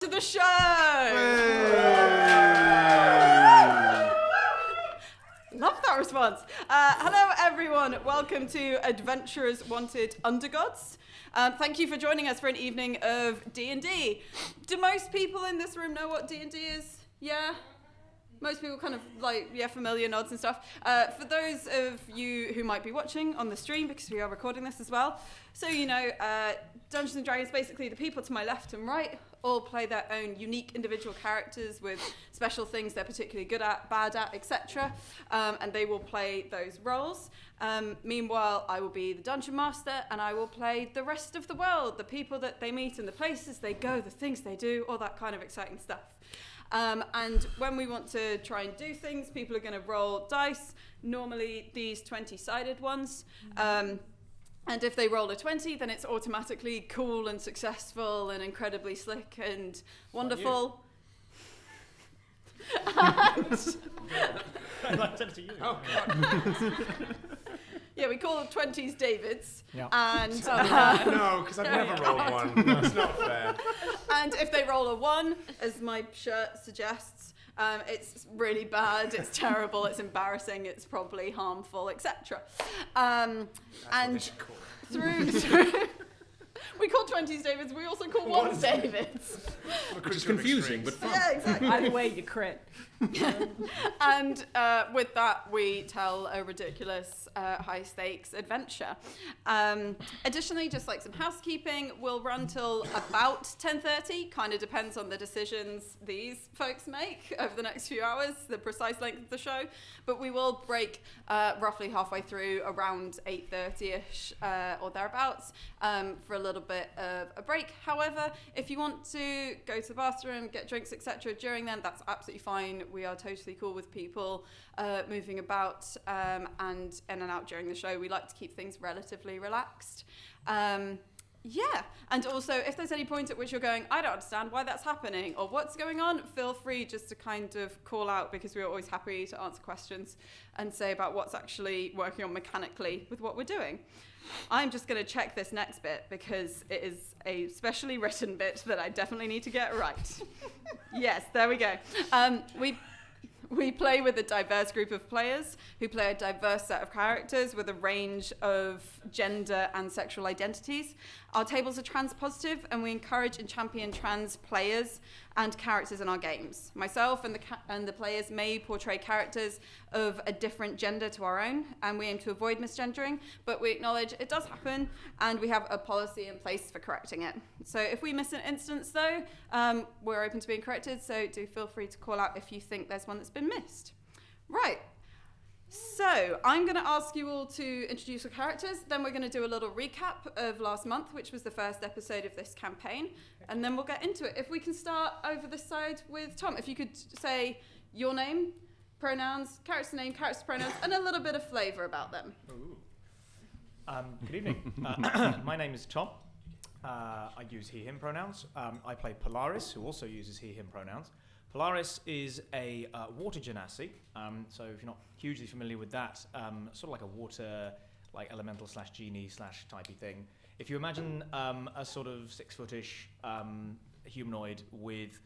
To the show! Love that response. Hello everyone, welcome to Adventurers Wanted Undergods. Thank you for joining us for an evening of D&D. Do most people in this room know what D&D is? Yeah? Most people kind of familiar nods and stuff. For those of you who might be watching on the stream, because we are recording this as well, so you know, Dungeons and Dragons, basically the people to my left and right all play their own unique individual characters with special things they're particularly good at, bad at, etc. And they will play those roles. Meanwhile, I will be the Dungeon Master and I will play the rest of the world, the people that they meet and the places they go, the things they do, all that kind of exciting stuff. And when we want to try and do things, people are going to roll dice, normally these 20-sided ones. And if they roll a 20, then it's automatically cool and successful and incredibly slick and wonderful. I'd like to send it to you. Oh, God. Yeah, we call 20s Davids. Yeah. And No, because I've never rolled one. That's not fair. And if they roll a 1, as my shirt suggests, it's really bad, it's terrible, it's embarrassing, it's probably harmful, etc. And through we call 20s Davids, we also call 1s Davids. Which is confusing, but fun. Yeah, exactly. Either way, you crit. And with that, we tell a ridiculous high-stakes adventure. Additionally, just like some housekeeping, we'll run till about 10:30. Kind of depends on the decisions these folks make over the next few hours, the precise length of the show. But we will break roughly halfway through, around 8:30ish or thereabouts, for a little bit of a break. However, if you want to go to the bathroom, get drinks, etc. during then, that's absolutely fine. We are totally cool with people moving about and in and out during the show. We like to keep things relatively relaxed. Yeah, and also if there's any point at which you're going, I don't understand why that's happening or what's going on, feel free just to kind of call out, because we're always happy to answer questions and say about what's actually working on mechanically with what we're doing. I'm just going to check this next bit because it is a specially written bit that I definitely need to get right. Yes, there we go. We play with a diverse group of players who play a diverse set of characters with a range of gender and sexual identities. Our tables are trans positive and we encourage and champion trans players and characters in our games. Myself and the players may portray characters of a different gender to our own, and we aim to avoid misgendering, but we acknowledge it does happen and we have a policy in place for correcting it. So if we miss an instance though, we're open to being corrected, so do feel free to call out if you think there's one that's been missed. Right. So I'm going to ask you all to introduce your characters, then we're going to do a little recap of last month, which was the first episode of this campaign, and then we'll get into it. If we can start over this side with Tom, if you could say your name, pronouns, character name, character pronouns, and a little bit of flavour about them. Good evening. My name is Tom. I use he, him pronouns. I play Polaris, who also uses he, him pronouns. Polaris is a water genasi, so if you're not hugely familiar with that, sort of like a water, like elemental / genie / typey thing. If you imagine a sort of 6-footish humanoid with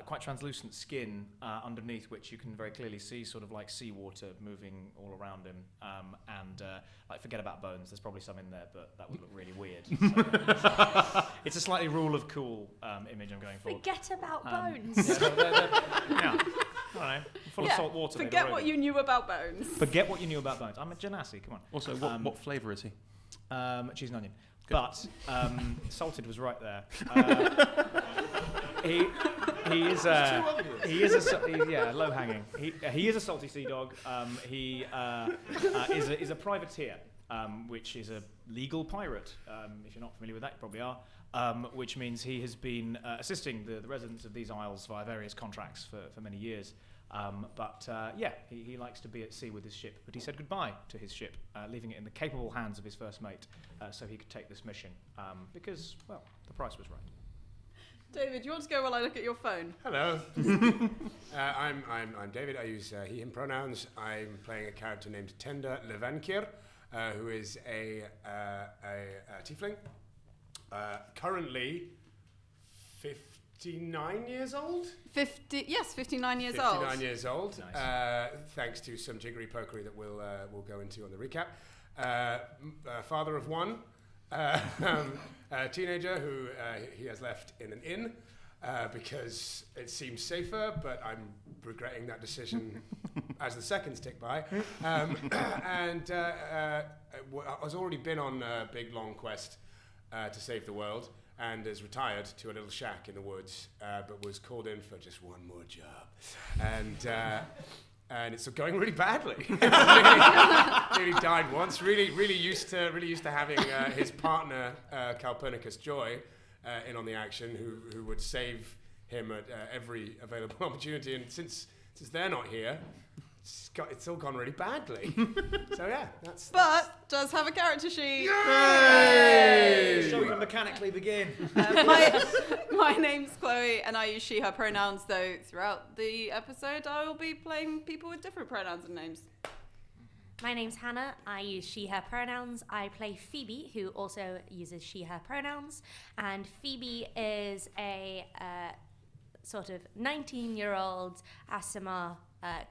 quite translucent skin underneath, which you can very clearly see sort of like seawater moving all around him, and like forget about bones, there's probably some in there, but that would look really weird. So, it's a slightly rule of cool image I'm going for. Forget about bones. Yeah, I don't know, full of salt water. Forget what you knew about bones. Forget what you knew about bones. I'm a genasi, come on. Also, what flavour is he? Cheese and onion. Good. But salted was right there. He is low hanging. He is a salty sea dog. He is a privateer, which is a legal pirate. If you're not familiar with that, you probably are. Which means he has been assisting the residents of these isles via various contracts for many years. He likes to be at sea with his ship, but he said goodbye to his ship, leaving it in the capable hands of his first mate, so he could take this mission, because, well, the price was right. David, you want to go while I look at your phone? Hello. I'm David. I use he, him pronouns. I'm playing a character named Tenda Levankir, who is a tiefling. Currently 15 59 years old? 59 years 59 years old. Nice. Thanks to some jiggery pokery that we'll go into on the recap. Father of one, a teenager who he has left in an inn because it seems safer, but I'm regretting that decision as the seconds tick by. And has already been on a big long quest to save the world, and is retired to a little shack in the woods, but was called in for just one more job. And it's going really badly. Nearly died once. Really used to having his partner Calpurnicus Joy in on the action, who would save him at every available opportunity. And since they're not here, it's all gone really badly. So yeah, But does have a character sheet. Yay! Shall we mechanically begin? My name's Chloe, and I use she, her pronouns, though throughout the episode I will be playing people with different pronouns and names. My name's Hannah. I use she, her pronouns. I play Phoebe, who also uses she, her pronouns. And Phoebe is a sort of 19-year-old Asimar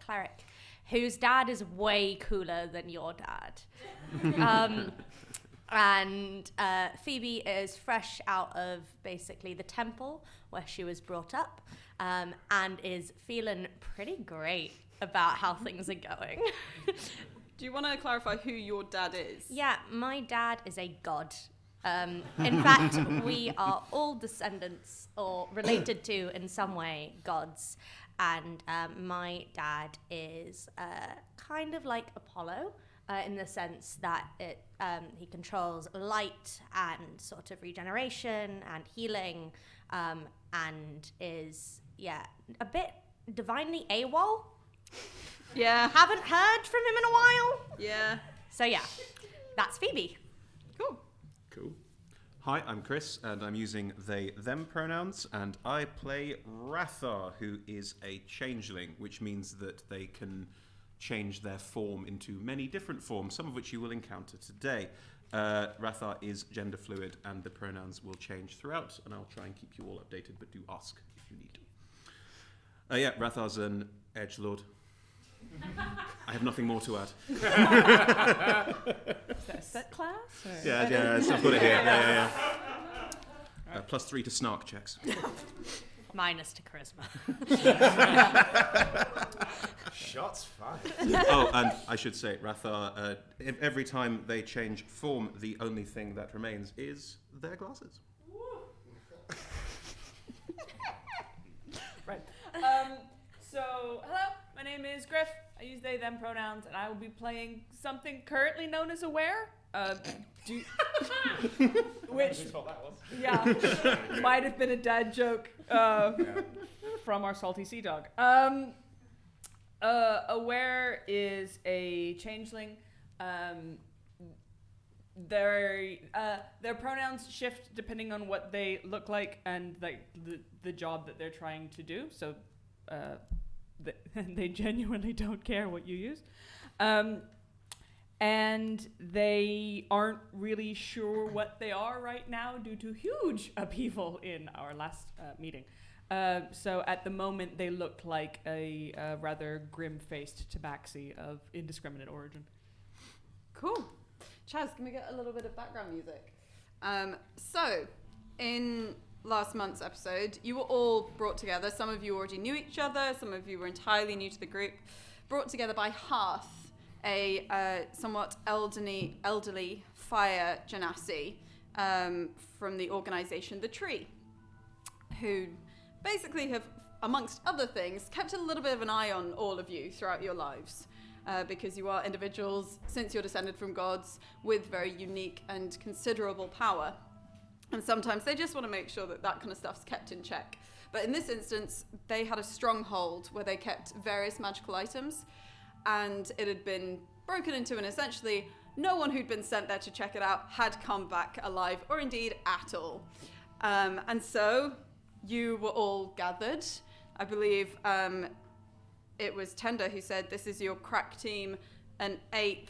cleric whose dad is way cooler than your dad. And Phoebe is fresh out of basically the temple where she was brought up, and is feeling pretty great about how things are going. Do you want to clarify who your dad is? Yeah, my dad is a god. In fact, we are all descendants or related to, in some way, gods. And my dad is kind of like Apollo in the sense that he controls light and sort of regeneration and healing, and is, a bit divinely AWOL. Yeah. Haven't heard from him in a while. Yeah. So yeah, that's Phoebe. Cool. Hi, I'm Chris, and I'm using they, them pronouns, and I play Rathar, who is a changeling, which means that they can change their form into many different forms, some of which you will encounter today. Rathar is gender fluid, and the pronouns will change throughout, and I'll try and keep you all updated, but do ask if you need to. Rathar's an edgelord. I have nothing more to add. Is that a set class? Or? Yeah, I've got it here. Yeah. +3 to snark checks. Minus to charisma. shots fired. Oh, and I should say, Rathar, every time they change form, the only thing that remains is their glasses. Right. So, hello, my name is Griff. I use they, them pronouns, and I will be playing something currently known as Aware. Which, yeah, might have been a dad joke from our salty sea dog. Aware is a changeling. Their pronouns shift depending on what they look like and like the job that they're trying to do. So they genuinely don't care what you use. And they aren't really sure what they are right now due to huge upheaval in our last meeting. So at the moment, they look like a rather grim-faced tabaxi of indiscriminate origin. Cool. Chaz, can we get a little bit of background music? So, in last month's episode, you were all brought together. Some of you already knew each other. Some of you were entirely new to the group. Brought together by Hearth, a somewhat elderly fire genasi from the organization The Tree, who basically have, amongst other things, kept a little bit of an eye on all of you throughout your lives. Because you are individuals, since you're descended from gods, with very unique and considerable power. And sometimes they just want to make sure that that kind of stuff's kept in check. But in this instance, they had a stronghold where they kept various magical items, and it had been broken into, and essentially no one who'd been sent there to check it out had come back alive, or indeed at all. And so you were all gathered. I believe it was Tender who said, this is your crack team: an ape,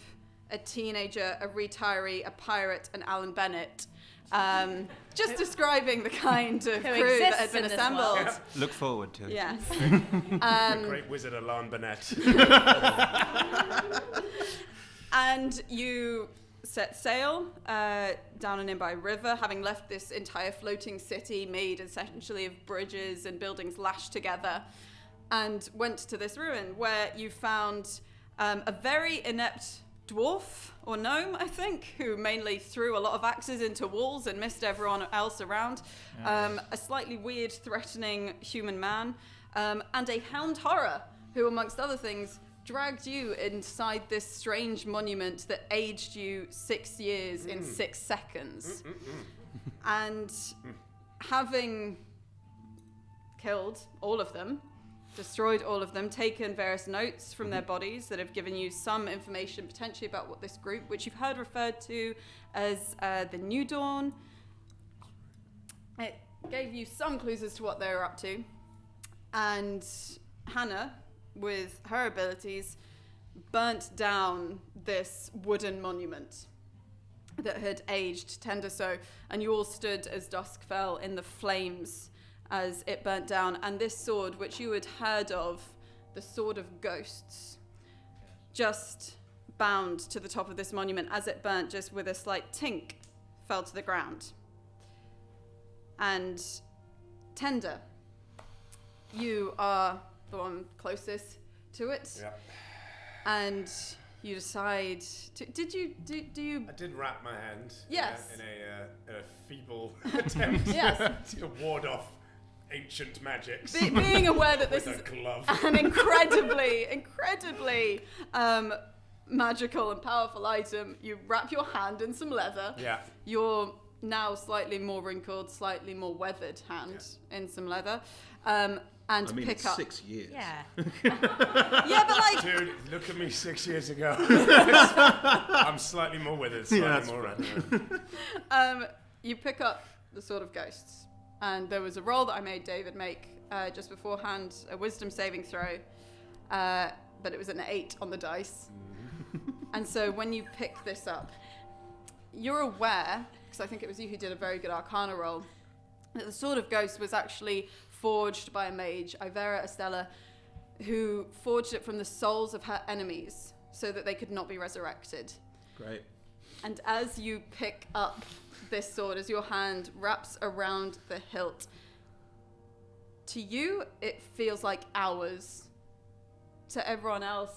a teenager, a retiree, a pirate, and Alan Bennett. Just describing the kind of Who crew that had exists been in this assembled. world. Look forward to it. Yes. The great wizard Alan Burnett. And you set sail down a nearby river, having left this entire floating city made essentially of bridges and buildings lashed together, and went to this ruin where you found a very inept dwarf or gnome, I think, who mainly threw a lot of axes into walls and missed everyone else around, a slightly weird, threatening human man, and a hound horror who, amongst other things, dragged you inside this strange monument that aged you 6 years in 6 seconds. And having killed all of them, destroyed all of them, taken various notes from their bodies that have given you some information potentially about what this group, which you've heard referred to as the New Dawn, it gave you some clues as to what they were up to. And Hannah, with her abilities, burnt down this wooden monument that had aged tender so, and you all stood as dusk fell in the flames as it burnt down, and this sword, which you had heard of, the Sword of Ghosts, just bound to the top of this monument as it burnt, just with a slight tink, fell to the ground. And Tender, you are the one closest to it. Yeah. And you decide to, do you I did wrap my hand. Yes. In a feeble attempt Yes. to ward off ancient magics. being aware that this with is a glove. an incredibly magical and powerful item, you wrap your hand in some leather. Yeah. Your now slightly more wrinkled, slightly more weathered hand in some leather. And I mean, pick it's up. 6 years. Yeah. Yeah, but like, Dude, look at me 6 years ago. I'm slightly more withered, slightly more red. you pick up the Sword of Ghosts. And there was a roll that I made David make just beforehand, a wisdom saving throw, but it was an 8 on the dice. And so when you pick this up, you're aware, because I think it was you who did a very good Arcana roll, that the Sword of Ghosts was actually forged by a mage, Ivera Estella, who forged it from the souls of her enemies so that they could not be resurrected. Great. And as you pick up this sword, as your hand wraps around the hilt, to you it feels like hours. To everyone else,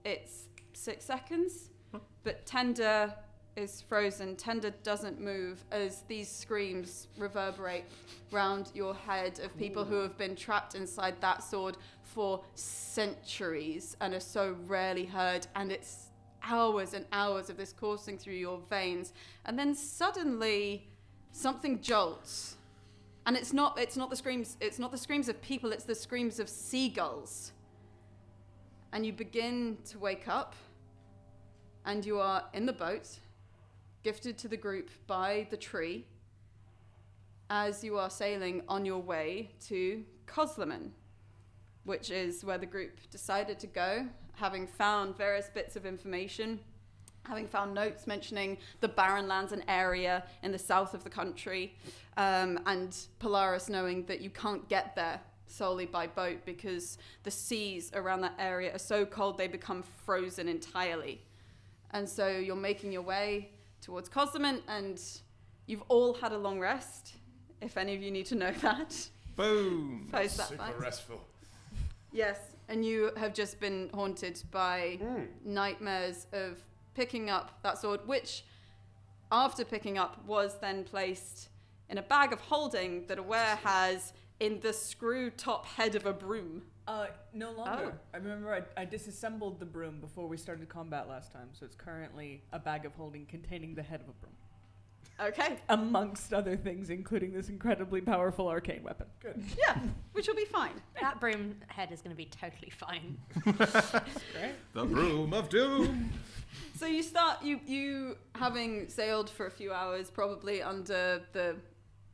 it's 6 seconds. But Tender is frozen. Tender doesn't move as these screams reverberate round your head of people who have been trapped inside that sword for centuries and are so rarely heard. And it's hours and hours of this coursing through your veins, and then suddenly something jolts, and it's not the screams of people, it's the screams of seagulls. And you begin to wake up, and you are in the boat, gifted to the group by the tree, as you are sailing on your way to Cosleman, which is where the group decided to go, having found various bits of information, having found notes mentioning the Barrenlands, an area in the south of the country, and Polaris knowing that you can't get there solely by boat because the seas around that area are so cold they become frozen entirely. And so you're making your way towards Cosleman, and you've all had a long rest, if any of you need to know that. Boom. Post that Super fact. restful. Yes, and you have just been haunted by nightmares of picking up that sword, which, after picking up, was then placed in a bag of holding that Aware has in the screw top head of a broom. No longer. Oh. I remember I disassembled the broom before we started combat last time, so it's currently a bag of holding containing the head of a broom. Okay. Amongst other things, including this incredibly powerful arcane weapon. Good. Yeah, which will be fine. That broom head is going to be totally fine. Great. The Broom of Doom. So you start, you having sailed for a few hours, probably under the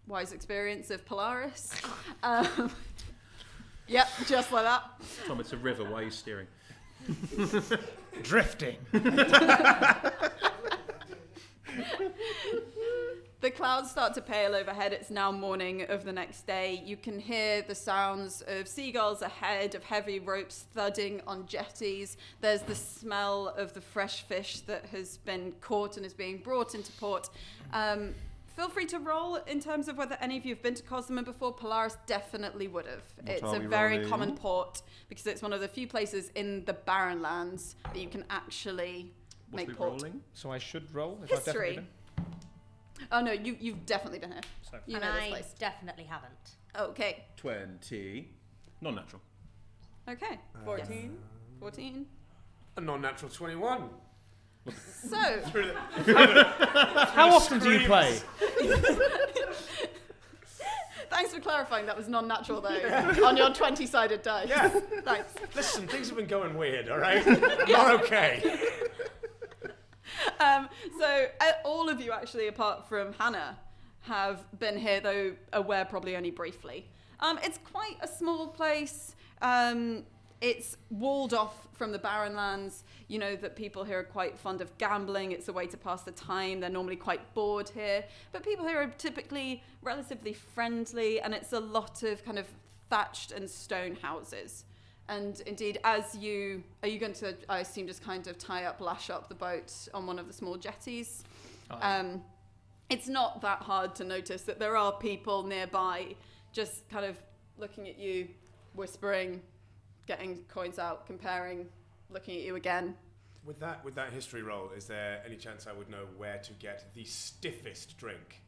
wise experience of Polaris. Yep, just like that. Tom, it's a river. Why are you steering? Drifting. The clouds start to pale overhead. It's now morning of the next day. You can hear the sounds of seagulls ahead, of heavy ropes thudding on jetties. There's the smell of the fresh fish that has been caught and is being brought into port. Feel free to roll in terms of whether any of you have been to Cosmo before. Polaris definitely would have. It's a very common port because it's one of the few places in the Barrenlands that you can actually make port. Rolling? So I should roll if I've definitely History. been. Oh no, you've definitely been here. So You And know this I place. definitely haven't. Okay. 20. Non-natural. Okay. 14. 14. A non-natural 21. So, How often do you play? thanks for clarifying that was non-natural though, on your 20-sided dice. Yeah. Thanks. Listen, things have been going weird, all right? Not okay. So all of you actually, apart from Hannah, have been here, though aware probably only briefly. It's quite a small place. It's walled off from the Barrenlands. You know that people here are quite fond of gambling. It's a way to pass the time. They're normally quite bored here. But people here are typically relatively friendly, and it's a lot of kind of thatched and stone houses. And indeed, are you going to, I assume, just kind of lash up the boat on one of the small jetties? It's not that hard to notice that there are people nearby just kind of looking at you, whispering, getting coins out, comparing, looking at you again. With that history roll, is there any chance I would know where to get the stiffest drink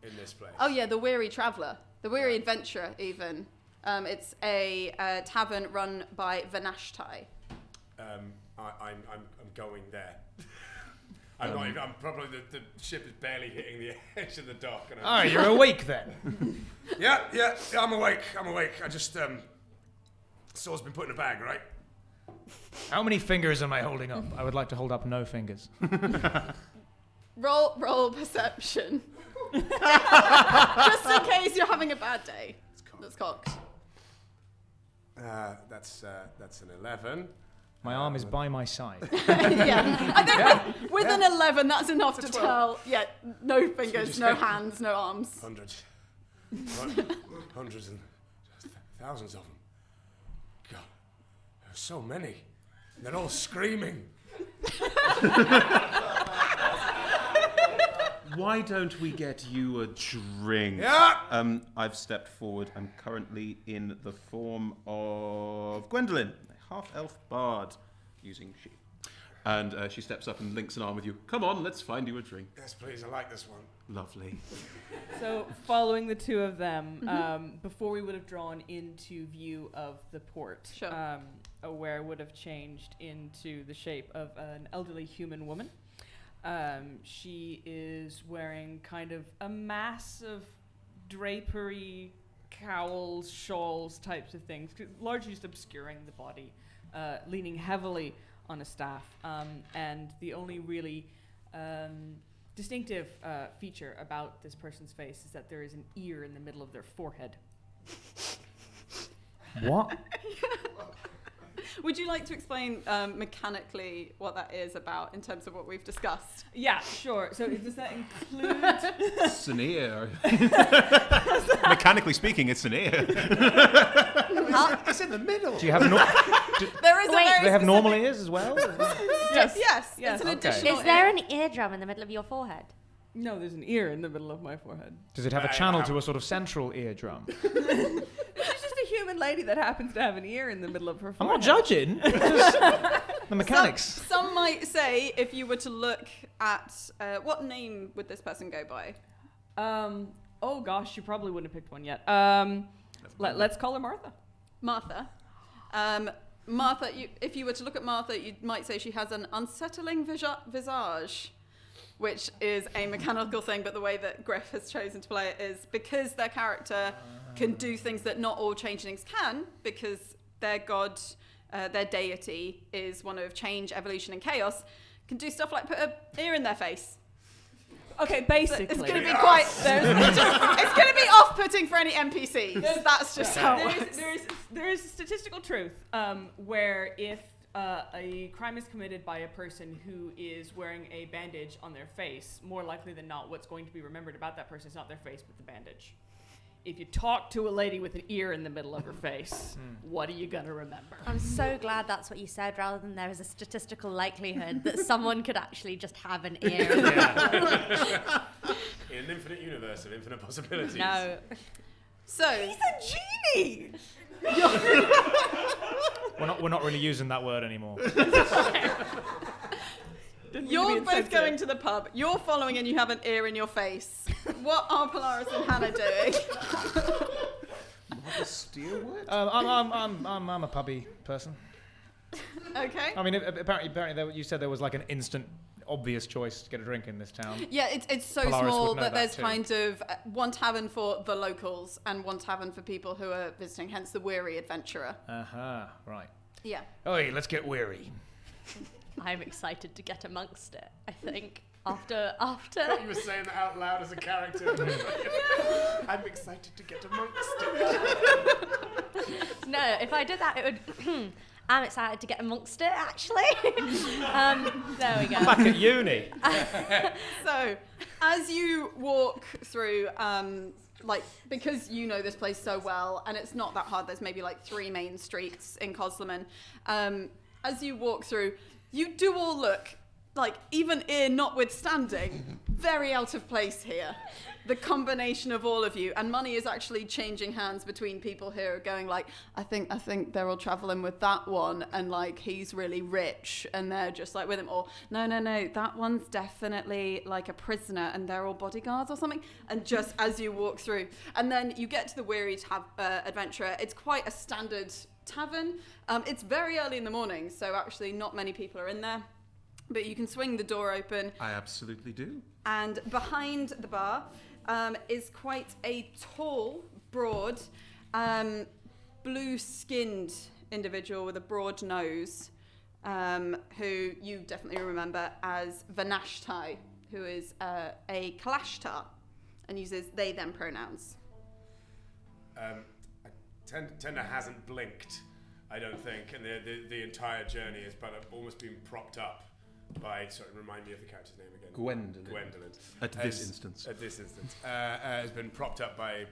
in this place? Oh yeah, the Weary Traveller, the Weary Adventurer even. It's a tavern run by Vanashtai. I'm going there. I'm probably the ship is barely hitting the edge of the dock. And Oh, you're awake then. Yeah, I'm awake. I just Saul's been put in a bag, right? How many fingers am I holding up? I would like to hold up no fingers. Roll perception. Just in case you're having a bad day. That's cocked. That's an 11. My arm is by my side. Yeah, I think with an 11, that's enough to 12. tell. Yeah, no fingers, just no go- hands, no arms. Hundreds and thousands of them. God, there's so many. They're all screaming. Why don't we get you a drink? Yeah. I've stepped forward. I'm currently in the form of Gwendolyn, a half-elf bard, using she. And she steps up and links an arm with you. Come on, let's find you a drink. Yes, please. I like this one. Lovely. So, following the two of them, before we would have drawn into view of the port, Sure. Aware would have changed into the shape of an elderly human woman. She is wearing kind of a mass of drapery, cowls, shawls, types of things, largely just obscuring the body, leaning heavily on a staff. And the only really distinctive feature about this person's face is that there is an ear in the middle of their forehead. What? Would you like to explain mechanically what that is about in terms of what we've discussed? Yeah, sure. So does that include... It's an ear. Mechanically speaking, it's an ear. It's in the middle. Do you have There is Wait. a very do they have normal specific- ears as well? Yes, Yes. it's an Okay. additional Is there ear. an eardrum in the middle of your forehead? No, there's an ear in the middle of my forehead. Does it have a channel to a sort of central eardrum? It's just a human lady that happens to have an ear in the middle of her I'm forehead. not judging. Just the mechanics. Some might say, if you were to look at what name would this person go by? Oh gosh, you probably wouldn't have picked one yet. Let's call her Martha. Martha. Martha, if you were to look at Martha, you might say she has an unsettling visage, which is a mechanical thing, but the way that Griff has chosen to play it is because their character can do things that not all changelings can, because their god, their deity, is one of change, evolution, and chaos, can do stuff like put an ear in their face. Okay, So basically. it's going to be quite. It's going to be off-putting for any NPCs. That's just how it works. There is statistical truth where if a crime is committed by a person who is wearing a bandage on their face, more likely than not, what's going to be remembered about that person is not their face, but the bandage. If you talk to a lady with an ear in the middle of her face, what are you going to remember? I'm so glad that's what you said, rather than there is a statistical likelihood that someone could actually just have an ear. In an infinite universe of infinite possibilities. No. So He's a genie! We're not really using that word anymore. you're both going to the pub. You're following and you have an ear in your face. What are Polaris and Hannah doing? What a steer word? I'm a pubby person. Okay. I mean, apparently you said there was like an instant, obvious choice to get a drink in this town. Yeah, it's so Polaris small would know that there's that too. kind of one tavern for the locals and one tavern for people who are visiting, hence the weary adventurer. Right. Yeah. Oi, let's get weary. I'm excited to get amongst it, I think. After. You were saying that out loud as a character. I'm excited to get amongst it. No, if I did that, it would. I'm excited to get amongst it, actually. There we go. Back at uni. So, as you walk through, because you know this place so well, and it's not that hard, there's maybe like 3 main streets in Cosliman. As you walk through, you do all look, like, even ear notwithstanding, very out of place here. The combination of all of you, and money is actually changing hands between people here, going like, I think they're all traveling with that one, and like he's really rich, and they're just like with him, or no, that one's definitely like a prisoner, and they're all bodyguards or something. And just as you walk through, and then you get to the Weary Adventurer, it's quite a standard tavern. It's very early in the morning, so actually not many people are in there. But you can swing the door open. I absolutely do. And behind the bar is quite a tall, broad, blue-skinned individual with a broad nose, who you definitely remember as Vanashtai, who is a Kalashtar and uses they-them pronouns. Tender hasn't blinked, I don't think, and the entire journey has almost been propped up by, remind me of the character's name again. Gwendolyn. At this instance, has been propped up by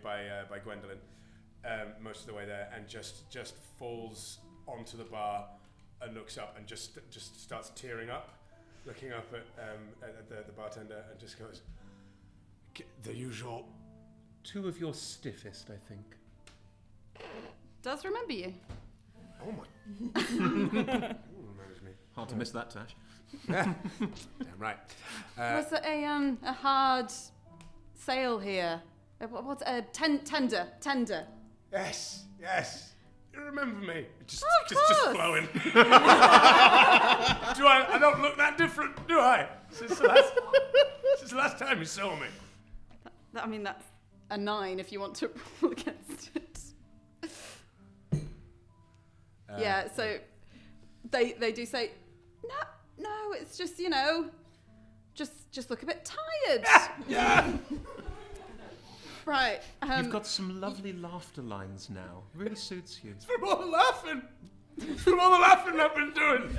Gwendolyn most of the way there, and just falls onto the bar and looks up and just starts tearing up, looking up at the bartender, and just goes, the usual. 2 of your stiffest, I think. Does remember you. Oh my. Remembers me. Hard to miss that, Tash. Damn right. Was it a hard sale here? What's tender? Yes. You remember me? Just course. flowing. I don't look that different, do I? Since the last time you saw me. I mean, that's a 9 if you want to roll against it. Yeah, so they do say, no, it's just, just look a bit tired. Yeah. Right. You've got some lovely laughter lines now. Really suits you. From all the laughing. From all the laughing I've been doing.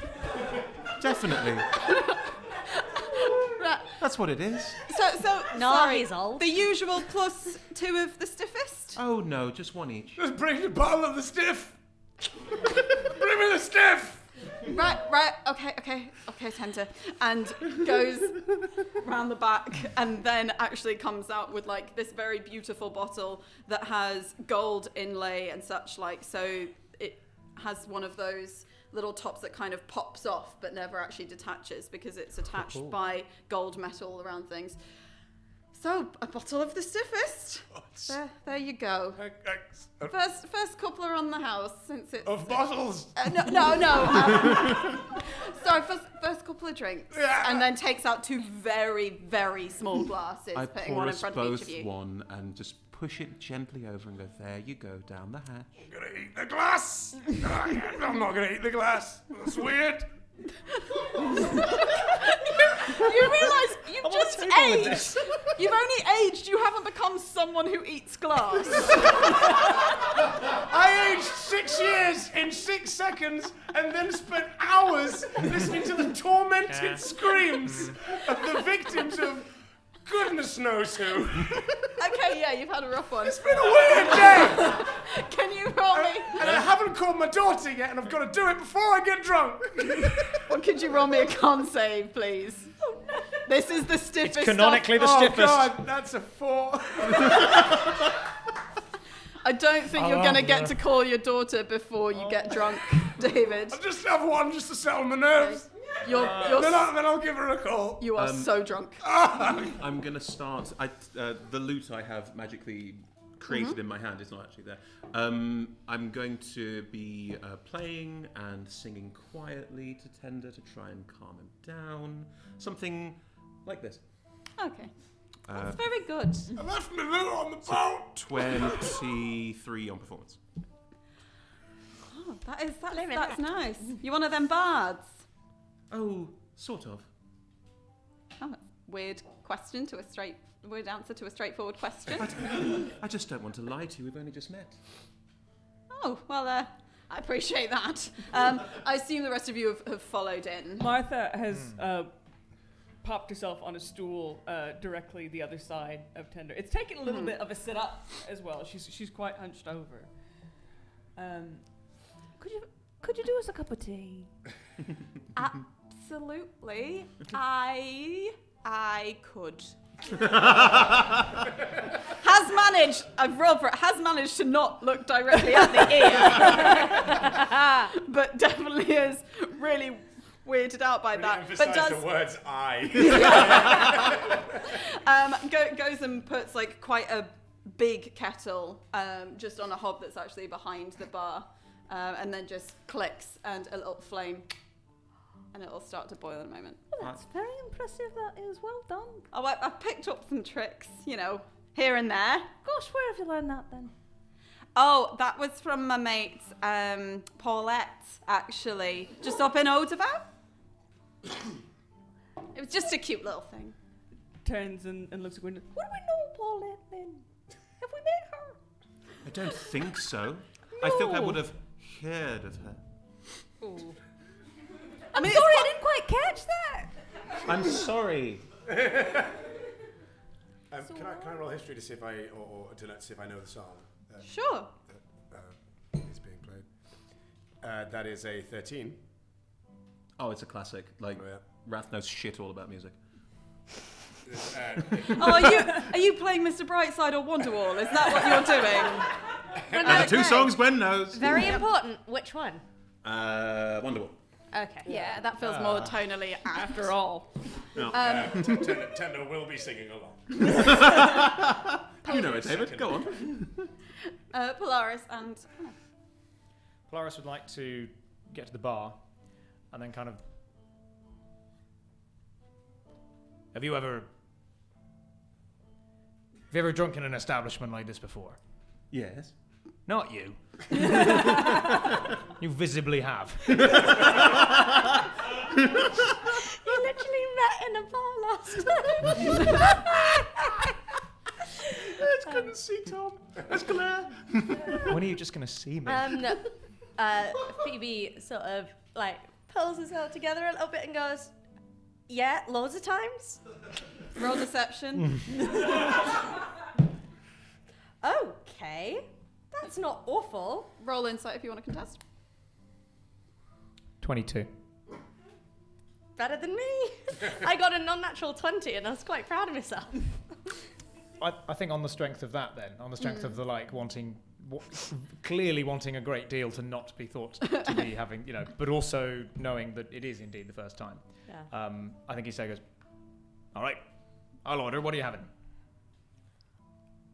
Definitely. Right. That's what it is. So No, sorry, he's old. the usual +2 of the stiffest. Oh no, just 1 each. Just bring the bottle of the stiff. Bring me the stiff. Right. Okay, tender. And goes round the back and then actually comes out with like this very beautiful bottle that has gold inlay and such like. So it has one of those little tops that kind of pops off but never actually detaches because it's attached by gold metal around things. So, a bottle of the stiffest. There you go. First couple are on the house since it's... Of bottles? No. Sorry, first couple of drinks. Yeah. And then takes out 2 very, very small glasses, I putting pour one in us front of each both of you. one and just push it gently over and go, there you go, down the hatch. I'm gonna eat the glass. I'm not gonna eat the glass. That's weird. You realise you've just aged. You've only aged. You haven't become someone who eats glass. I aged 6 years in 6 6 seconds and then spent hours listening to the tormented screams of the victims of goodness knows who. Okay, yeah, you've had a rough one. It's been a weird day. Can you roll me? And I haven't called my daughter yet, and I've got to do it before I get drunk. Or could you roll me a con save, please? This is the stiffest. It's canonically the Oh stiffest. God, that's a 4. I don't think you're going to get to call your daughter before you get drunk, David. I'll just have one just to settle my nerves. You're Then I'll give her a call. you are so drunk. I'm going to start. The loot I have magically created in my hand is not actually there. I'm going to be playing and singing quietly to Tender to try and calm him down. Something like this. Okay. That's very good. I left my loot on the boat. 23 on performance. Oh, that's nice. You one of them bards? Oh, sort of. Oh, that's a weird question to weird answer to a straightforward question. I just don't want to lie to you. We've only just met. Oh, well, I appreciate that. I assume the rest of you have followed in. Martha has popped herself on a stool directly the other side of Tender. It's taken a little bit of a sit up as well. She's quite hunched over. Could you do us a cup of tea? Absolutely. I could. I've rolled for it, has managed to not look directly at the ear. But definitely is really weirded out by that. But does the words I. goes and puts like quite a big kettle just on a hob that's actually behind the bar, and then just clicks and a little flame, and it'll start to boil in a moment. Oh, that's very impressive. That is well done. Oh, I've picked up some tricks, here and there. Gosh, where have you learned that then? Oh, that was from my mate Paulette, actually, just up in Odevout. It was just a cute little thing. Turns and looks at Gwyneth. What do we know Paulette then? Have we met her? I don't think so. I think I would have heard of her. Ooh. I'm sorry, I didn't quite catch that. I'm sorry. Can I roll history to see if I see if I know the song? Sure. That is being played. That is a 13. Oh, it's a classic. Like, Oh, yeah. Wrath knows shit all about music. Oh, are you playing Mr. Brightside or Wonderwall? Is that what you're doing? And the two songs Gwen knows. Very important. Which one? Wonderwall. Okay. Yeah, that feels more tonally after all. Tender will be singing along. You know it, David. Go on. Polaris and... Polaris would like to get to the bar and then kind of... Have you ever drunk in an establishment like this before? Yes. Not you. You visibly have. You literally met in a bar last time. I couldn't see Tom. That's Claire. When are you just going to see me? Phoebe sort of like pulls herself together a little bit and goes, "Yeah, loads of times." Roll deception. Okay, that's not awful. Roll insight if you want to contest. 22. Better than me. I got a non-natural 20 and I was quite proud of myself. I think on the strength of that then, on the strength of the clearly wanting a great deal to not be thought to be having, but also knowing that it is indeed the first time. Yeah. I think he goes, all right, I'll order. What are you having?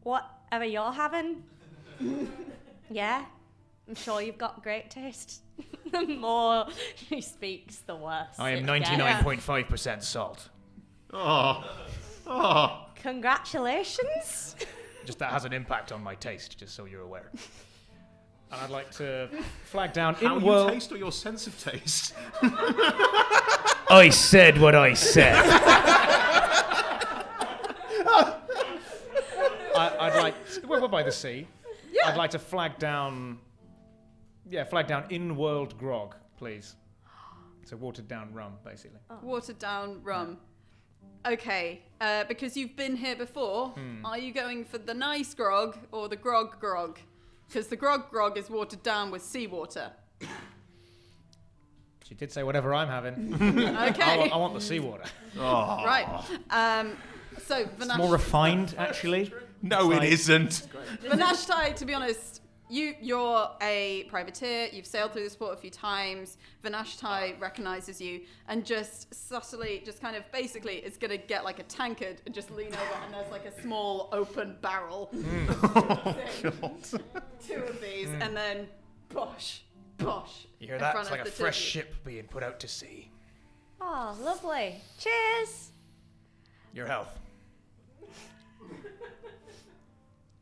Whatever you're having. Yeah, I'm sure you've got great taste. The more she speaks, the worse. I am it gets. 99.5% salt. Oh. Congratulations. Just that has an impact on my taste, just so you're aware. And I'd like to flag down How in you world. taste or your sense of taste? I said what I said. I'd like. We're by the sea. Yeah. I'd like to flag down Yeah, flag down in-world grog, please. So watered down rum, basically. Watered down rum. Okay, because you've been here before, are you going for the nice grog or the grog grog? Because the grog grog is watered down with seawater. She did say whatever I'm having. Okay. I want the seawater. Oh. Right. So, It's more refined, actually. No, it isn't. Vanashtai, to be honest, you're a privateer. You've sailed through this port a few times. Vanashtai recognizes you and just subtly, just kind of basically is going to get like a tankard and just lean over, and there's like a small open barrel. Two of these, and then bosh. You hear in that? front It's like of a the two fresh of you. ship being put out to sea. Oh, lovely. Cheers. Your health.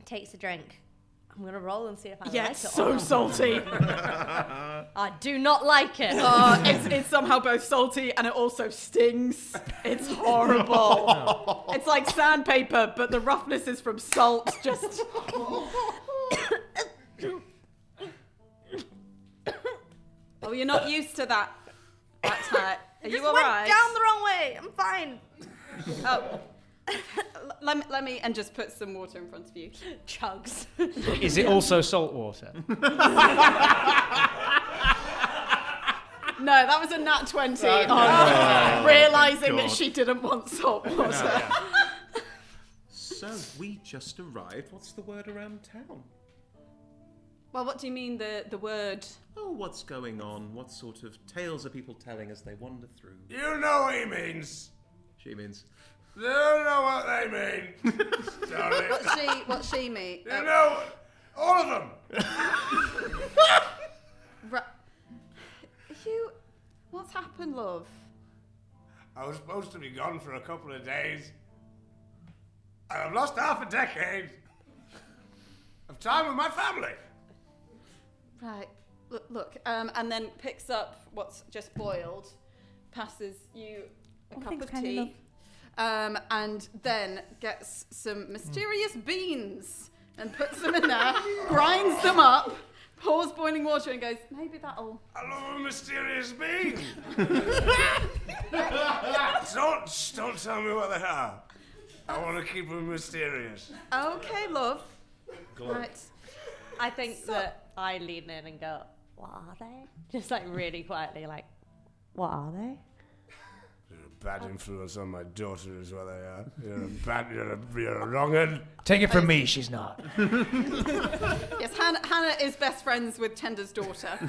Takes a drink. I'm going to roll and see if I Yeah, like it's it or so not. salty. I do not like it. It's somehow both salty and it also stings. It's horrible. It's like sandpaper, but the roughness is from salt. Just. Oh, you're not used to that. That's right. Are you Just all went right? down the wrong way. I'm fine. Oh. Let me and just put some water in front of you. Chugs. Is it also salt water? No, that was a nat 20 on realising that God. she didn't want salt water. So we just arrived. What's the word around town? Well, what do you mean the word? Oh, what's going on? What sort of tales are people telling as they wander through? You know what he means. She means. You know what they mean. Darling. What she mean? You know, all of them. What's happened, love? I was supposed to be gone for a couple of days. And I've lost half a decade of time with my family. Right. Look. And then picks up what's just boiled, passes you a cup of tea, and then gets some mysterious beans and puts them in there, grinds them up, pours boiling water, and goes, maybe that'll. I love a mysterious being. Don't tell me what they are. I want to keep them mysterious. Okay, love. Glove. Right. I think that I lean in and go, what are they? Just like really quietly, like, what are they? You're a bad influence on my daughter is what they are. You're a wrong un. Take it from me, she's not. Yes, Hannah is best friends with Tender's daughter,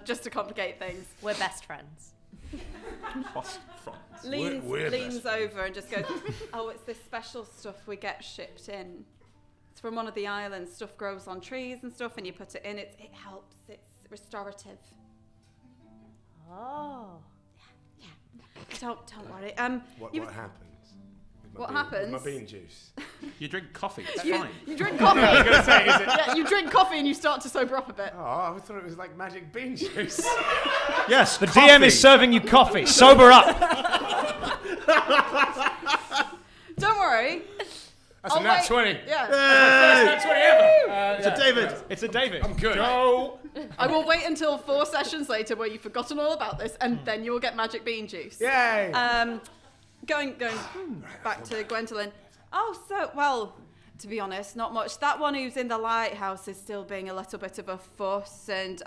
just to complicate things. We're best friends. Leans We're best over and just goes, oh, it's this special stuff we get shipped in. It's from one of the islands. Stuff grows on trees and stuff, and you put it in. It helps. It's restorative. Oh. Yeah. Don't worry. What happens? What With happens? my bean juice. You drink coffee. It's You fine. drink coffee. I was going to say, is it? Yeah, you drink coffee and you start to sober up a bit. Oh, I thought it was like magic bean juice. Yes, the DM is serving you coffee. Sober up. Don't worry. That's I'll a nat wait. 20. Yeah. That's a nat 20 ever. It's a David. It's a David. I'm good. Go. I will wait until 4 sessions later where you've forgotten all about this, and then you will get magic bean juice. Yay. Going back to Gwendolyn. Oh, so, well, to be honest, not much. That one who's in the lighthouse is still being a little bit of a fuss, and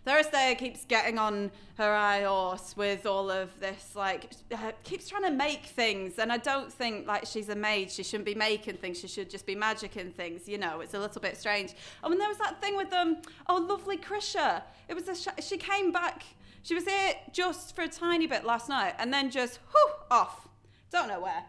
Theristea keeps getting on her high horse with all of this, like, keeps trying to make things, and I don't think, like, she's a mage, she shouldn't be making things, she should just be magicking things, you know, it's a little bit strange. Oh, and there was that thing with, lovely Krisha. It was she came back, she was here just for a tiny bit last night, and then just, off. Don't know where.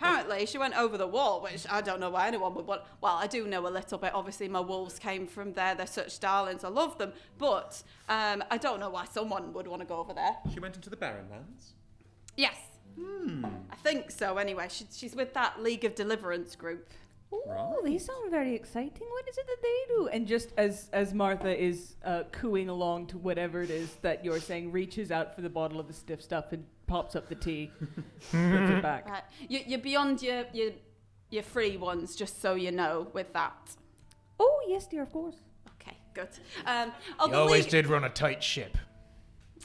Apparently, she went over the wall, which I don't know why anyone would want. Well, I do know a little bit. Obviously, my wolves came from there. They're such darlings. I love them. But I don't know why someone would want to go over there. She went into the Barrenlands. Yes. I think so, anyway. She's with that League of Deliverance group. Oh, they sound very exciting. What is it that they do? And just as Martha is cooing along to whatever it is that you're saying, reaches out for the bottle of the stiff stuff and pops up the tea, puts it back. Right. You're beyond your free ones, just so you know, with that. Oh, yes, dear, of course. Okay, good. You The always League- did run a tight ship.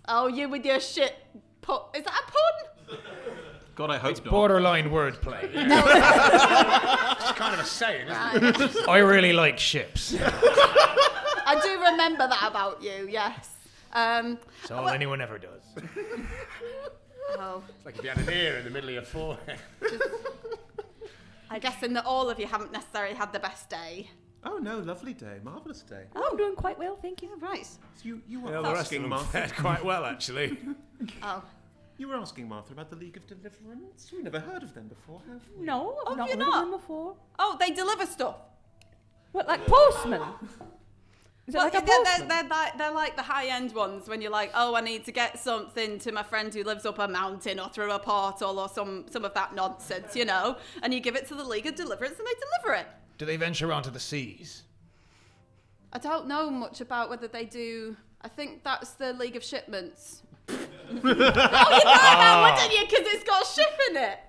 Oh, you with your shit pun. Is that a pun? God, I hope It's not. borderline wordplay. It's kind of a saying, isn't it? I really like ships. I do remember that about you, yes. It's all anyone ever does. Oh, It's like if you had an ear in the middle of your forehead. I'm guessing that all of you haven't necessarily had the best day. Oh no, lovely day, marvellous day. Oh, I'm doing quite well, thank you. Right. So you were Yeah, the rest of asking them Martha. fared quite well, actually. Oh. You were asking Martha about the League of Deliverance. We never heard of them before, have we? No, I've Oh, not you're heard of not? them before. Oh, they deliver stuff. What, like postman? Is it Well, like a postman? they're like the high-end ones when you're like, oh, I need to get something to my friend who lives up a mountain or through a portal or some of that nonsense, you know, and you give it to the League of Deliverance and they deliver it. Do they venture onto the seas? I don't know much about whether they do. I think that's the League of Shipments. Oh, you know that, wouldn't you? Because it's got a ship in it.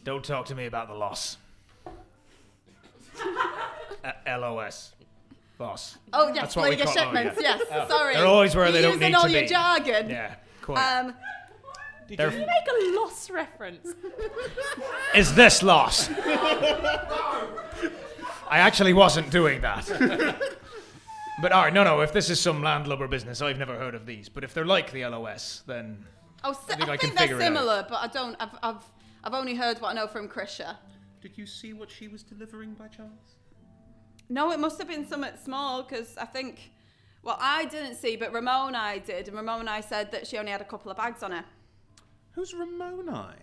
Don't talk to me about the loss. LOS. Loss. Oh, yes, That's what we League of call- oh, Shipments, yeah. yes. Sorry. They're always where You're they don't using need all to your be. jargon. Yeah, quite. Did They're you make a loss reference? Is this loss? I actually wasn't doing that. But alright, no, if this is some landlubber business, I've never heard of these. But if they're like the LOS, then Oh, I think I can they're figure it out. similar, but I don't. I've only heard what I know from Krisha. Did you see what she was delivering by chance? No, it must have been something small because I think. Well, I didn't see, but Ramoni did, and Ramoni said that she only had a couple of bags on her. Who's Ramoni?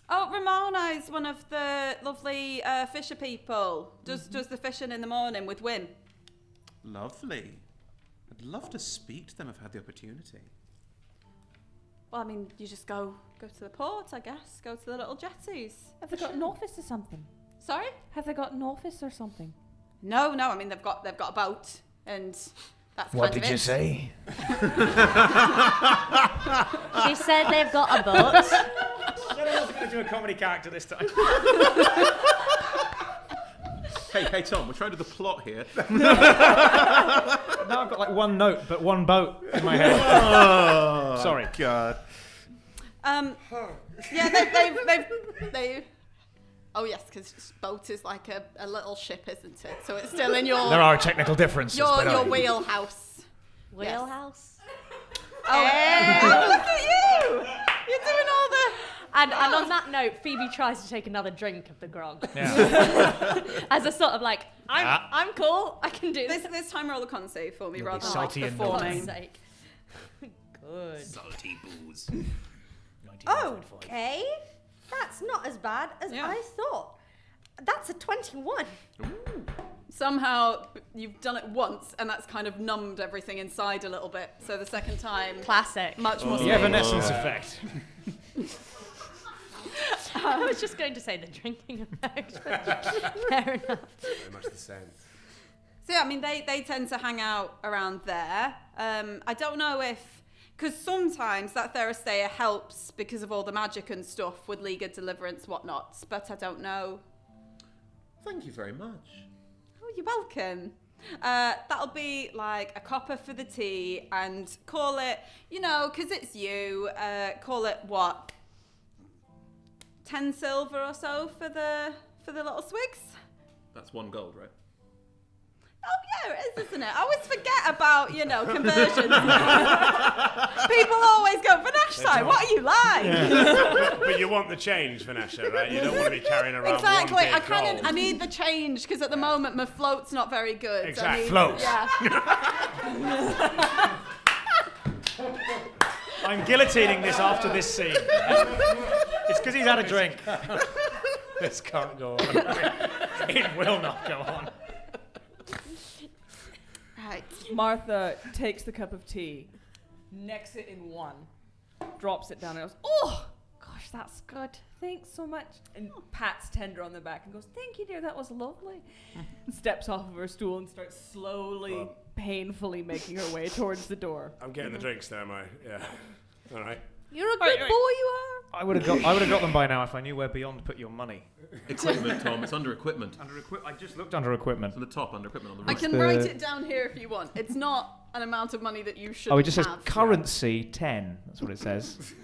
Oh, Ramoni's one of the lovely fisher people. Does the fishing in the morning with Wim. Lovely. I'd love to speak to them if I had the opportunity. Well, I mean, you just go to the port, I guess. Go to the little jetties. Have they got an office or something? Sorry? Have they got an office or something? No. I mean, they've got a boat, and that's what kind did of you it. say? She said they've got a boat. I was going to do a comedy character this time. Hey, Tom, we're trying to do the plot here. Now I've got like one note, but one boat in my head. Oh, Sorry. God. Yeah, they. Oh yes, because boat is like a little ship, isn't it? So it's still in your There are technical differences. but your wheelhouse. Wheelhouse. Oh, look at you! You're doing all the. And on that note, Phoebe tries to take another drink of the grog. Yeah. As a sort of like, Ah. I'm cool, I can do this. This time roll a con save for me You'll be rather than salty like and For performing. God's sake. Good. Salty booze. 19.5. Okay, that's not as bad as Yeah. I thought. That's a 21. Somehow you've done it once, and that's kind of numbed everything inside a little bit. So the second time, Classic. much more. The smooth. evanescence effect. I was just going to say the drinking effect, but fair enough. Very much the same. So yeah, I mean, they tend to hang out around there. I don't know if, because sometimes that Therasteia helps because of all the magic and stuff with League of Deliverance, whatnot. But I don't know. Thank you very much. Oh, you're welcome. That'll be like a copper for the tea, and call it, because it's you. Call it what? 10 silver or so for the little swigs. That's 1 gold, right? Oh yeah, it is, isn't it? I always forget about, conversions. People always go, Vanessa, what are you like? But you want the change, Vanessa, right? You don't want to be carrying around Exactly. one big I need the change because at the moment my float's not very good. Exact float. Yeah. I'm guillotining this after this scene. It's because he's had a drink. This can't go on. It will not go on. Right. Martha takes the cup of tea, necks it in one, drops it down and goes, "Oh, gosh, that's good. Thanks so much." And pats Tender on the back and goes, "Thank you, dear. That was lovely." Steps off of her stool and starts slowly, painfully making her way towards the door. I'm getting the drinks there, am I? Yeah. All right. You're a good boy, you are. I would have got them by now if I knew where beyond put your money. Equipment, Tom. It's under equipment. I just looked under equipment. At the top, under equipment on the I right. can write it down here if you want. It's not an amount of money that you should have. Oh, it just says currency 10. That's what it says. There's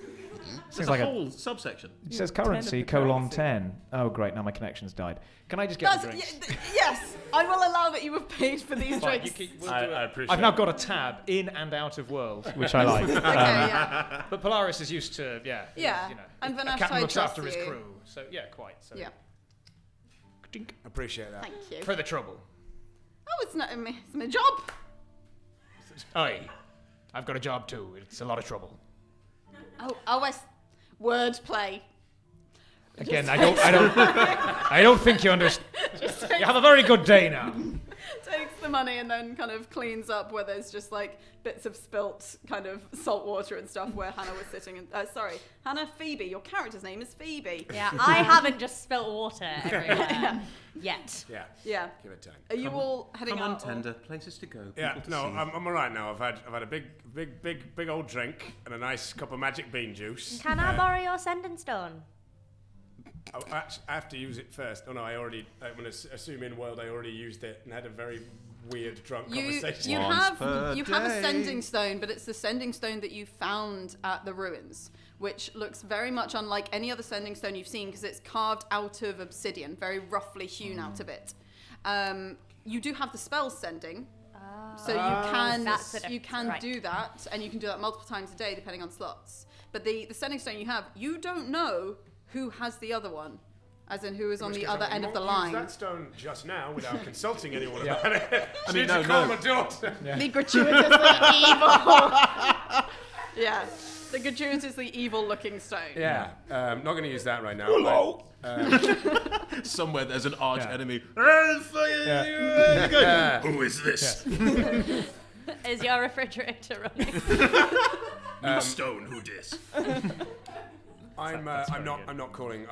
Seems a like whole subsection. It says 10 of currency the colon currency. 10. Oh, great. Now my connection's died. Can I just get the drinks? Yes, I will allow that you have paid for these Fine, drinks. I appreciate I've now got a tab in and out of world, which I like. Okay, yeah. But Polaris is used to, Yeah, you know, and a Vanessa, captain I looks trust after his you. crew. So, yeah, quite. So. Yeah, Dink. Appreciate that. thank you. For the trouble. Oh, it's my job. Oi, I've got a job too. It's a lot of trouble. Oh, wordplay. Again, I don't think you understand. You have a very good day now. Takes the money and then kind of cleans up where there's just like bits of spilt kind of salt water and stuff where Hannah was sitting. Hannah Phoebe. Your character's name is Phoebe. Yeah, I haven't just spilt water everywhere yet. Yeah. Yeah. Give it time. Are you all heading Come on, out? or- tender. Places to go. Yeah, people to no, see. I'm all right now. I've had a big old drink and a nice cup of magic bean juice. Can I borrow your sending stone? I have to use it first. Oh no, I'm going to assume in world I already used it and had a very weird drunk conversation. You Once have per a day. sending stone, but it's the sending stone that you found at the ruins, which looks very much unlike any other sending stone you've seen because it's carved out of obsidian, very roughly hewn out of it. You do have the spell sending, so That's the you difference, can right. do that, and you can do that multiple times a day depending on slots. But the sending stone you don't know who has the other one, as in who is on the other end of the line. That stone just now without consulting anyone about it. I mean, Need to no, call no. my daughter. The gratuitously evil. Yeah, the gratuitously evil-looking stone. Yeah, not going to use that right now. Hello. but, Somewhere there's an arch Yeah. enemy. uh, Who is this? Is your refrigerator running? You stone, who dis? I'm not calling.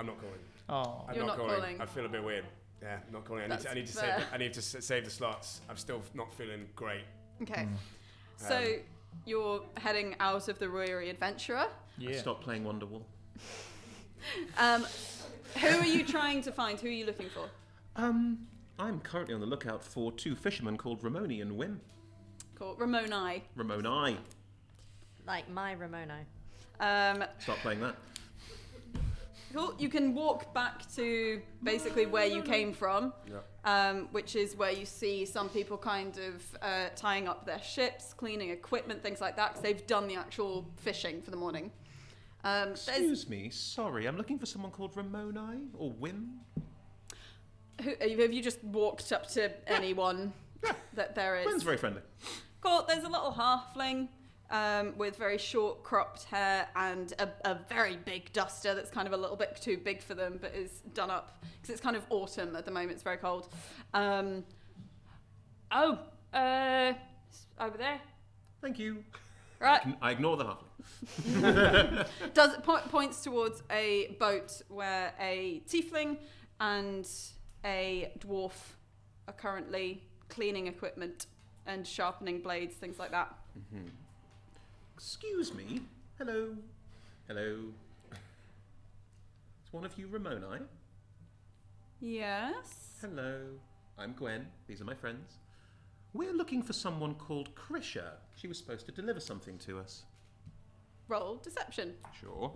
Oh. I'm You're not not calling. I feel a bit weird. Yeah, not calling. That's I need to fair. save the slots. I'm still not feeling great. Okay. So you're heading out of the Royery Adventurer. Yeah. Stop playing Wonderwall. Who are you trying to find? Who are you looking for? I'm currently on the lookout for two fishermen called Ramoni and Wim. Cool. Ramoni. Ramoni. Like my Ramona. Stop playing that. Cool. You can walk back to basically where you came from, which is where you see some people kind of tying up their ships, cleaning equipment, things like that, because they've done the actual fishing for the morning. Excuse me, sorry, I'm looking for someone called Ramoni or Wim. Have you just walked up to anyone that there is? Wim's very friendly. Cool. There's a little halfling with very short cropped hair and a very big duster that's kind of a little bit too big for them, but is done up because it's kind of autumn at the moment. It's very cold. Over there. Thank you. Right. I ignore the halfling. Points towards a boat where a tiefling and a dwarf are currently cleaning equipment and sharpening blades, things like that. Mm-hmm. Excuse me. Hello. Hello. Is one of you Ramoni? Yes. Hello. I'm Gwen. These are my friends. We're looking for someone called Krisha. She was supposed to deliver something to us. Roll deception. Sure.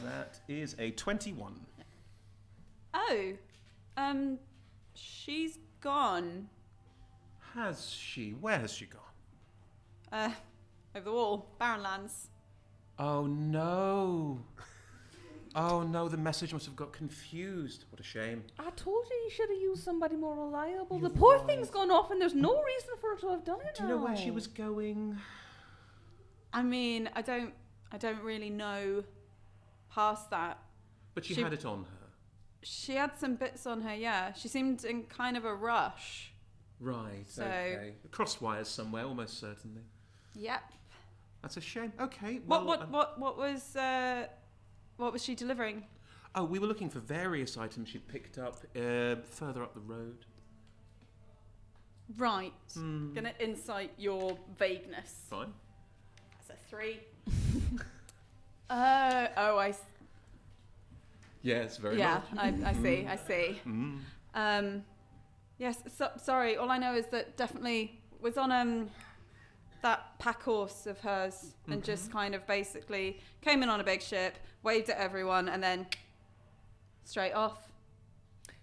That is a 21. Oh, she's gone. Has she? Where has she gone? Over the wall, Barrenlands. Oh no. Oh no, the message must have got confused. What a shame. I told you should have used somebody more reliable. You're The poor right. thing's gone off and there's no reason for her to have done it Do you know where she was going? I mean, I don't really know past that. But she She- had it on her. She had some bits on her, yeah. She seemed in kind of a rush. Right, So- okay. Cross wires somewhere, almost certainly. Yep. That's a shame. Okay, well... What was she delivering? Oh, we were looking for various items she'd picked up further up the road. Right. Gonna insight your vagueness. Fine. That's a 3. I Yes, very yeah, much. I see. Yes, sorry. All I know is that definitely was on that pack horse of hers and just kind of basically came in on a big ship, waved at everyone, and then straight off.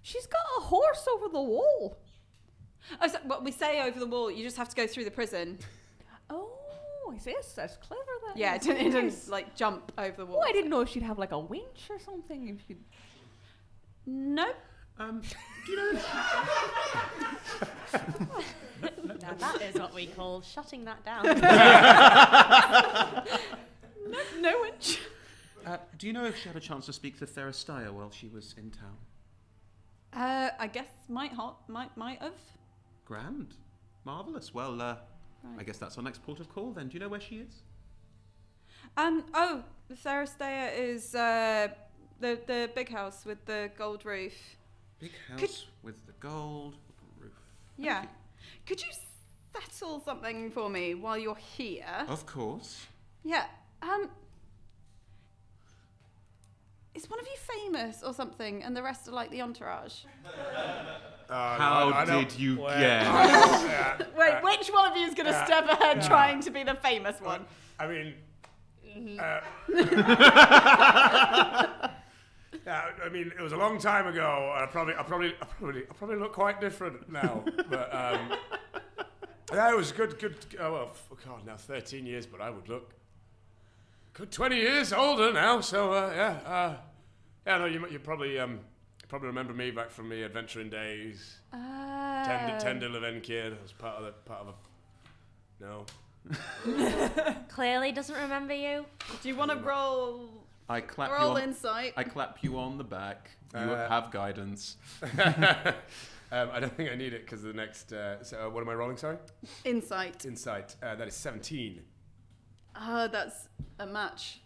She's got a horse over the wall. Oh, so, well, we say over the wall. You just have to go through the prison. Oh, I see. That's clever. That Yeah, is. it didn't Nice. like jump over the wall. Oh, I didn't know if she'd have like a winch or something. If she'd... No. Do you know? Now that is what we call shutting that down. No winch. Do you know if she had a chance to speak to Theristia while she was in town? I guess might have. Grand. Marvellous. Well, I guess that's our next port of call then. Do you know where she is? Oh, the Theristia is the big house with the gold roof. Big house with the gold roof. Yeah. Could you settle something for me while you're here? Of course. Yeah. Is one of you famous or something, and the rest are like the entourage? How did you guess? Yeah. Wait, which one of you is going to step ahead trying to be the famous one? I mean, I mean, it was a long time ago. I probably look quite different now. But yeah, it was good. Oh, well, God, now 13 years, but I would look good 20 years older now. So yeah. No, you probably remember me back from the adventuring days. Tender Levenkid. I was part of a. No. Clearly doesn't remember you. Do you want to roll I clap you on. insight? I clap you on the back. You have guidance. I don't think I need it because the next. So what am I rolling? Sorry. Insight. Insight. That is 17. That's a match.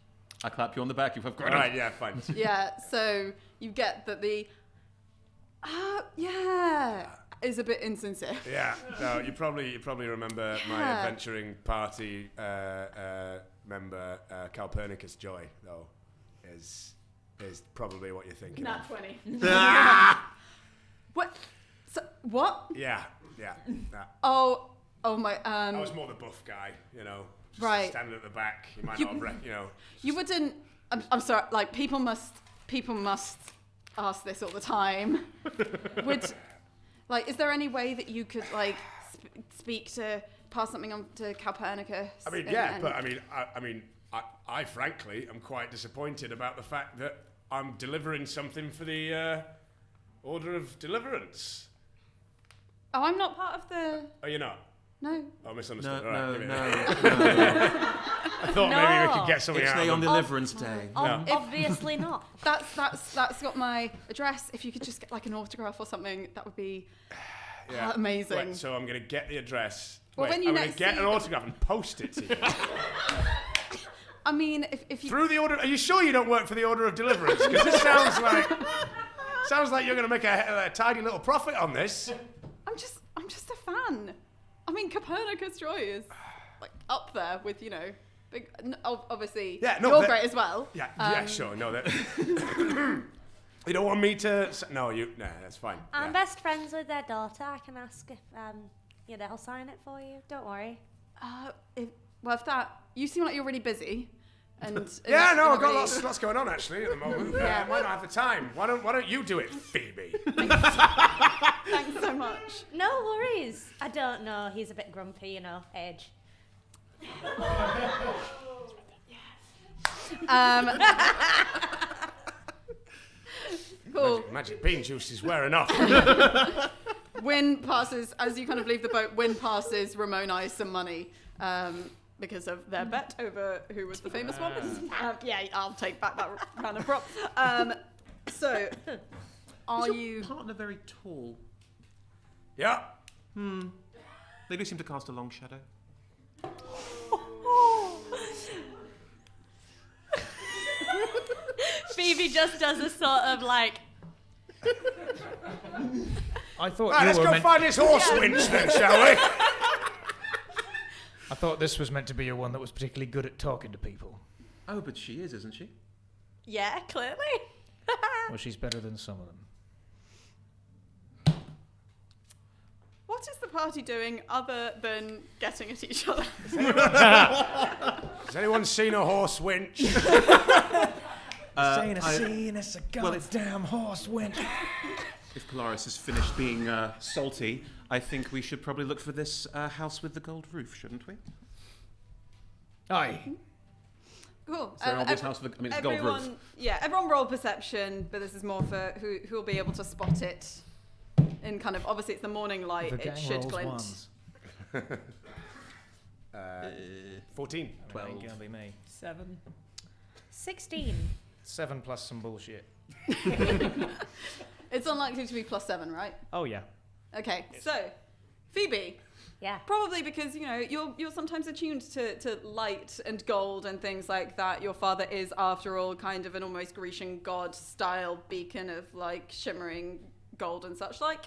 I clap you on the back. You have guidance. Right. Yeah. Fine. Yeah, so you get that the is a bit insincere. Yeah. No, you probably remember my adventuring party member Calpernicus Joy though is probably what you're thinking. Nat of. 20. What? So, what? Yeah. Oh my. I was more the buff guy, you know. Just Right. Standing at the back. You might not have, you know. You wouldn't. I'm sorry. Like people must ask this all the time. Is there any way that you could like pass something on to Calpernicus? I mean, yeah, but I frankly am quite disappointed about the fact that I'm delivering something for the Order of Deliverance. Oh, I'm not part of the. Oh, you're not? No. Oh, misunderstood. No, All right, no. I thought maybe we could get something It's out Day of on them. Deliverance Day. Obviously not. That's got my address. If you could just get like an autograph or something, that would be amazing. Right, so I'm going to get the address. Well, when you I'm going to next get see an them- autograph and post it to you. I mean, if you Through the Order... Are you sure you don't work for the Order of Deliverance? Because it sounds like you're going to make a tidy little profit on this. I'm just a fan. I mean, Copernicus Joy is like up there with big. Obviously, Yeah, no, you're that- great as well. Yeah, sure. No, that... You don't want me to... No, that's fine. I'm Yeah. best friends with their daughter. I can ask if they'll sign it for you. Don't worry. If that you seem like you're really busy, and Yeah, no, you're I've got really- lots going on actually at the moment. Yeah. I might not have the time. Why don't you do it, Phoebe? Thanks so much. No worries. I don't know. He's a bit grumpy, age. Cool. Magic bean juice is wearing off. Wynn passes as you kind of leave the boat. Wynn passes Ramoni some money because of their bet over who was the famous one. Yeah, I'll take back that kind of prop. So, are Is your you? partner very tall? Yeah. They do seem to cast a long shadow. Phoebe just does a sort of like. I thought Right, let's go find this horse winch then, shall we? I thought this was meant to be a one that was particularly good at talking to people. Oh, but she is, isn't she? Yeah, clearly. Well, she's better than some of them. What is the party doing other than getting at each other? Has anyone seen a horse winch? Saying a scene, it's a goddamn horse winch. If Polaris has finished being salty, I think we should probably look for this house with the gold roof, shouldn't we? Aye. Cool. Is there an obvious house with it's a gold roof? Yeah, everyone roll perception, but this is more for who will be able to spot it. In kind of, obviously it's the morning light, The it gang should rolls glint. ones. 14. 12. Ain't gonna be me. 7. 16. 7 plus some bullshit. It's unlikely to be +7, right? Oh yeah. Okay, so Phoebe, Yeah. probably because you're sometimes attuned to light and gold and things like that. Your father is, after all, kind of an almost Grecian god style beacon of like shimmering gold and such like.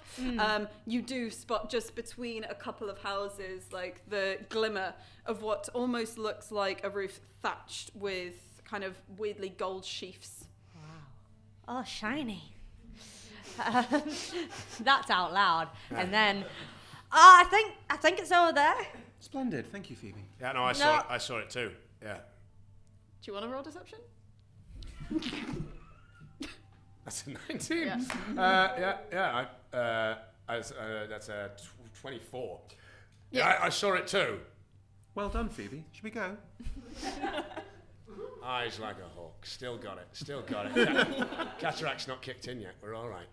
You do spot just between a couple of houses like the glimmer of what almost looks like a roof thatched with kind of weirdly gold sheafs. Oh, shiny. That's out loud. And then, I think it's over there. Splendid, thank you, Phoebe. Yeah, no, I saw it too. Yeah. Do you want to roll deception? That's a 19. Yeah. That's a 24. Yeah, I saw it too. Well done, Phoebe. Should we go? Eyes like a hawk. Still got it. Cataract's not kicked in yet. We're all right.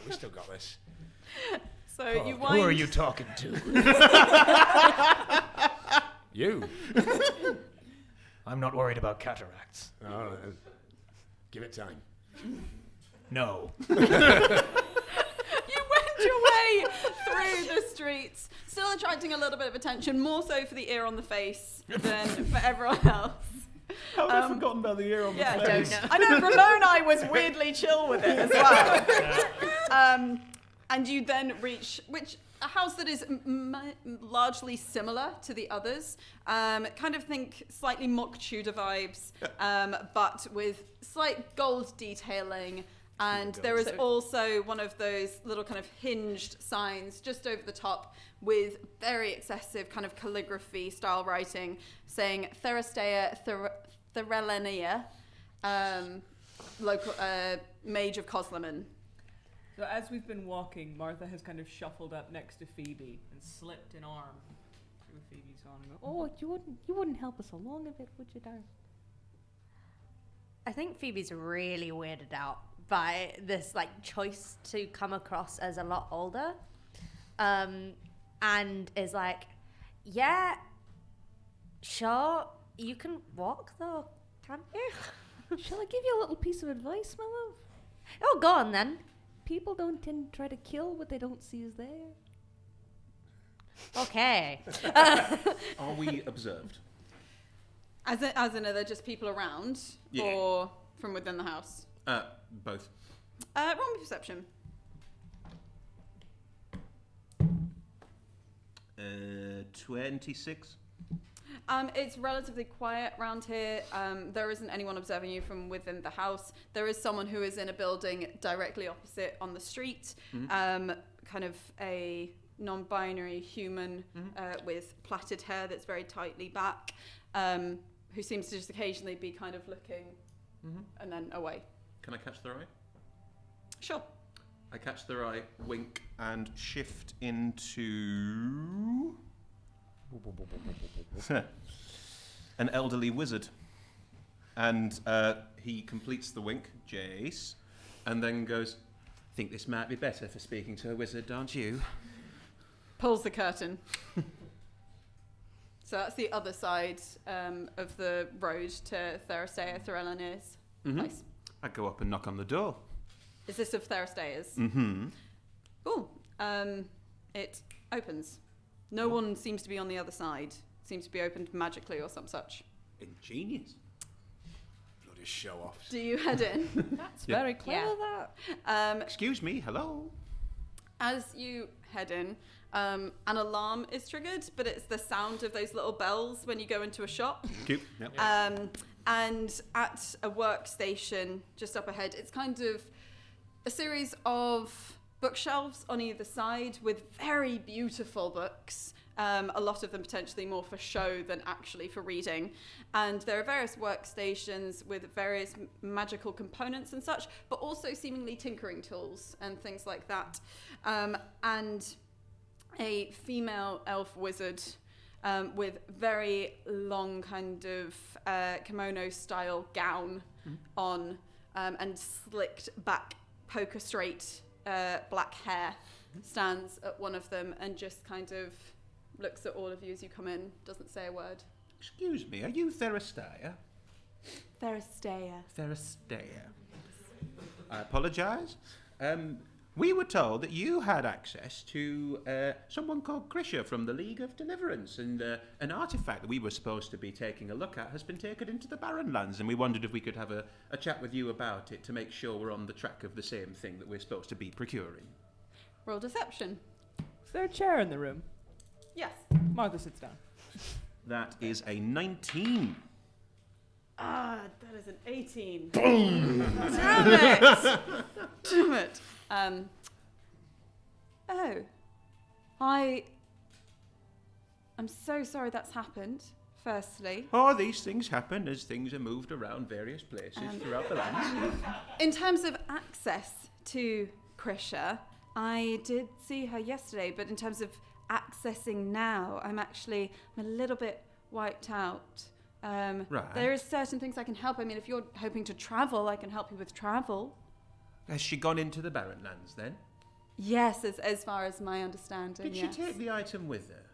We still got this. So you Who wind. are you talking to? You. I'm not worried about cataracts. All right. Give it time. No. You wend your way through the streets, still attracting a little bit of attention, more so for the ear on the face than for everyone else. How have I forgotten about the ear on Yeah, the I face? don't know. I know Ramoni was weirdly chill with it as well. And you then reach a house that is largely similar to the others. Kind of think slightly mock Tudor vibes, but with slight gold detailing. And there is also one of those little kind of hinged signs just over the top with very excessive kind of calligraphy style writing saying Theristea Therelenia, local mage of Cosleman. So as we've been walking, Martha has kind of shuffled up next to Phoebe and slipped an arm through Phoebe's arm. Oh, you wouldn't help us along a bit, would you, darling? I think Phoebe's really weirded out by this like choice to come across as a lot older, and is like, yeah, sure, you can walk though, can't you? Shall I give you a little piece of advice, my love? Oh, go on then. People don't tend to try to kill what they don't see is there. Okay. Are we observed? As in, are there just people around, Yeah. or from within the house? Both. Roll me perception. 26. It's relatively quiet around here. There isn't anyone observing you from within the house. There is someone who is in a building directly opposite on the street, kind of a non-binary human with plaited hair that's very tightly back, who seems to just occasionally be kind of looking and then away. Can I catch their eye? Sure. I catch their eye, wink, and shift into an elderly wizard. And he completes the wink, Jace, and then goes, I think this might be better for speaking to a wizard, don't you? Pulls the curtain. So that's the other side of the road to Theristea Therelania's place. I go up and knock on the door. Is this of Theristea's? Mm-hmm. Cool. It opens. No one seems to be on the other side. Seems to be opened magically or some such. Ingenious. Bloody show offs. Do you head in? That's very clever, that. Excuse me, hello. As you head in, an alarm is triggered, but it's the sound of those little bells when you go into a shop. Cute. Yep. And at a workstation just up ahead, it's kind of a series of bookshelves on either side with very beautiful books. A lot of them potentially more for show than actually for reading. And there are various workstations with various magical components and such, but also seemingly tinkering tools and things like that. And a female elf wizard with very long kind of kimono style gown on and slicked back poker straight black hair stands at one of them and just kind of looks at all of you as you come in, doesn't say a word. Excuse me, are you Theristea? Theristea. Theristea. I apologise. We were told that you had access to someone called Krisha from the League of Deliverance, and an artifact that we were supposed to be taking a look at has been taken into the Barrenlands, and we wondered if we could have a chat with you about it to make sure we're on the track of the same thing that we're supposed to be procuring. Roll deception. Is there a chair in the room? Yes. Martha sits down. That is a 19. Ah, that is an 18. Boom! Damn it! Damn it. I'm so sorry that's happened, firstly. Oh, these things happen as things are moved around various places throughout the lands. In terms of access to Krisha, I did see her yesterday, but in terms of accessing now, I'm a little bit wiped out. Right. There are certain things I can help. I mean, if you're hoping to travel, I can help you with travel. Has she gone into the Barrenlands then? Yes, as far as my understanding, Did she take the item with her?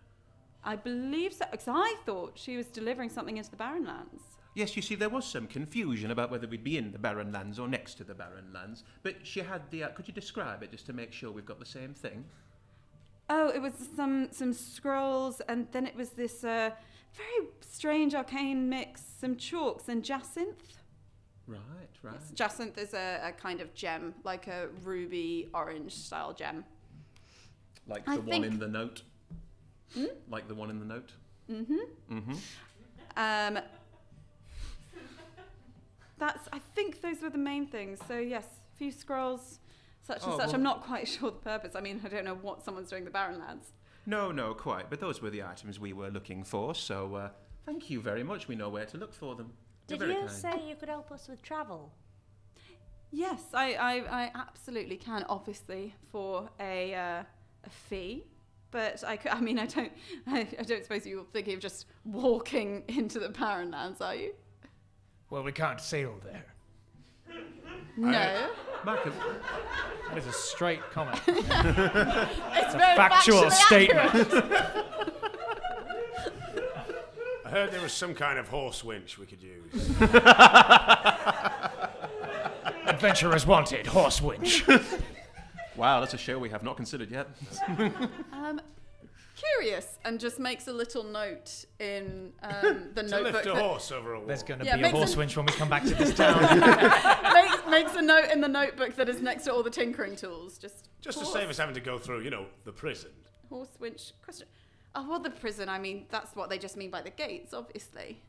I believe so, because I thought she was delivering something into the Barrenlands. Yes, you see, there was some confusion about whether we'd be in the Barrenlands or next to the Barrenlands, but she had the... could you describe it, just to make sure we've got the same thing? Oh, it was some scrolls, and then it was this very strange arcane mix, some chalks and jacinth. Right. Yes, jacinth is a kind of gem, like a ruby orange style gem. Like the one in the note? Like the one in the note? I think those were the main things. So yes, a few scrolls, such and such. Well, I'm not quite sure the purpose. I mean, I don't know what someone's doing in the Barrenlands. No, quite. But those were the items we were looking for, so thank you very much. We know where to look for them. Did you say you could help us with travel? Yes, I absolutely can, obviously, for a fee. But I don't suppose you're thinking of just walking into the Barrenlands, are you? Well, we can't sail there. No. Malcolm, That is a straight comment. It's a very factual factually statement. accurate. I heard there was some kind of horse winch we could use. Adventurers wanted, horse winch. wow, that's a show we have not considered yet. Curious, and just makes a little note in the To notebook. lift a horse over a wall. There's going to Yeah, be a makes horse an- winch when we come back to this town. makes a note in the notebook that is next to all the tinkering tools. Just to horse, save us having to go through, the prison. horse winch question. Oh, well, the prison. I mean, that's what they just mean by the gates, obviously.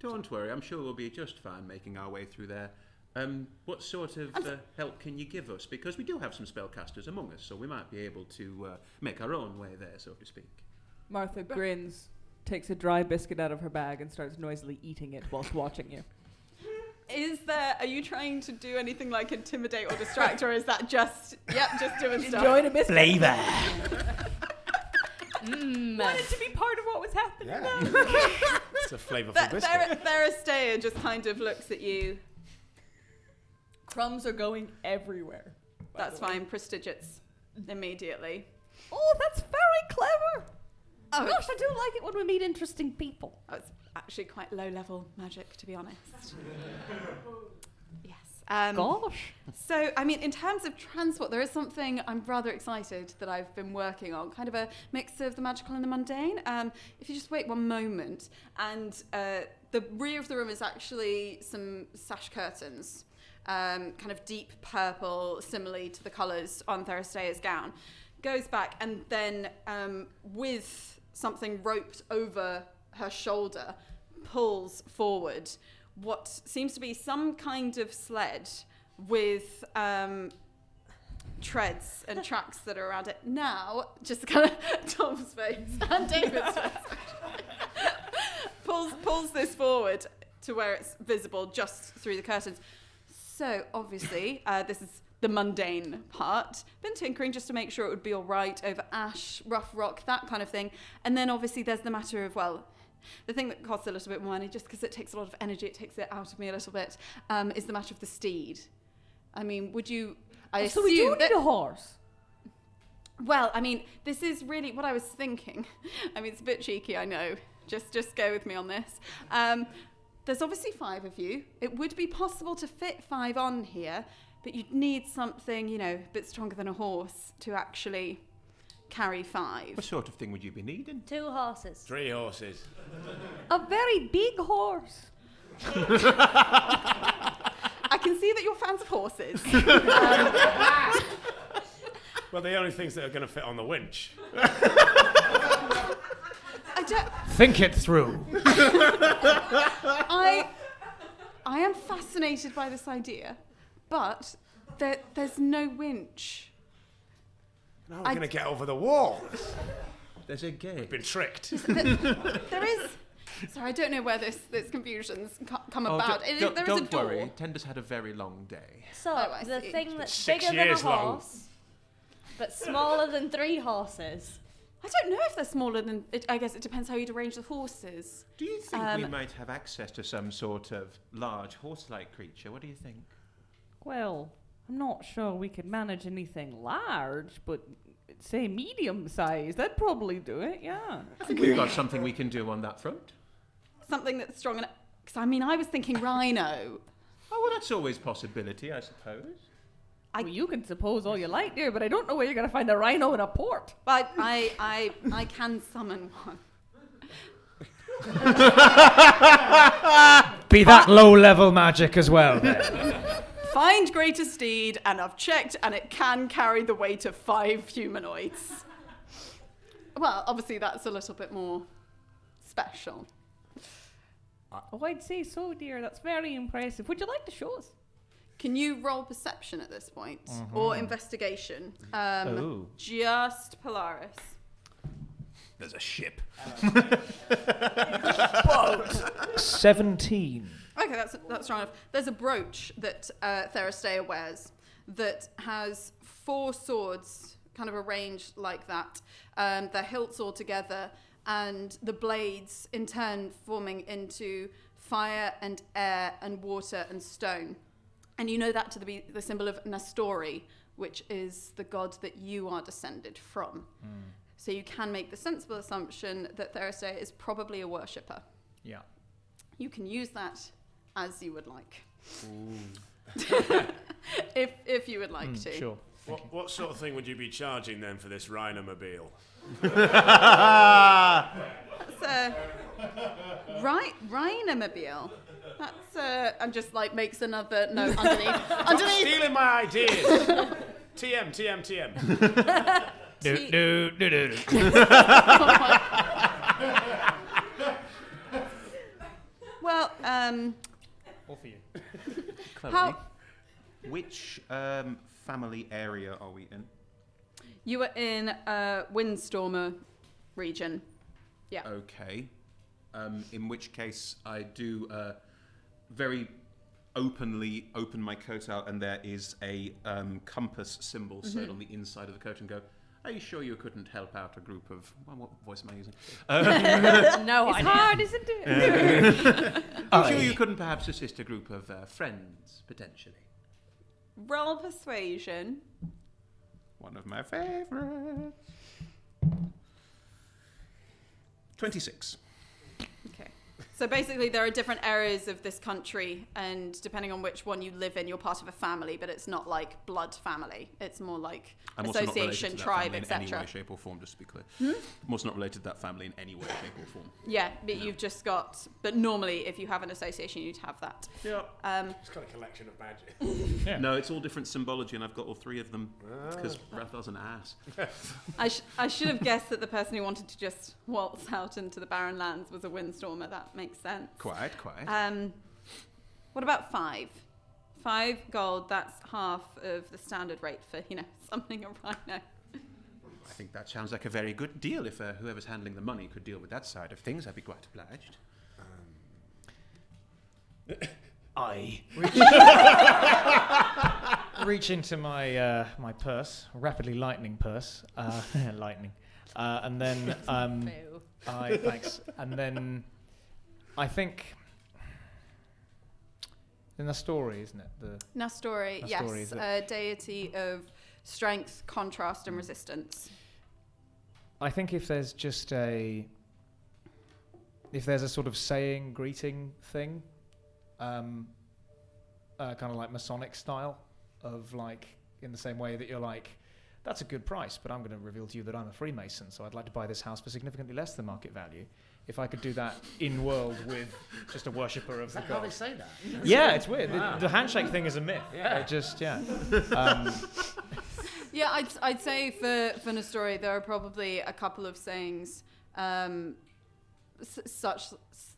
Don't worry, I'm sure we'll be just fine making our way through there. What sort of help can you give us? Because we do have some spellcasters among us, so we might be able to make our own way there, so to speak. Martha grins, takes a dry biscuit out of her bag and starts noisily eating it whilst watching you. Are you trying to do anything like intimidate or distract, or is that just doing stuff? Enjoying a biscuit. Flavor. Wanted to be part of what was happening. Yeah. It's a flavorful biscuit. Theristea just kind of looks at you. Crumbs are going everywhere. That's fine. Prestigiates immediately. Oh, that's very clever. Oh, Gosh, I do like it when we meet interesting people. it's actually quite low-level magic, to be honest. Yes. Gosh. So, I mean, in terms of transport, there is something I'm rather excited that I've been working on, kind of a mix of the magical and the mundane. If you just wait one moment, and the rear of the room is actually some sash curtains, kind of deep purple, similarly to the colours on Theristea's gown. goes back and then with something roped over her shoulder pulls forward what seems to be some kind of sled with treads and tracks that are around it. Now, just kind of Tom's face and David's face pulls this forward to where it's visible just through the curtains. So obviously, this is the mundane part. Been tinkering just to make sure it would be all right over ash, rough rock, that kind of thing. And then obviously there's the matter of, well, the thing that costs a little bit more money, just because it takes a lot of energy, it takes it out of me a little bit, is the matter of the steed. I mean, would you... So we do need a horse. Well, I mean, this is really what I was thinking. I mean, it's a bit cheeky, I know. Just go with me on this. There's obviously 5 of you. It would be possible to fit 5 on here, but you'd need something, you know, a bit stronger than a horse to actually carry 5. What sort of thing would you be needing? 2 horses. 3 horses. A very big horse. I can see that you're fans of horses. Well, the only things that are going to fit on the winch. I don't... Think it through. I am fascinated by this idea, but there's no winch. Now we're going to get over the wall. There's a gate. Been tricked. There is... Sorry, I don't know where this confusion's come about. There is a Don't door. worry, Tender's had a very long day. So, I the see. thing that's 6 bigger than a years long. horse, but smaller than 3 horses. I don't know if they're smaller than... I guess it depends how you'd arrange the horses. Do you think we might have access to some sort of large horse-like creature? What do you think? Well, I'm not sure we could manage anything large, but say medium size. That'd probably do it, yeah. I think we've got something we can do on that front. Something that's strong enough... Because, I mean, I was thinking rhino. Oh, well, that's always a possibility, I suppose. Well, you can suppose all you like, dear, but I don't know where you're going to find a rhino in a port. But I can summon one. Be that low-level magic as well, then. Find greater steed, and I've checked, and it can carry the weight of 5 humanoids. Well, obviously that's a little bit more special. Oh, I'd say so, dear. That's very impressive. Would you like to show us? Can you roll perception at this point? Or investigation? Ooh. Just Polaris. There's a ship. 17. Okay, that's strong enough. There's a brooch that Theristea wears that has 4 swords kind of arranged like that. Their hilts all together, and the blades in turn forming into fire and air and water and stone. And you know that to be the symbol of Nestori, which is the god that you are descended from. So you can make the sensible assumption that Theristea is probably a worshipper. Yeah. You can use that as you would like. if you would like to. Sure. What sort of thing would you be charging then for this rhinomobile? That's a rhinomobile. That's I'm just like makes another note underneath. Stealing my ideas. TM. Do. Well, All for you. Chloe, How- which family area are we in? you were in Windstormer region. Yeah. Okay. In which case, I do very openly open my coat out, and there is a compass symbol sewn on the inside of the coat, and go, are you sure you couldn't help out a group of... Well, what voice am I using? No It's idea. hard, isn't it? Are you sure you couldn't perhaps assist a group of friends, potentially? Roll persuasion. One of my favourites. 26. Okay. So basically, there are different areas of this country, and depending on which one you live in, you're part of a family, but it's not like blood family. It's more like I'm also not related association, to that tribe, family in any etc. way, shape, or form, just to be clear. I'm also not related to that family in any way, shape, or form. Yeah, but you've just got. But normally, if you have an association, you'd have that. Yeah. It's got a collection of magic. Yeah. No, it's all different symbology, and I've got all three of them because Rathar's an ass. I should have guessed that the person who wanted to just waltz out into the Barrenlands was a windstormer. That makes sense. Quite. What about 5? 5 gold. That's half of the standard rate for summoning a rhino. I think that sounds like a very good deal. If whoever's handling the money could deal with that side of things, I'd be quite obliged. I reach into my my purse, rapidly lightening purse, lightning, and then thanks, and then I think in the story, isn't it? Nastori, Nastori, yes, is a deity of strength, contrast, and resistance. I think if there's a sort of saying, greeting thing, kind of like Masonic style, of like in the same way that you're like, that's a good price, but I'm going to reveal to you that I'm a Freemason, so I'd like to buy this house for significantly less than market value. If I could do that in world with just a worshipper of the god. How they say that? Yeah, it's weird. Wow. The handshake thing is a myth. Yeah. It just Yeah, I'd say for Nastori, there are probably a couple of sayings,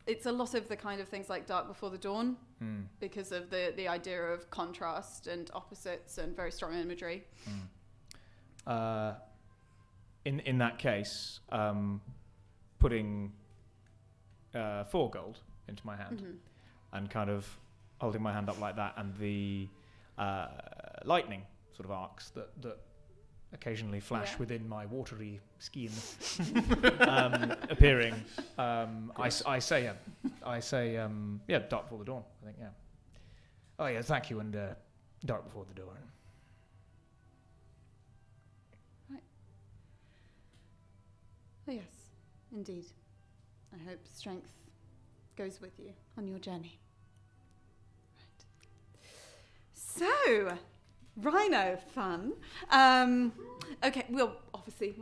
it's a lot of the kind of things like dark before the dawn, because of the idea of contrast and opposites and very strong imagery. In that case, putting 4 gold into my hand and kind of holding my hand up like that, and the lightning sort of arcs that occasionally flash within my watery skin appearing. I say dark before the dawn. I think Oh yeah, thank you, and dark before the dawn. Oh yes, indeed. I hope strength goes with you on your journey. Right. So, rhino fun. Okay, we'll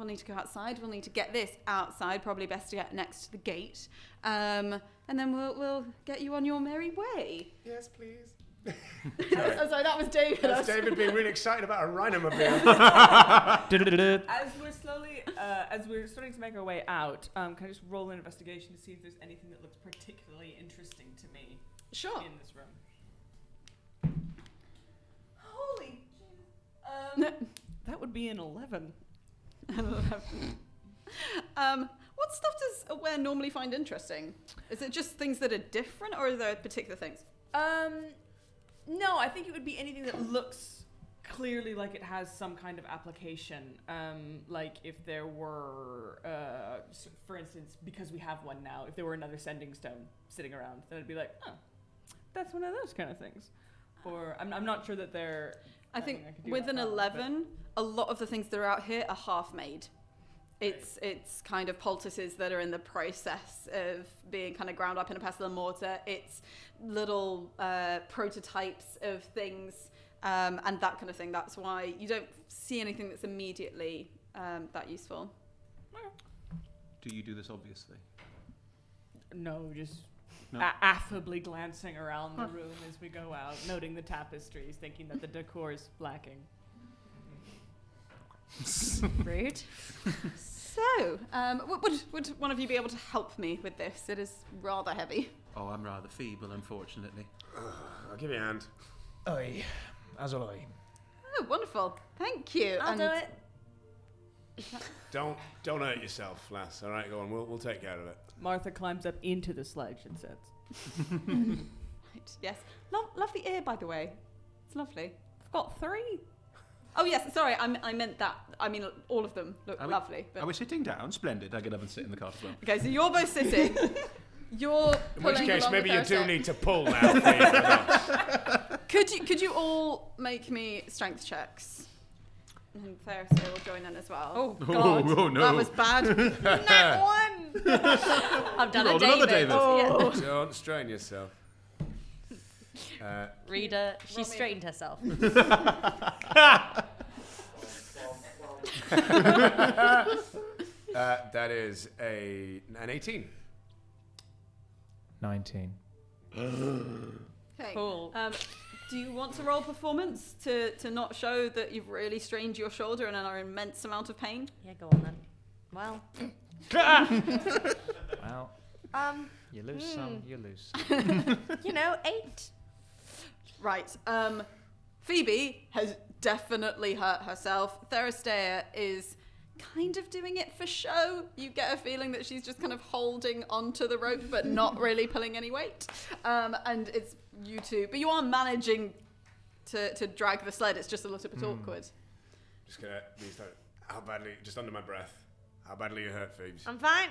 need to go outside. We'll need to get this outside. Probably best to get next to the gate. And then we'll get you on your merry way. Yes, please. Oh, sorry, that was David. That's David being really excited about a rhinomobile. As we're starting to make our way out, can I just roll an investigation to see if there's anything that looks particularly interesting to me Sure. in this room? Holy that would be an 11. 11. What stuff does Aware normally find interesting? Is it just things that are different, or are there particular things? No, I think it would be anything that looks clearly like it has some kind of application. Like if there were, for instance, because we have one now, if there were another sending stone sitting around, then it'd be like, oh, that's one of those kind of things. Or I'm not sure that they're... I think with an 11, a lot of the things that are out here are half-made. It's kind of poultices that are in the process of being kind of ground up in a pestle and mortar. It's little prototypes of things and that kind of thing. That's why you don't see anything that's immediately that useful. Do you do this obviously? No, just No. affably glancing around the room as we go out, noting the tapestries, thinking that the decor is lacking. Rude. So, would one of you be able to help me with this? It is rather heavy. Oh, I'm rather feeble, unfortunately. I'll give you a hand. Aye, as will I. Oh, wonderful. Thank you. I'll do it. Don't hurt yourself, lass. All right, go on. We'll take care of it. Martha climbs up into the sledge and sits. Right, yes. Lovely ear, by the way. It's lovely. I've got 3. Oh, yes. Sorry, I meant that. I mean, all of them look lovely. But... Are we sitting down? Splendid. I get up and sit in the cart as well. Okay, so you're both sitting. You're In which pulling case, along maybe with you do Thursday. need to pull now. Could you all make me strength checks? And Thursday will join in as well. Oh, God. Oh, no. That was bad. Nat 1! I've done a rolled another David. David. Yeah. Don't strain yourself. Reader, she strained herself. That is an 18. 19. Okay. Cool. Do you want to roll performance to not show that you've really strained your shoulder and are in immense amount of pain? Yeah, go on then. Well, Well, you lose some, you lose. 8. Right. Phoebe has definitely hurt herself. Theristea is kind of doing it for show. You get a feeling that she's just kind of holding onto the rope but not really pulling any weight. And it's you two, but you are managing to drag the sled. It's just a little bit awkward. Just gonna restart. How badly? Just under my breath. How badly you hurt, Phoebes? I'm fine.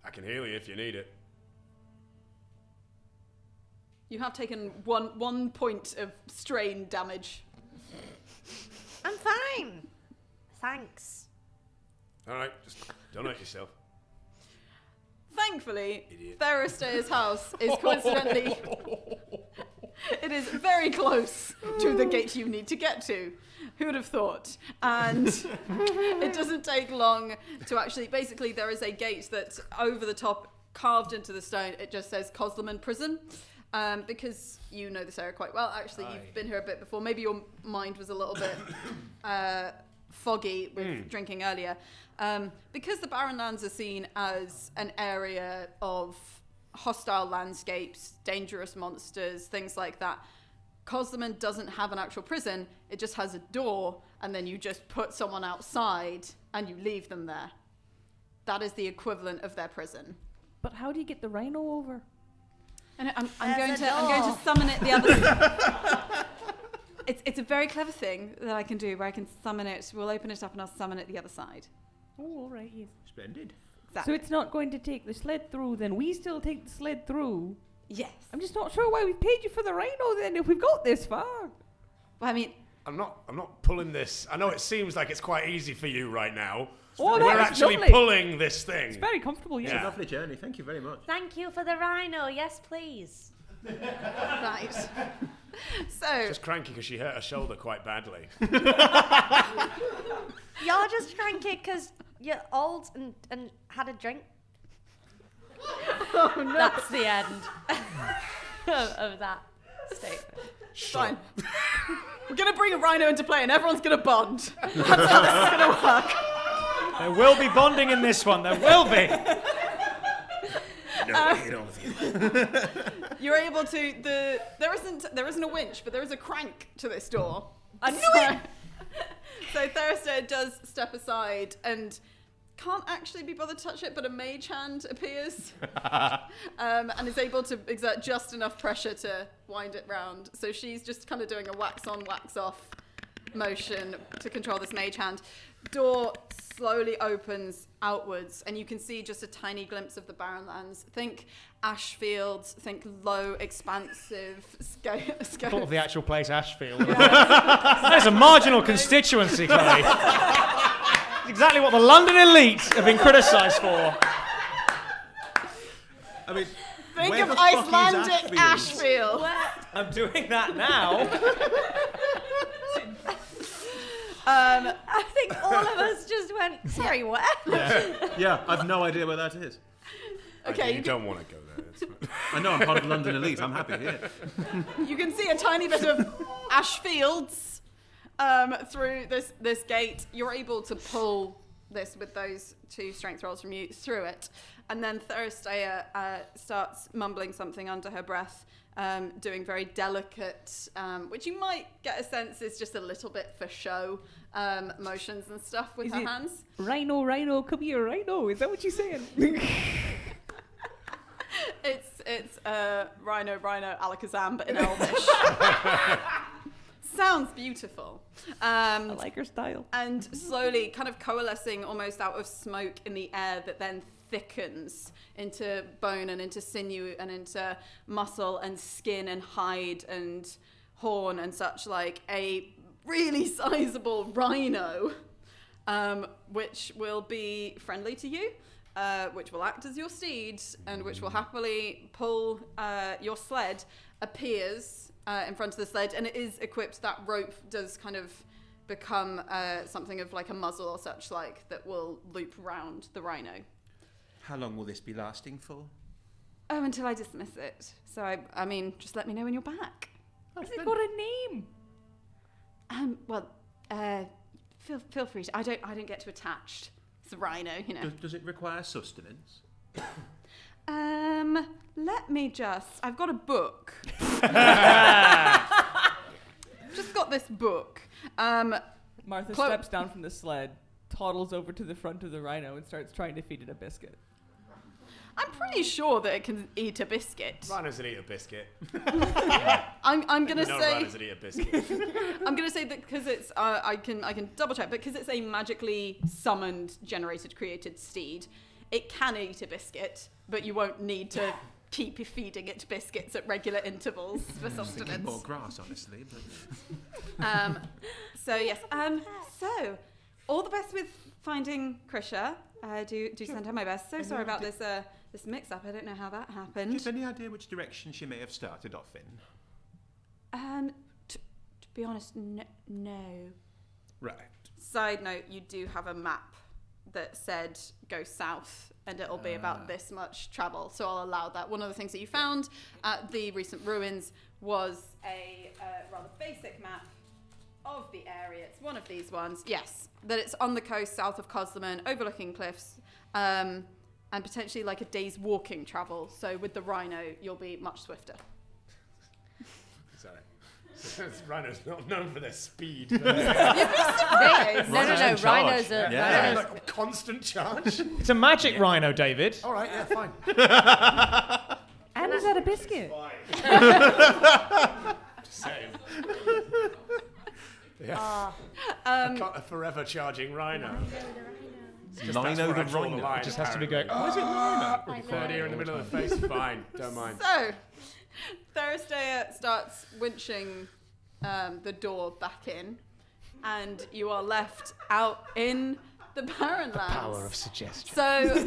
I can heal you if you need it. You have taken one point of strain damage. I'm fine. Thanks. All right, just don't hurt yourself. Thankfully, Idiot. Theristea's house is coincidentally... it is very close to the gate you need to get to. Who would have thought? And it doesn't take long to actually... Basically, there is a gate that's over the top, carved into the stone. It just says Cosleman Prison. Because you know this area quite well. Actually, you've been here a bit before. Maybe your mind was a little bit foggy with drinking earlier. Because the Barrenlands are seen as an area of hostile landscapes, dangerous monsters, things like that, Cosleman doesn't have an actual prison. It just has a door, and then you just put someone outside and you leave them there. That is the equivalent of their prison. But how do you get the rhino over? And I'm There's going a door. to summon it the other side. It's a very clever thing that I can do where I can summon it. We'll open it up and I'll summon it the other side. Oh, all right, yes. Splendid. Exactly. So it's not going to take the sled through, then we still take the sled through. Yes. I'm just not sure why we've paid you for the rhino then if we've got this far. Well, I mean, I'm not pulling this. I know it seems like it's quite easy for you right now. Oh, no, We're it's actually lovely. pulling this thing. It's very comfortable, yes. It's Yeah. a lovely journey. Thank you very much. Thank you for the rhino. Yes, please. right. So, Just cranky because she hurt her shoulder quite badly. You're just cranky because you're old and had a drink. oh no, That's the end of that statement. fine. We're going to bring a rhino into play and everyone's going to bond. That's how this is going to work. There will be bonding in this one. There will be. No, hit all of you. You're able to, there isn't a winch, but there is a crank to this door. I knew it! So Theristea does step aside and can't actually be bothered to touch it, but a mage hand appears and is able to exert just enough pressure to wind it round. So she's just kind of doing a wax on, wax off motion to control this mage hand. Door slowly opens outwards and you can see just a tiny glimpse of the Barrenlands. Think ash fields, think low, expansive scale. Thought of the actual place, Ashfield. That is a marginal constituency, Chloe. Exactly what the London elite have been criticised for. I mean, Think where of the fuck is Icelandic Ashfield? Ashfield. I'm doing that now. I think all of us just went, sorry, where? Yeah, I've no idea where that is. Okay, you don't want to go there. It's fine. I know I'm part of the London elite. I'm happy here. you can see a tiny bit of ash fields through this gate. You're able to pull this with those 2 strength rolls from you through it. And then Theristea starts mumbling something under her breath, doing very delicate, which you might get a sense is just a little bit for show, motions and stuff with Is her it- hands. Rhino, rhino, come here, rhino. Is that what you're saying? It's Rhino, Alakazam, but in Elvish. Sounds beautiful. I like her style. And slowly kind of coalescing almost out of smoke in the air that then thickens into bone and into sinew and into muscle and skin and hide and horn and such, like a really sizable rhino, which will be friendly to you. which will act as your steed and which will happily pull your sled, appears in front of the sled, and it is equipped. That rope does kind of become something of like a muzzle or such like that will loop round the rhino. How long will this be lasting for? Oh, until I dismiss it. So I mean, just let me know when you're back. Has it got a name? Well, feel free to. I don't get too attached. It's a rhino, you know. Does it require sustenance? Let me just. I've got a book. Just got this book. Martha steps down from the sled, toddles over to the front of the rhino, and starts trying to feed it a biscuit. I'm pretty sure that it can eat a biscuit. Rhinos that eat a biscuit. I'm gonna No say. rhinos that eat a biscuit. I'm gonna say that because it's. I can double check, but because it's a magically summoned, generated, created steed, it can eat a biscuit, but you won't need to keep feeding it biscuits at regular intervals for sustenance. More grass, honestly. But So yes. So all the best with finding Krisha. Do send her my best. So sorry about this this mix-up. I don't know how that do happened. you have any idea which direction she may have started off in? To be honest, no. Right. Side note: you do have a map that said go south, and it'll be about this much travel. So I'll allow that. One of the things that you found at the recent ruins was a rather basic map of the area. It's one of these ones. Yes, that it's on the coast south of Cosleman, overlooking cliffs, and potentially like a day's walking travel. So with the rhino, you'll be much swifter. Sorry. Rhinos not known for their speed. No. Rhinos are Yeah. Like constant charge. It's a magic rhino, David. All right, yeah, fine. And is that a biscuit? Just saying. Yeah. A forever charging rhino. Lino the Rhino. rhino. It just has to be going. Oh, is it Lino? Like Third ear in the middle of the face. Fine, don't mind. So Thursday starts winching the door back in, and you are left out in the Barrenlands. Power of suggestion. So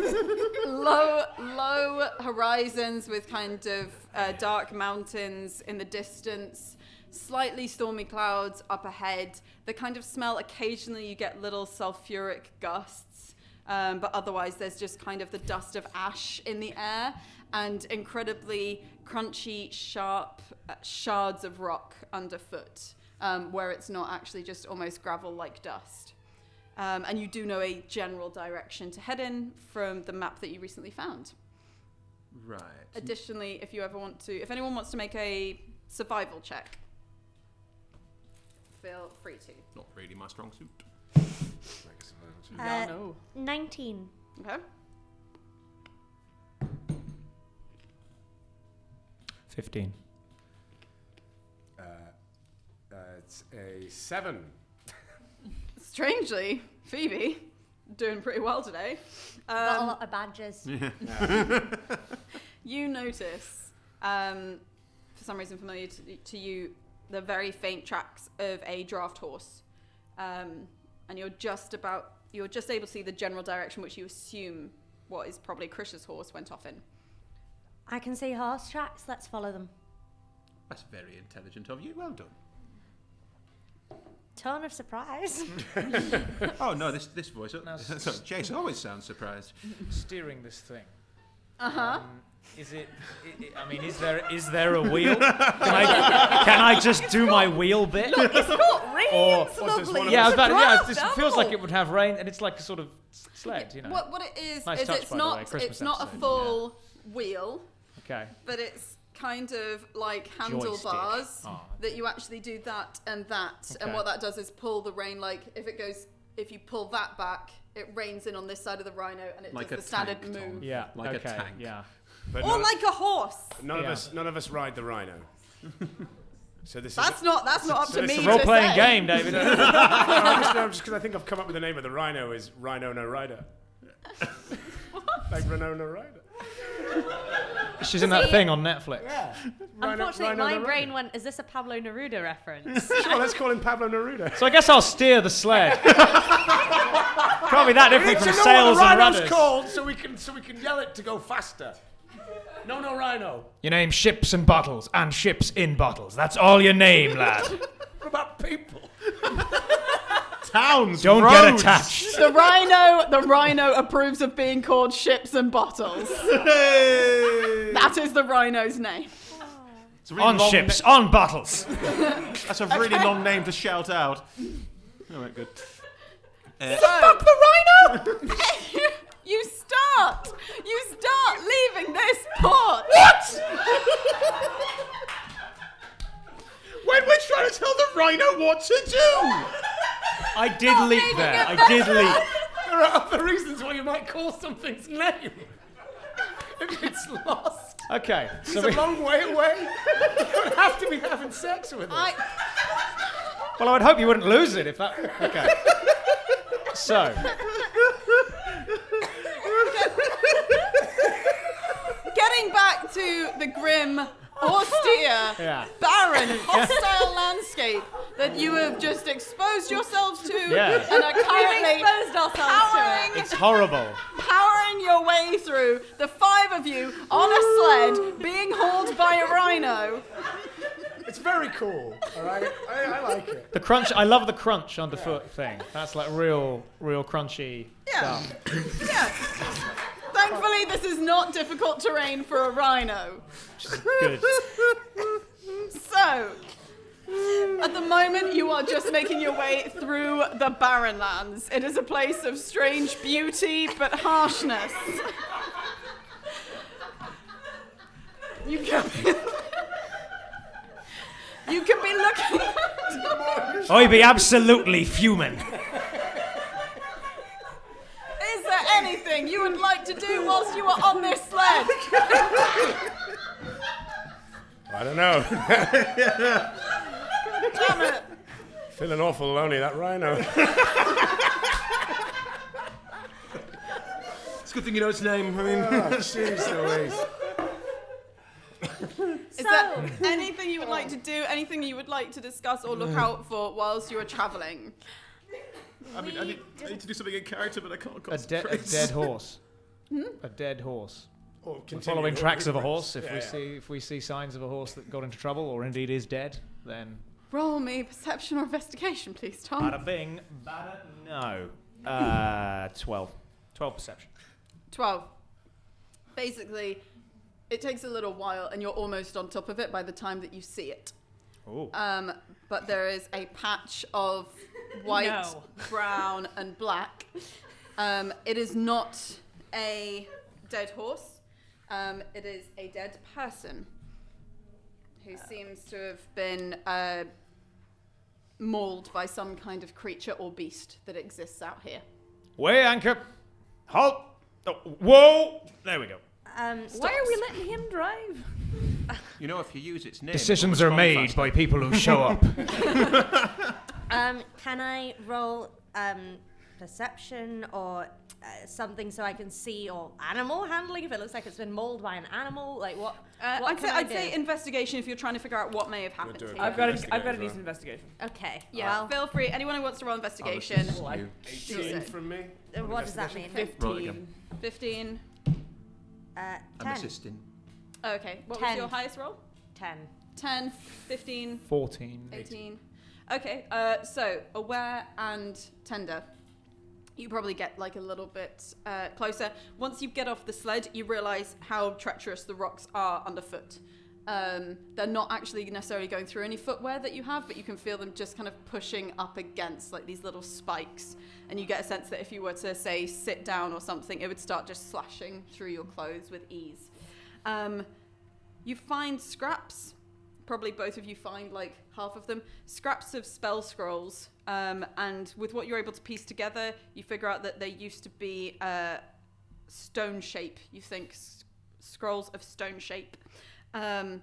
low horizons with kind of dark mountains in the distance, slightly stormy clouds up ahead. The kind of smell, occasionally you get little sulfuric gusts, but otherwise there's just kind of the dust of ash in the air and incredibly crunchy, sharp shards of rock underfoot, where it's not actually just almost gravel-like dust. And you do know a general direction to head in from the map that you recently found. Right. Additionally, if anyone wants to make a survival check, feel free to. Not really my strong suit. No. 19. Okay. 15. It's a 7. Strangely, Phoebe, doing pretty well today. Got a lot of badges. You notice, for some reason familiar to you, the very faint tracks of a draft horse, and you're just able to see the general direction which you assume what is probably Krisha's horse went off in. I can see horse tracks. Let's follow them. That's very intelligent of you. Well done. Tone of surprise. Oh no, this voice. Now, Sorry, Jason always sounds surprised. Steering this thing. Uh-huh. Is it? I mean, is there a wheel? Can I just do my wheel bit? Look, it's got reins, lovely. Yeah, Draft this feels like animal. it would have rain, and it's like a sort of sled, you know. What it is Nice is touch, it's by the way, not Christmas a episode, full wheel, Okay. but it's kind of like handlebars Joystick. Oh. that you actually do that and that, and Okay. what that does is pull the rein. Like if you pull that back, it reins in on this side of the rhino, and it Like does a the standard tank, Tom. move. Yeah. Like a okay. tank. Yeah. But Or like a horse. none Yeah. of us ride the rhino. So this That's not up so to it's me a to Role-playing say. game, David. just because I think I've come up with the name of the rhino is Rhino No Rider. Like Rhino No Rider. She's in that thing on Netflix. Yeah. Unfortunately, my brain went, is this a Pablo Neruda reference? Sure, let's call him Pablo Neruda. So I guess I'll steer the sled. Can't be that We different need from to know sails what and the rhino's rudders. called so we can yell it to go faster. No, rhino. You name ships and bottles, and ships in bottles. That's all you name, lad. What about people? Towns, Don't roads. get attached. The rhino approves of being called ships and bottles. Hey. That is the rhino's name. It's a really On long ships, on bottles. That's a really long name to shout out. All right, good. Fuck the rhino! You start leaving this port. What? When we're trying to tell the rhino what to do. I did leap there. I did leap. There are other reasons why you might call something's name. If it's lost. Okay, It's so a long way away. You don't have to be having sex with it. well, I would hope you wouldn't lose it if that. Okay. So, Getting back to the grim, austere, yeah. barren, hostile landscape that you have just exposed yourselves to Yeah. and are currently exposed ourselves to it. It's horrible. powering your way through, the 5 of you on a sled being hauled by a rhino. It's very cool, all right? I like it. The crunch. I love the crunch underfoot thing. That's like real crunchy Yeah. stuff. Yeah. Thankfully, this is not difficult terrain for a rhino. Good. So, at the moment, you are just making your way through the Barrenlands. It is a place of strange beauty but harshness. You can be looking. I be absolutely fuming. Is there anything you would like to do whilst you are on this sled? I don't know. Damn it. Feeling awful lonely, that rhino. It's a good thing you know its name. I mean, Jeez Louise. Is there anything you would like to do, anything you would like to discuss or look out for whilst you are travelling? I need to do something in character, but I can't A concentrate. dead horse. A dead horse. Or We're continue following the tracks of a routeways. horse. If Yeah. we see signs of a horse that got into trouble or indeed is dead, then Roll me perception or investigation, please, Tom. bada bing, bada no. 12. 12 perception. 12. Basically, it takes a little while and you're almost on top of it by the time that you see it. Ooh. But there is a patch of white, No. brown, and black. It is not a dead horse. It is a dead person who seems to have been mauled by some kind of creature or beast that exists out here. Weigh anchor. Halt. Oh, whoa. There we go. Why are we letting him drive? You know, if you use its name, Decisions it'll are respond made faster. by people who show up. Can I roll perception or something so I can see, or animal handling if it looks like it's been mauled by an animal? Like what? What can I I'd do? say investigation if you're trying to figure out what may have happened do it. here. I've got a Investigate decent as investigation. Okay. Yeah, Well, feel free. Anyone who wants to roll investigation. Oh, this is you. 18 from me. what does that mean? Roll it again. 15. 10. I'm assisting. Okay. What was 10. your highest roll? 10. 10, 15, 14. 18. Okay, so aware and tender. You probably get like a little bit closer. Once you get off the sled, you realize how treacherous the rocks are underfoot. They're not actually necessarily going through any footwear that you have, but you can feel them just kind of pushing up against like these little spikes. And you get a sense that if you were to, say, sit down or something, it would start just slashing through your clothes with ease. You find scraps. Probably both of you find like half of them. Scraps of spell scrolls. And with what you're able to piece together, you figure out that they used to be stone shape. You think scrolls of stone shape. An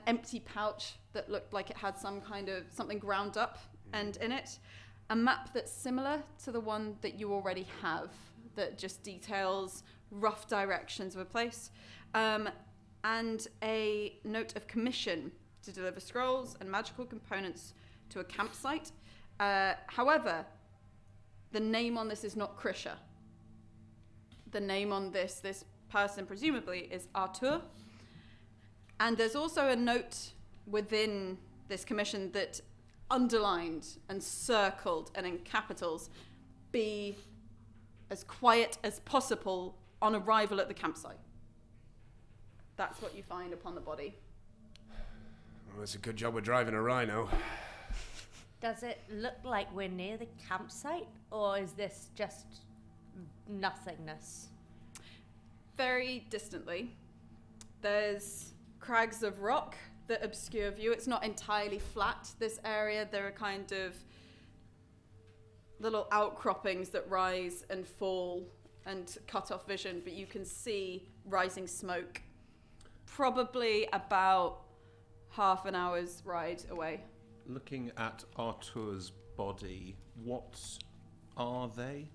empty pouch that looked like it had some kind of something ground up and in it. A map that's similar to the one that you already have that just details rough directions of a place. And a note of commission to deliver scrolls and magical components to a campsite. However, the name on this is not Krisha. The name on this person presumably is Artur. And there's also a note within this commission that underlined and circled and in capitals, be as quiet as possible on arrival at the campsite. That's what you find upon the body. Well, it's a good job we're driving a rhino. Does it look like we're near the campsite, or is this just nothingness? Very distantly, there's crags of rock that obscure view. It's not entirely flat, this area. There are kind of little outcroppings that rise and fall and cut off vision, but you can see rising smoke. Probably about half an hour's ride away. Looking at Artur's body, what are they?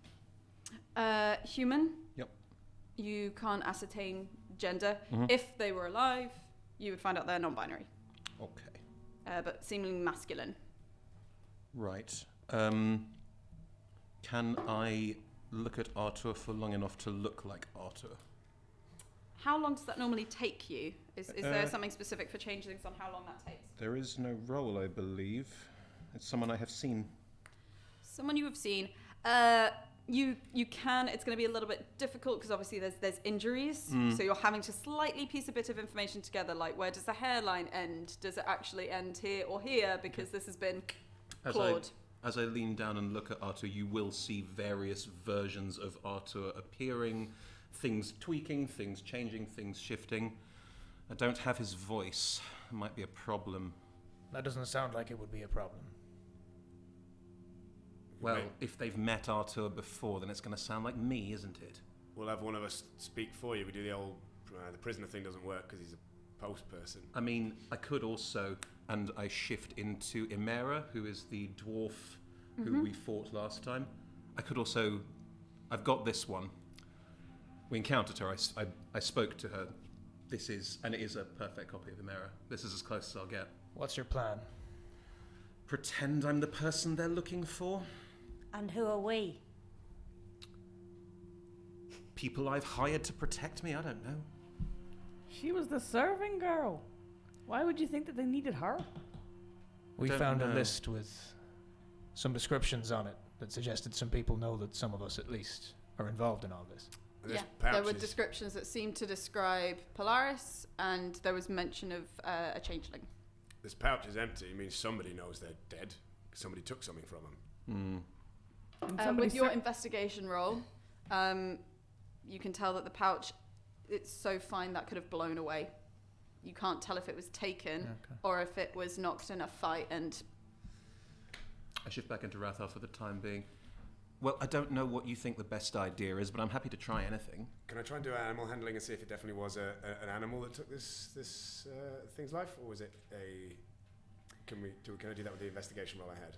Human. Yep. You can't ascertain gender. If they were alive, you would find out they're non-binary. Okay. But seemingly masculine. Right. Can I look at Artur for long enough to look like Artur? How long does that normally take you? Is there something specific for changelings on how long that takes? There is no roll, I believe. It's someone I have seen. Someone you have seen. You can. It's going to be a little bit difficult because obviously there's injuries. So you're having to slightly piece a bit of information together, like where does the hairline end? Does it actually end here or here? Because this has been clawed. As I lean down and look at Artur, you will see various versions of Artur appearing, things tweaking, things changing, things shifting. I don't have his voice. It might be a problem. That doesn't sound like it would be a problem. Well, if they've met Artur before, then it's going to sound like me, isn't it? We'll have one of us speak for you. We do the old... the prisoner thing doesn't work because he's a post person. I mean, I could also, and I shift into Imera, who is the dwarf who we fought last time. I could also... I've got this one. We encountered her. I spoke to her. This is... And it is a perfect copy of Imera. This is as close as I'll get. What's your plan? Pretend I'm the person they're looking for. And who are we? People I've hired to protect me? I don't know. She was the serving girl. Why would you think that they needed her? We Don't found a know. list with some descriptions on it that suggested some people know that some of us at least are involved in all this. This There pouch were is- descriptions that seemed to describe Polaris, and there was mention of a changeling. This pouch is empty. It means somebody knows they're dead. Somebody took something from them. And somebody With your ser- investigation roll, you can tell that the pouch, it's so fine that could have blown away. You can't tell if it was taken or if it was knocked in a fight. And I shift back into Rathar for the time being. Well, I don't know what you think the best idea is, but I'm happy to try anything. Can I try and do animal handling and see if it definitely was an animal that took this thing's life, or was it a? Can I do that with the investigation roll I had?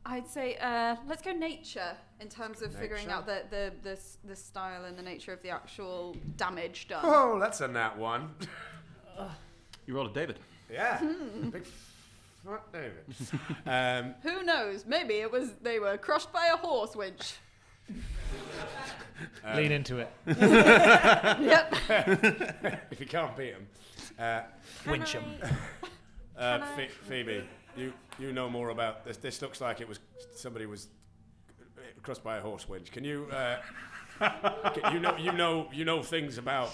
I'd say let's go nature in terms of figuring Nature? out the style and the nature of the actual damage done. Oh, that's a nat one. You rolled a David. Yeah, big fuck David. Who knows? Maybe they were crushed by a horse winch. Lean into it. Yep. If you can't beat him, Winch 'em. Phoebe, you know more about this. This looks like it was somebody was crushed by a horse winch. Can you? You know things about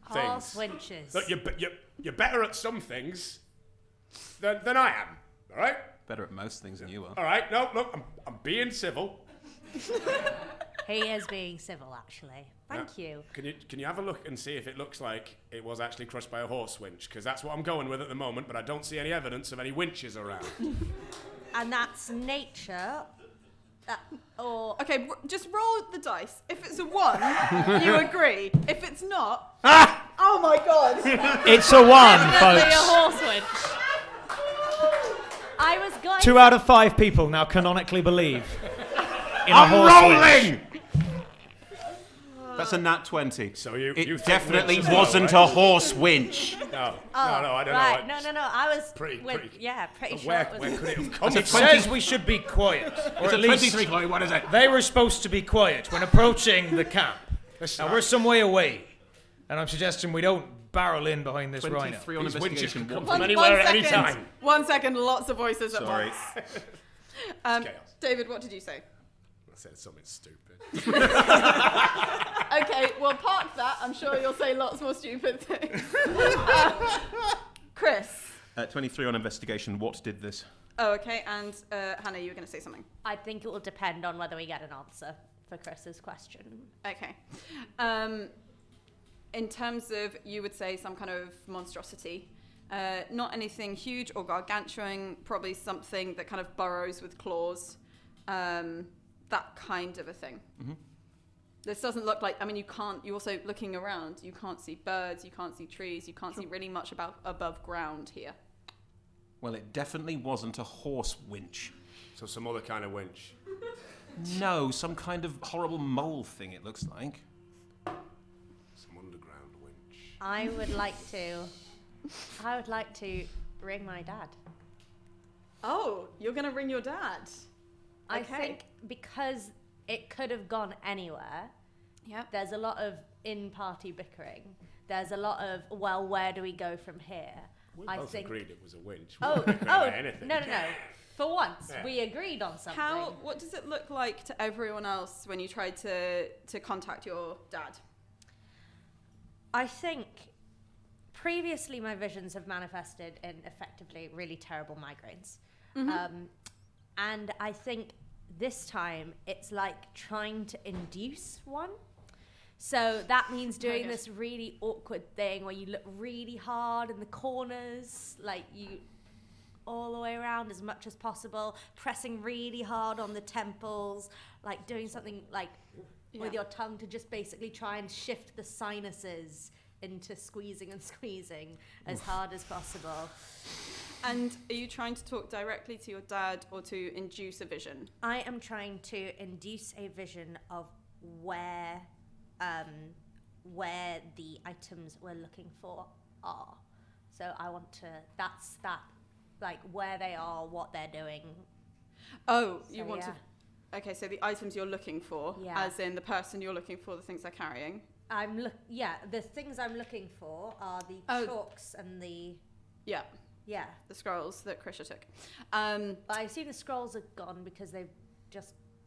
Horse things. winches. Look, you're better at some things than I am. All right. Better at most things than you are. All right. No, look, I'm being civil. He is being civil, actually. Thank you. Can you have a look and see if it looks like it was actually crushed by a horse winch? Because that's what I'm going with at the moment, but I don't see any evidence of any winches around. And that's nature. Or Okay, just roll the dice. If it's a 1, you agree. If it's not, oh my god! It's a 1, definitely a folks. horse winch. I was going 2 out of 5 people now canonically believe in a I'm horse winch. rolling! That's a nat 20. So you It think definitely winch as well, wasn't right? a horse winch. No, Oh, no, I don't right. know. No. I was Pretty- pretty sure Where it was. could it have come It from? says we should be quiet. Or It's at a least 23, Chloe. What is it? they were supposed to be quiet when approaching the camp. That's Now not- we're some way away, and I'm suggesting we don't barrel in behind this rhino. 23 on These winches investigation. can come What? from anywhere at any second. time. 1 second, lots of voices at Sorry. once. Chaos. David, what did you say? I said something stupid. Okay, well, park that. I'm sure you'll say lots more stupid things. Chris. 23 on investigation. What did this? Oh, okay. And Hannah, you were going to say something. I think it will depend on whether we get an answer for Chris's question. Okay. In terms of, you would say some kind of monstrosity. Not anything huge or gargantuan, probably something that kind of burrows with claws. That kind of a thing. Mhm. This doesn't look like, I mean, you also, looking around, you can't see birds, you can't see trees, you can't see really much above ground here. Well, it definitely wasn't a horse winch. So some other kind of winch. No, some kind of horrible mole thing, it looks like. Some underground winch. I would like to ring my dad. Oh, you're going to ring your dad? I Okay. think because it could have gone anywhere. Yep. There's a lot of in-party bickering. There's a lot of, well, where do we go from here? We I both think. agreed it was a winch. Oh, We couldn't oh, have anything. no. For once, Yeah. we agreed on something. What does it look like to everyone else when you tried to contact your dad? I think previously my visions have manifested in effectively really terrible migraines. And I think this time it's like trying to induce one. So that means doing Okay. this really awkward thing where you look really hard in the corners, like you all the way around as much as possible, pressing really hard on the temples, like doing something like with your tongue to just basically try and shift the sinuses into squeezing as hard as possible. And are you trying to talk directly to your dad or to induce a vision? I am trying to induce a vision of where the items we're looking for are. So I want to, like where they are, what they're doing. Oh, So, you want yeah. to... Okay, so the items you're looking for, Yeah. as in the person you're looking for, the things they're carrying. The things I'm looking for are the Oh. chalks and the, Yeah, yeah. the scrolls that Krisha took. But I assume the scrolls are gone because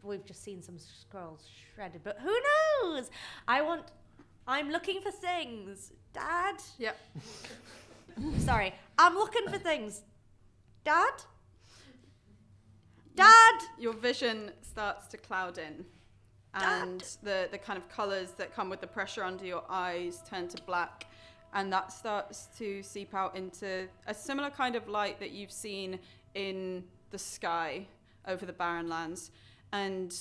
we've just seen some scrolls shredded. But who knows? I'm looking for things. Dad? Yep. Sorry. I'm looking for things. Dad? Dad? Your vision starts to cloud in. And the kind of colours that come with the pressure under your eyes turn to black. And that starts to seep out into a similar kind of light that you've seen in the sky over the Barrenlands. And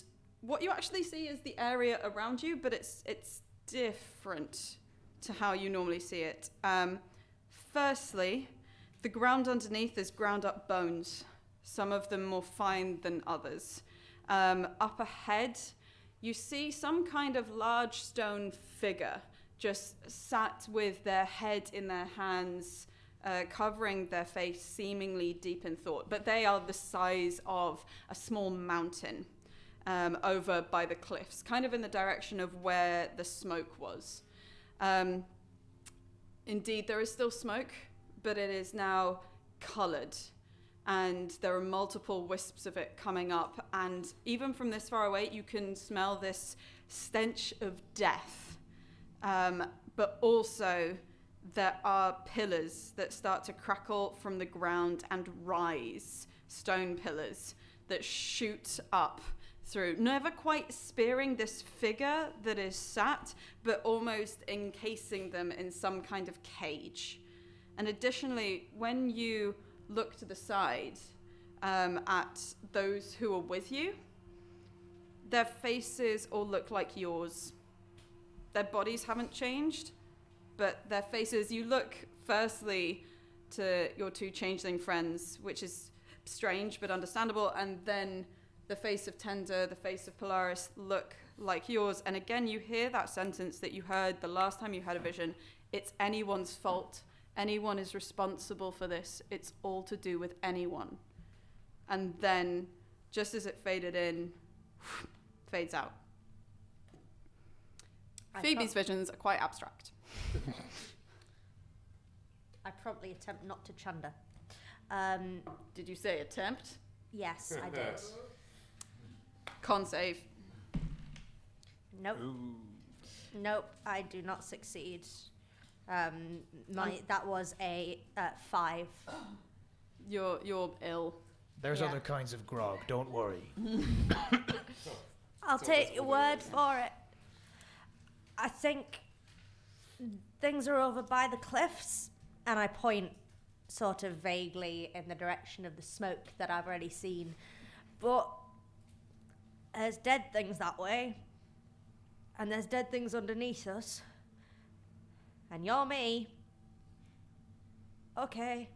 what you actually see is the area around you, but it's different to how you normally see it. Firstly, the ground underneath is ground up bones, some of them more fine than others. Up ahead, you see some kind of large stone figure just sat with their head in their hands, covering their face seemingly deep in thought. But they are the size of a small mountain over by the cliffs, kind of in the direction of where the smoke was. Indeed, there is still smoke, but it is now coloured. And there are multiple wisps of it coming up. And even from this far away, you can smell this stench of death. But also, there are pillars that start to crackle from the ground and rise, stone pillars that shoot up through, never quite spearing this figure that is sat, but almost encasing them in some kind of cage. And additionally, when you look to the side at those who are with you, their faces all look like yours. Their bodies haven't changed, but their faces, you look firstly to your two changeling friends, which is strange but understandable, and then the face of Tender, the face of Polaris look like yours. And again, you hear that sentence that you heard the last time you had a vision. It's anyone's fault. Anyone is responsible for this. It's all to do with anyone. And then, just as it faded in, fades out. Phoebe's visions are quite abstract. I promptly attempt not to chunder. Did you say attempt? Yes, I did. Con save. Nope. Ooh. Nope, I do not succeed. That was a 5. You're ill. There's Yeah. other kinds of grog. Don't worry. I'll take your word for it. I think things are over by the cliffs, and I point sort of vaguely in the direction of the smoke that I've already seen. But there's dead things that way, and there's dead things underneath us. And you're me. Okay.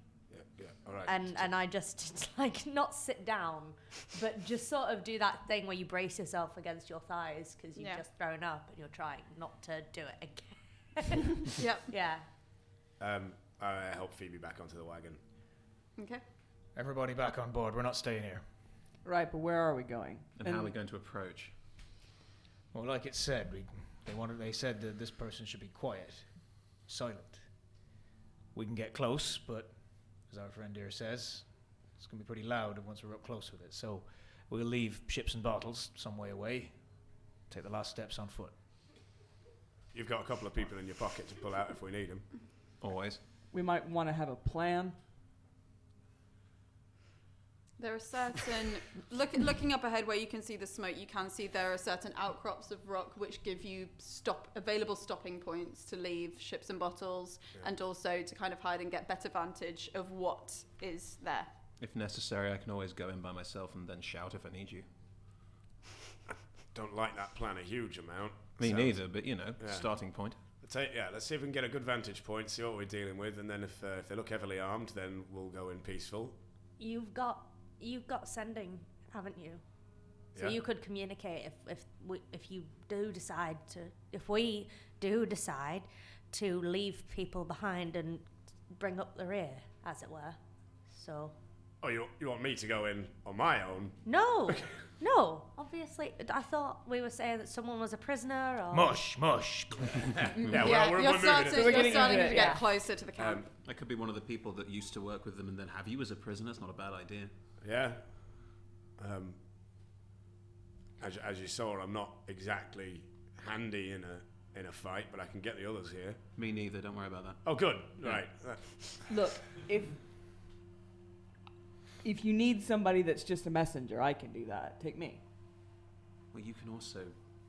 Yeah, all right. And I just like not sit down, but just sort of do that thing where you brace yourself against your thighs because you've just thrown up and you're trying not to do it again. Yep. Yeah. I help Phoebe back onto the wagon. Okay. Everybody back on board. We're not staying here. Right, but where are we going? And how are we going to approach? Well, like it said, they said that this person should be quiet, silent. We can get close, but as our friend here says, it's going to be pretty loud once we're up close with it. So we'll leave ships and bottles some way away, take the last steps on foot. You've got a couple of people in your pocket to pull out if we need them. Always. We might want to have a plan. There are certain looking up ahead where you can see the smoke. You can see there are certain outcrops of rock which give you available stopping points to leave ships and bottles, and also to kind of hide and get better vantage of what is there. If necessary, I can always go in by myself and then shout if I need you. Don't like that plan a huge amount. Me So- neither, but you know, Yeah. starting point. Let's see if we can get a good vantage point, see what we're dealing with, and then if they look heavily armed, then we'll go in peaceful. You've got sending, haven't you? So Yeah. you could communicate if we do decide to leave people behind and bring up the rear, as it were. So Oh, you want me to go in on my own? no, obviously I thought we were saying that someone was a prisoner or Mush. Yeah, We're moving starting, it. We're you're getting starting into to it, get yeah. closer to the camp. I could be one of the people that used to work with them and then have you as a prisoner. It's not a bad idea. Yeah. As you saw, I'm not exactly handy in a fight, but I can get the others here. Me neither. Don't worry about that. Oh, good. Right. Look, if you need somebody that's just a messenger, I can do that. Take me. Well, you can also,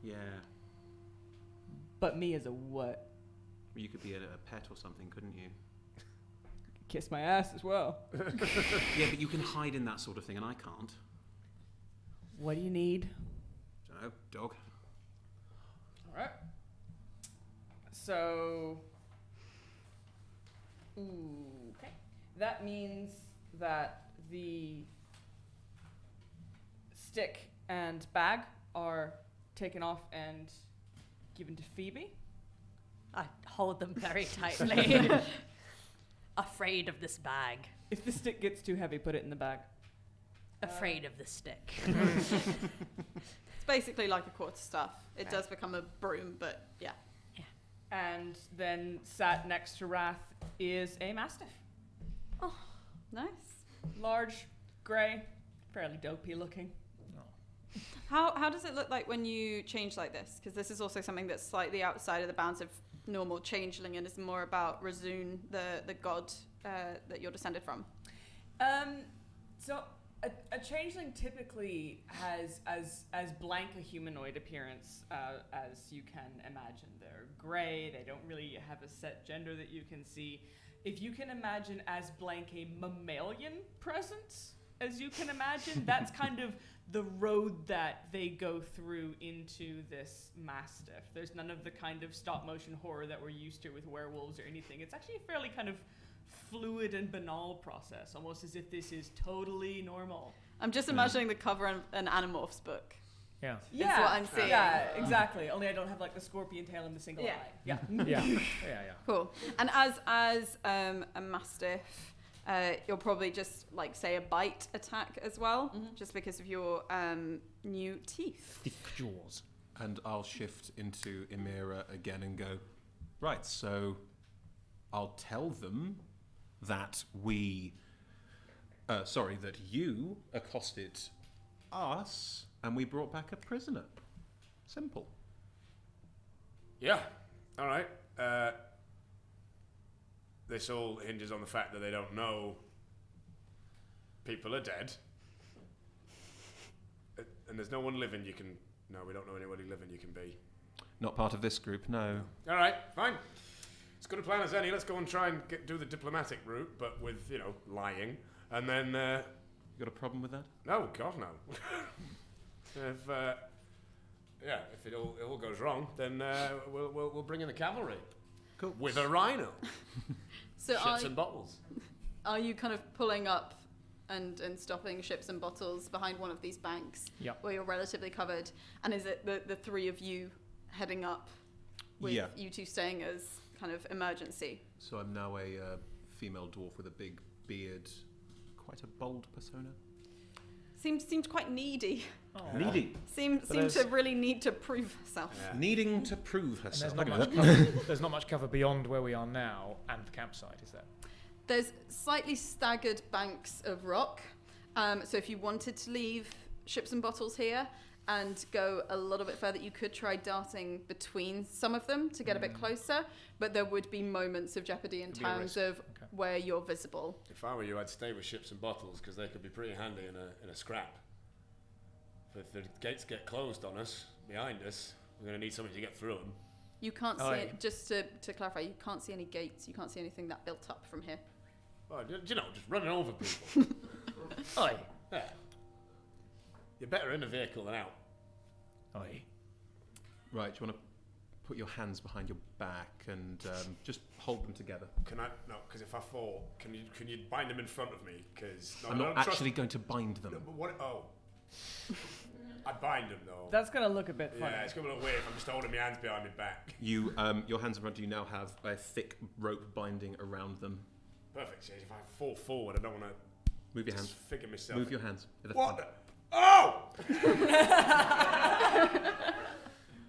yeah. But me as a what? You could be a pet or something, couldn't you? Kiss my ass as well. Yeah, but you can hide in that sort of thing, and I can't. What do you need? Dunno, dog. All right. So, okay. That means that the stick and bag are taken off and given to Phoebe. I hold them very tightly, afraid of this bag, If the stick gets too heavy, put it in the bag. afraid of the stick. It's basically like a quarterstaff. It Right. does become a broom, but yeah. And then sat next to Wrath is a mastiff. Nice. Large, grey, fairly dopey looking. How does it look like when you change like this? Because this is also something that's slightly outside of the bounds of normal changeling and is more about Razun, the god that you're descended from. So a changeling typically has as blank a humanoid appearance as you can imagine. They're gray. They don't really have a set gender that you can see. If you can imagine as blank a mammalian presence as you can imagine, that's kind of the road that they go through into this mastiff. There's none of the kind of stop motion horror that we're used to with werewolves or anything. It's actually a fairly kind of fluid and banal process, almost as if this is totally normal. I'm just imagining the cover of an Animorphs book. Yeah. Yeah, what I'm seeing. Yeah, exactly. Only I don't have like the scorpion tail and the single Yeah. eye. Yeah. Yeah. Cool. And as a mastiff, you'll probably just like say a bite attack as well, just because of your new teeth. Thick jaws. And I'll shift into Emira again and go, right, so I'll tell them that that you accosted us and we brought back a prisoner. Simple. Yeah. All right. This all hinges on the fact that they don't know people are dead. And there's no one living you can... No, we don't know anybody living you can be. Not part of this group, no. All right, fine. As good a plan as any. Let's go and try and do the diplomatic route, but with, lying. And then... You got a problem with that? No, God, no. If it all goes wrong, then we'll bring in the cavalry. Cool. With a rhino. So Ships and bottles. are you kind of pulling up and stopping ships and bottles behind one of these banks where you're relatively covered? And is it the three of you heading up with you two staying as kind of emergency? So I'm now a female dwarf with a big beard, quite a bold persona. Seemed quite needy. Oh. Needy. Seemed to really need to prove herself. Yeah. Needing to prove herself. There's not much cover beyond where we are now and the campsite, is there? There's slightly staggered banks of rock. So if you wanted to leave ships and bottles here and go a little bit further, you could try darting between some of them to get a bit closer, but there would be moments of jeopardy in terms of where you're visible. If I were you, I'd stay with ships and bottles because they could be pretty handy in a scrap. If the gates get closed on us, behind us, we're going to need something to get through them. You can't see it, just to clarify, you can't see any gates, you can't see anything that built up from here. Well, just running over people. Oi. Yeah. You're better in the vehicle than out. Oi. Right, do you want to put your hands behind your back and just hold them together? Can I? No, because if I fall, can you bind them in front of me? Because I'm not actually going to bind them. No, but what? Oh. I bind them though. That's gonna look a bit funny. Yeah, it's gonna look weird if I'm just holding my hands behind my back. You, your hands in front of you now have a thick rope binding around them. Perfect. So if I fall forward, I don't want to Move your hands. figure myself. Move your hands. What? Oh!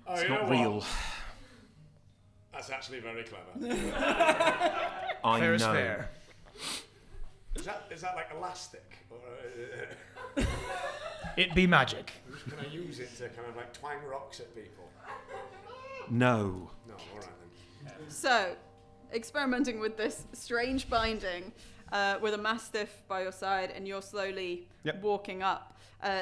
It's not real. That's actually very clever. I Fair is know. fair. Is that like elastic? Or, It be magic. can I use it to kind of like twang rocks at people? No. No, all right then. So, experimenting with this strange binding with a mastiff by your side, and you're slowly walking up,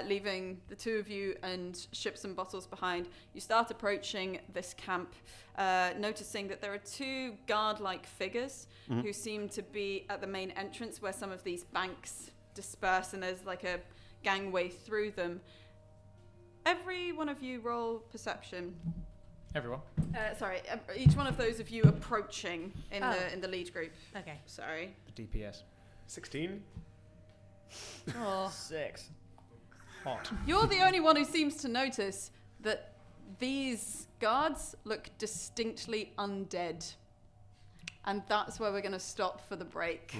leaving the two of you and ships and bottles behind. You start approaching this camp, noticing that there are two guard-like figures who seem to be at the main entrance where some of these banks disperse, and there's like a gangway through them. Every one of you roll perception. Everyone. Each one of those of you approaching in the lead group. Okay. Sorry. The DPS. 16. Oh. 6. Hot. You're the only one who seems to notice that these guards look distinctly undead. And that's where we're going to stop for the break.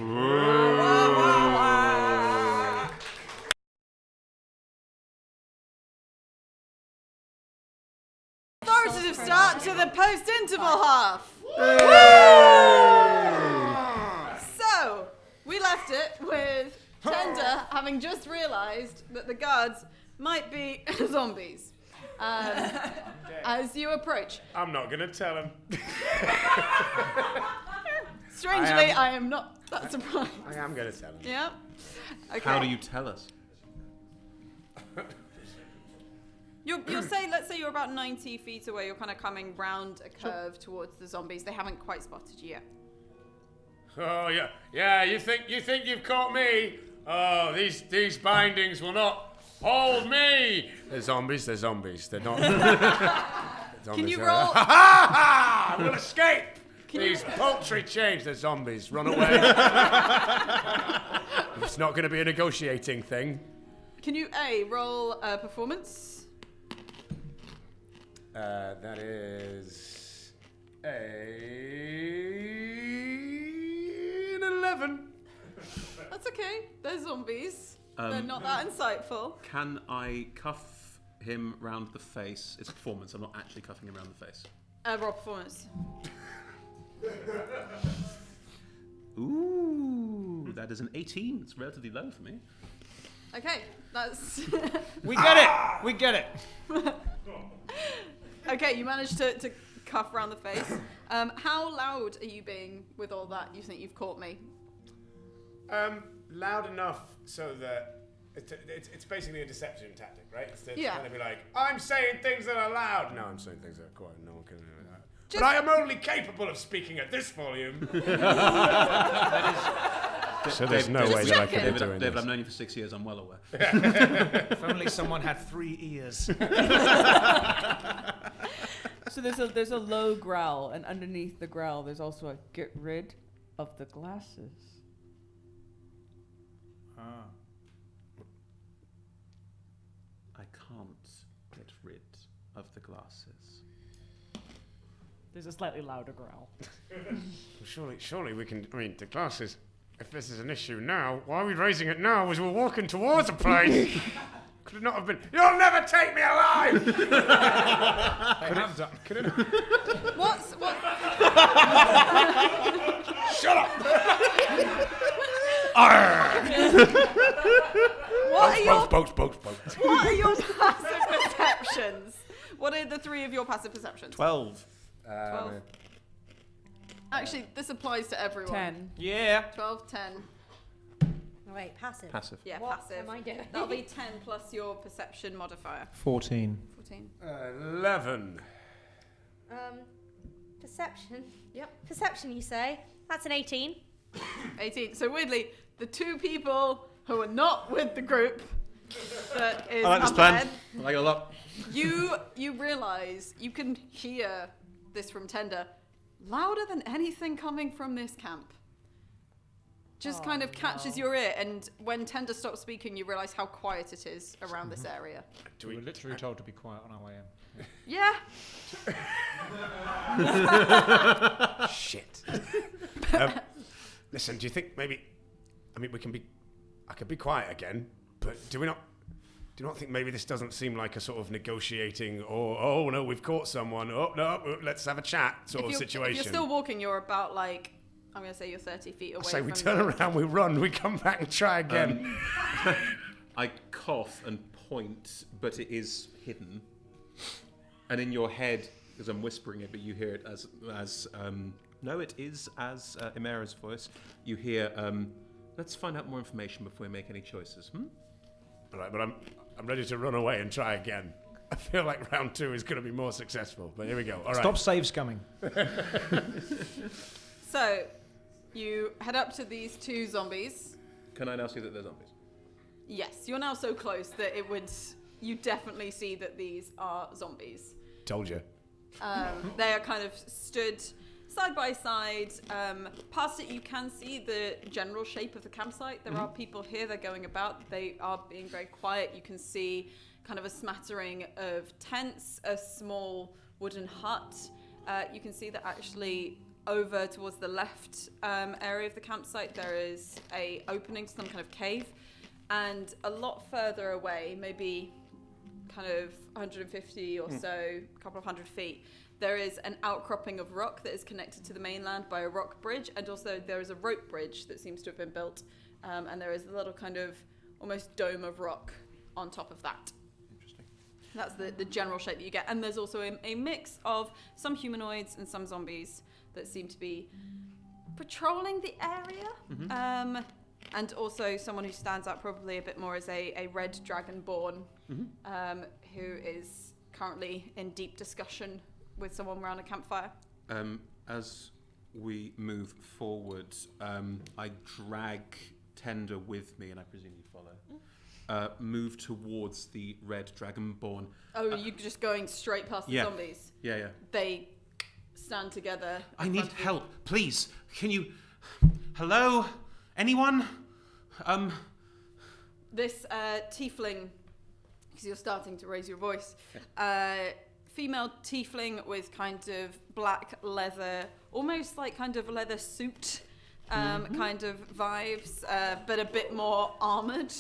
Authoritative start to the post-interval half. So, we left it with Tender having just realised that the guards might be zombies. As you approach. I'm not going to tell him. Strangely, I am not that surprised. I am going to tell him. Yeah? Okay. How do you tell us? You'll say, let's say you're about 90 feet away, you're kind of coming round a curve towards the zombies. They haven't quite spotted you yet. Oh yeah, yeah. You think you've caught me? Oh, these bindings will not hold me. They're zombies. They're zombies. They're not. Zombies. Can you roll? I will escape. These paltry chains. They're zombies. Run away. It's not going to be a negotiating thing. Can you roll performance? That is an 11. That's okay. They're zombies. They're not that insightful. Can I cuff him round the face? It's a performance. I'm not actually cuffing him round the face. Raw performance. Ooh, that is an 18. It's relatively low for me. Okay, that's... We get it! We get it! Okay, you managed to cuff around the face. How loud are you being with all that? You think you've caught me? Loud enough so that it's basically a deception tactic, right? It's to Yeah. kind of be like, I'm saying things that are loud. No, I'm saying things that are quiet. No one can do that. But I am only capable of speaking at this volume. So there's no way that I can be doing David, this. I've known you for 6 years. I'm well aware. If only someone had 3 ears. So there's a low growl, and underneath the growl, there's also a get rid of the glasses. I can't get rid of the glasses. There's a slightly louder growl. Surely we can. I mean, the glasses. If this is an issue now, why are we raising it now? As we're walking towards a place. Could it not have been? You'll never take me alive. Could it? What? Shut up. Boats. What are your passive perceptions? What are the 3 of your passive perceptions? 12. 12. Actually, this applies to everyone. 10. Yeah. 12, 10. Wait, passive. Passive. Yeah, What passive. am I doing? That'll be 10 plus your perception modifier. 14. 14. 11. Perception. Yep. Perception, you say? That's an 18. 18. So weirdly, the 2 people who are not with the group that is I like this up plan. ahead, I like it a lot. you realise you can hear this from Tender louder than anything coming from this camp. Just kind of catches your ear, and when Tender stops speaking, you realise how quiet it is around this area. We were literally told to be quiet on our way in. Yeah. Shit. Listen, do you think maybe? I mean, I could be quiet again, but do you not think maybe this doesn't seem like a sort of negotiating or oh no, we've caught someone. Oh no, let's have a chat sort of situation. If you're still walking, you're about like, I'm going to say you're 30 feet away. I say we from turn around, we run, we come back and try again. I cough and point, but it is hidden. And in your head, because I'm whispering it, but you hear it as no, it is as Imera's voice. You hear, let's find out more information before we make any choices. All right, but I'm ready to run away and try again. I feel like round 2 is going to be more successful, but here we go. All right. Stop save scumming. So, you head up to these 2 zombies. Can I now see that they're zombies? Yes, you're now so close that you definitely see that these are zombies. Told you. They are kind of stood side by side. Past it, you can see the general shape of the campsite. There are people here, they're going about. They are being very quiet. You can see kind of a smattering of tents, a small wooden hut. You can see that actually over towards the left area of the campsite, there is a opening to some kind of cave. And a lot further away, maybe kind of 150 or so, a couple of 100 feet, there is an outcropping of rock that is connected to the mainland by a rock bridge, and also there is a rope bridge that seems to have been built, and there is a little kind of almost dome of rock on top of that. Interesting. That's the general shape that you get. And there's also a mix of some humanoids and some zombies that seem to be patrolling the area. And also someone who stands out probably a bit more as a red dragonborn, who is currently in deep discussion with someone around a campfire. As we move forward, I drag Tender with me, and I presume you follow. Move towards the red dragonborn. Oh, are you just going straight past the zombies? Yeah. They stand together. I need help, please. Can you... Hello? Anyone? This tiefling, because you're starting to raise your voice, female tiefling with kind of black leather, almost like kind of leather suit kind of vibes, but a bit more armored.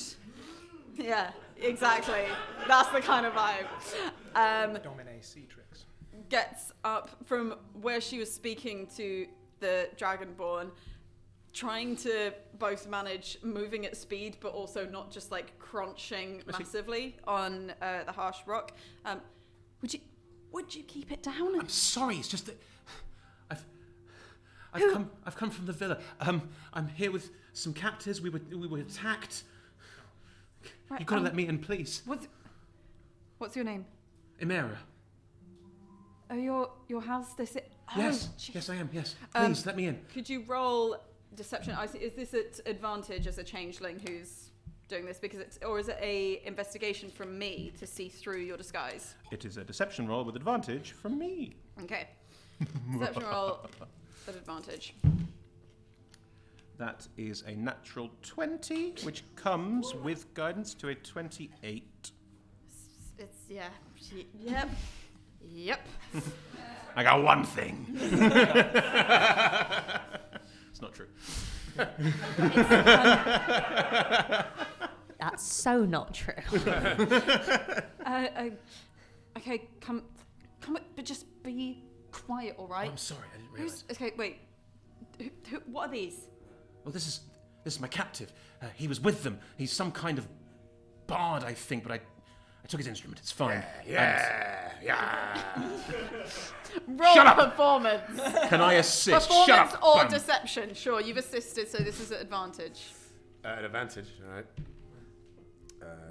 Yeah, exactly. That's the kind of vibe. Domine Citrix. Gets up from where she was speaking to the Dragonborn, trying to both manage moving at speed, but also not just like crunching massively on the harsh rock. Would you keep it down? I'm sorry. It's just that I've come from the villa. I'm here with some captives. We were attacked. Right, You've got to let me in, please. What's your name? Imera. Oh, your house. Yes, geez. yes, I am. Yes, please let me in. Could you roll deception? Is this at advantage as a changeling who's doing this, or is it a investigation from me to see through your disguise? It is a deception roll with advantage from me. Okay. Deception roll at advantage. That is a natural 20, which comes with guidance to a 28. Yep. I got one thing. It's not true. That's so not true. Okay, come, but just be quiet, all right? Oh, I'm sorry, I didn't realise. Okay, wait. What are these? Well, this is my captive. He was with them. He's some kind of bard, I think, but I took his instrument. It's fine. Yeah. Roll Shut up! performance. Can I assist? Performance Shut up! or Bum. deception. Sure, you've assisted, so this is at advantage. An advantage, all right.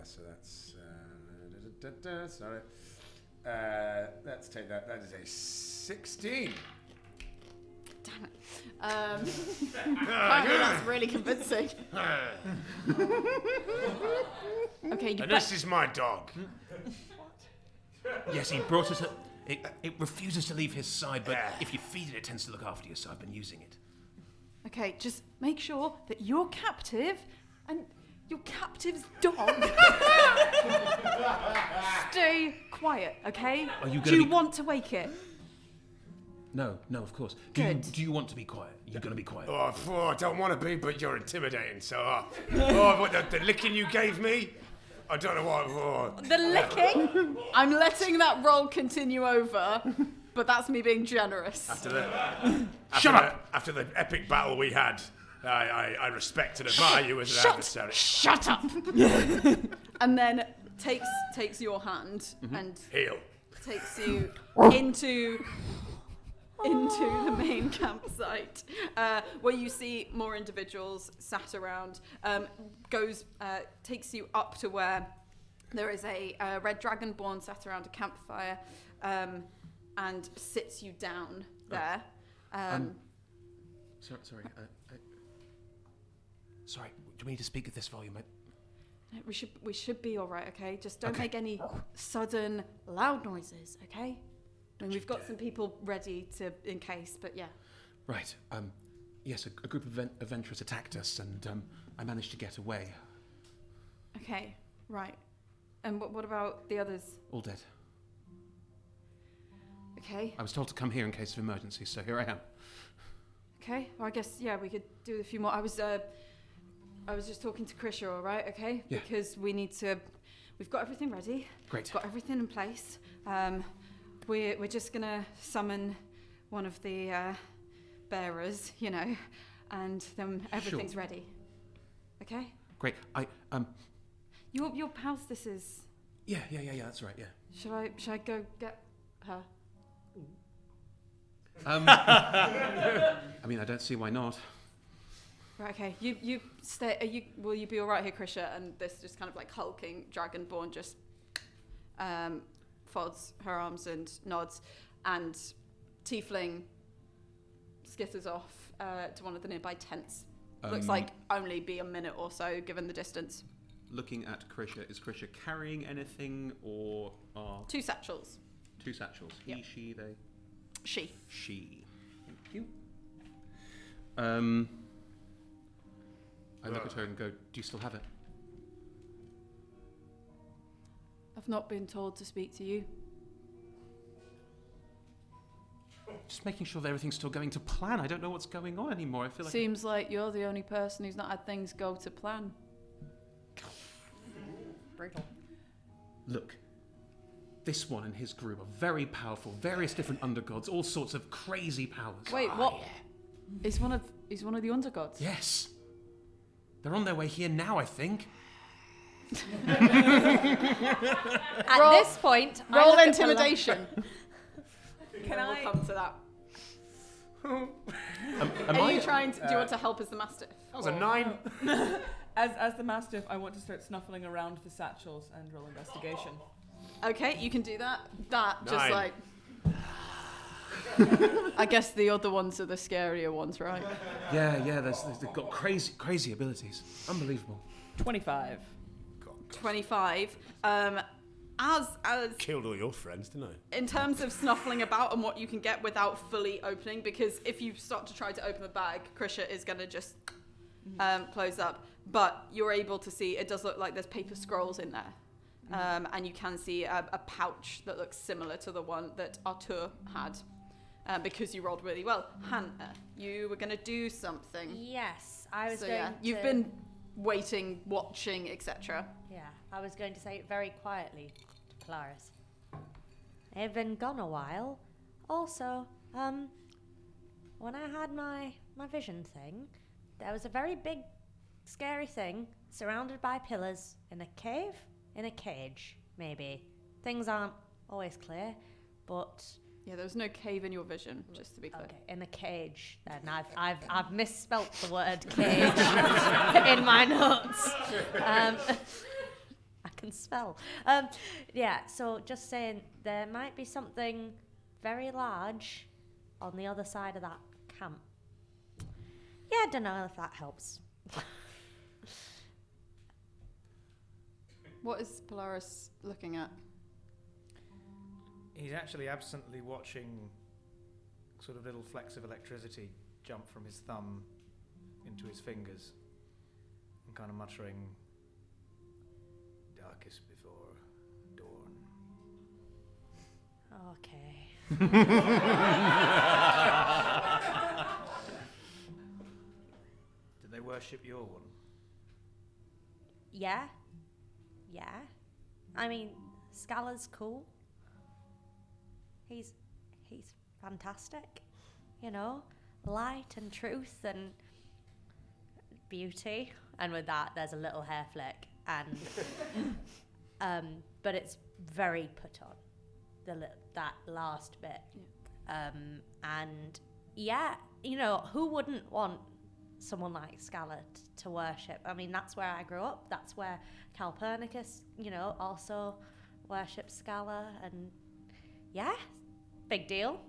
So that's... sorry. Let's take that. That is a 16. Damn it. Apparently that's really convincing. Okay, you And this is my dog. Yes, he brought us it refuses to leave his side, but if you feed it, it tends to look after you, so I've been using it. Okay, just make sure that your captive and your captive's dog stay quiet, okay? Are you Do gonna you want to wake it? No, of course. Good. Do you want to be quiet? You're going to be quiet. Oh, I don't want to be, but you're intimidating. So, what the licking you gave me? I don't know what. The licking? I'm letting that roll continue over, but that's me being generous. Shut up! After the epic battle we had, I respect and admire you as an adversary. Shut up! And then takes your hand and Heal. takes you into the main campsite, where you see more individuals sat around. Takes you up to where there is a red dragonborn sat around a campfire, and sits you down there. Sorry. Sorry. Do we need to speak at this volume? We should be all right, okay? Just don't make any sudden loud noises, okay? And we've got some people ready in case, but yeah. Right. Yes, a group of adventurers attacked us, and I managed to get away. Okay, right. And what about the others? All dead. Okay. I was told to come here in case of emergency, so here I am. Okay. Well, I guess we could do a few more. I was just talking to Krisha, all right? Okay. Yeah. Because we've got everything ready. Great. Got everything in place. We're just gonna summon one of the bearers, and then everything's ready. Okay. Great. Your house. This is. Yeah. That's right. Yeah. Should I go get her? I mean, I don't see why not. Right, okay. You stay. Will you be all right here, Krisha? And this just kind of like hulking dragonborn just folds her arms and nods, and tiefling skitters off to one of the nearby tents. Looks like only be a minute or so, given the distance. Looking at Krisha, is Krisha carrying anything, or are 2 satchels. 2 satchels? Yep. He, she, they. She. Thank you. I look at her and go, "Do you still have it?" I've not been told to speak to you. Just making sure that everything's still going to plan. I don't know what's going on anymore. I feel like... Seems like you're the only person who's not had things go to plan. Brutal. Look, this one and his group are very powerful, various different undergods, all sorts of crazy powers. Wait, what? He's one of the Undergods. Yes. They're on their way here now, I think. At Roll- this point, I Roll look at intimidation. Can We'll I? come to that. Am Are you I... trying to? Do you want to help as the mastiff? That was a 9. As the mastiff, I want to start snuffling around for satchels and roll investigation. Okay, you can do that. That just 9. like. I guess the other ones are the scarier ones, right? Yeah, they've got crazy abilities. Unbelievable. 25. 25. As Killed all your friends, didn't I? in terms of snuffling about and what you can get without fully opening, because if you start to try to open the bag, Krisha is going to just close up. But you're able to see, it does look like there's paper scrolls in there. And you can see a pouch that looks similar to the one that Artur had, because you rolled really well. Hannah, you were going to do something. Yes, I was So going yeah, to... you've been waiting, watching, etc. Yeah, I was going to say it very quietly to Polaris. They've been gone a while. Also, when I had my vision thing, there was a very big, scary thing surrounded by pillars in a cave, in a cage, maybe. Things aren't always clear, but Yeah, there was no cave in your vision, just to be clear. okay, in a cage. Then I've misspelt the word cage in my notes. I can spell. Yeah, so just saying there might be something very large on the other side of that camp. Yeah, I don't know if that helps. What is Polaris looking at? He's actually absently watching sort of little flecks of electricity jump from his thumb into his fingers and kind of muttering, "Darkest before dawn." Okay. Did they worship your one? Yeah. I mean, Scala's cool. He's fantastic, you know, light and truth and beauty. And with that, there's a little hair flick, and but it's very put on, that last bit. Yeah. And yeah, you know, who wouldn't want someone like Scala to worship? I mean, that's where I grew up. That's where Calpurnicus, you know, also worships Scala, and yeah. Big deal.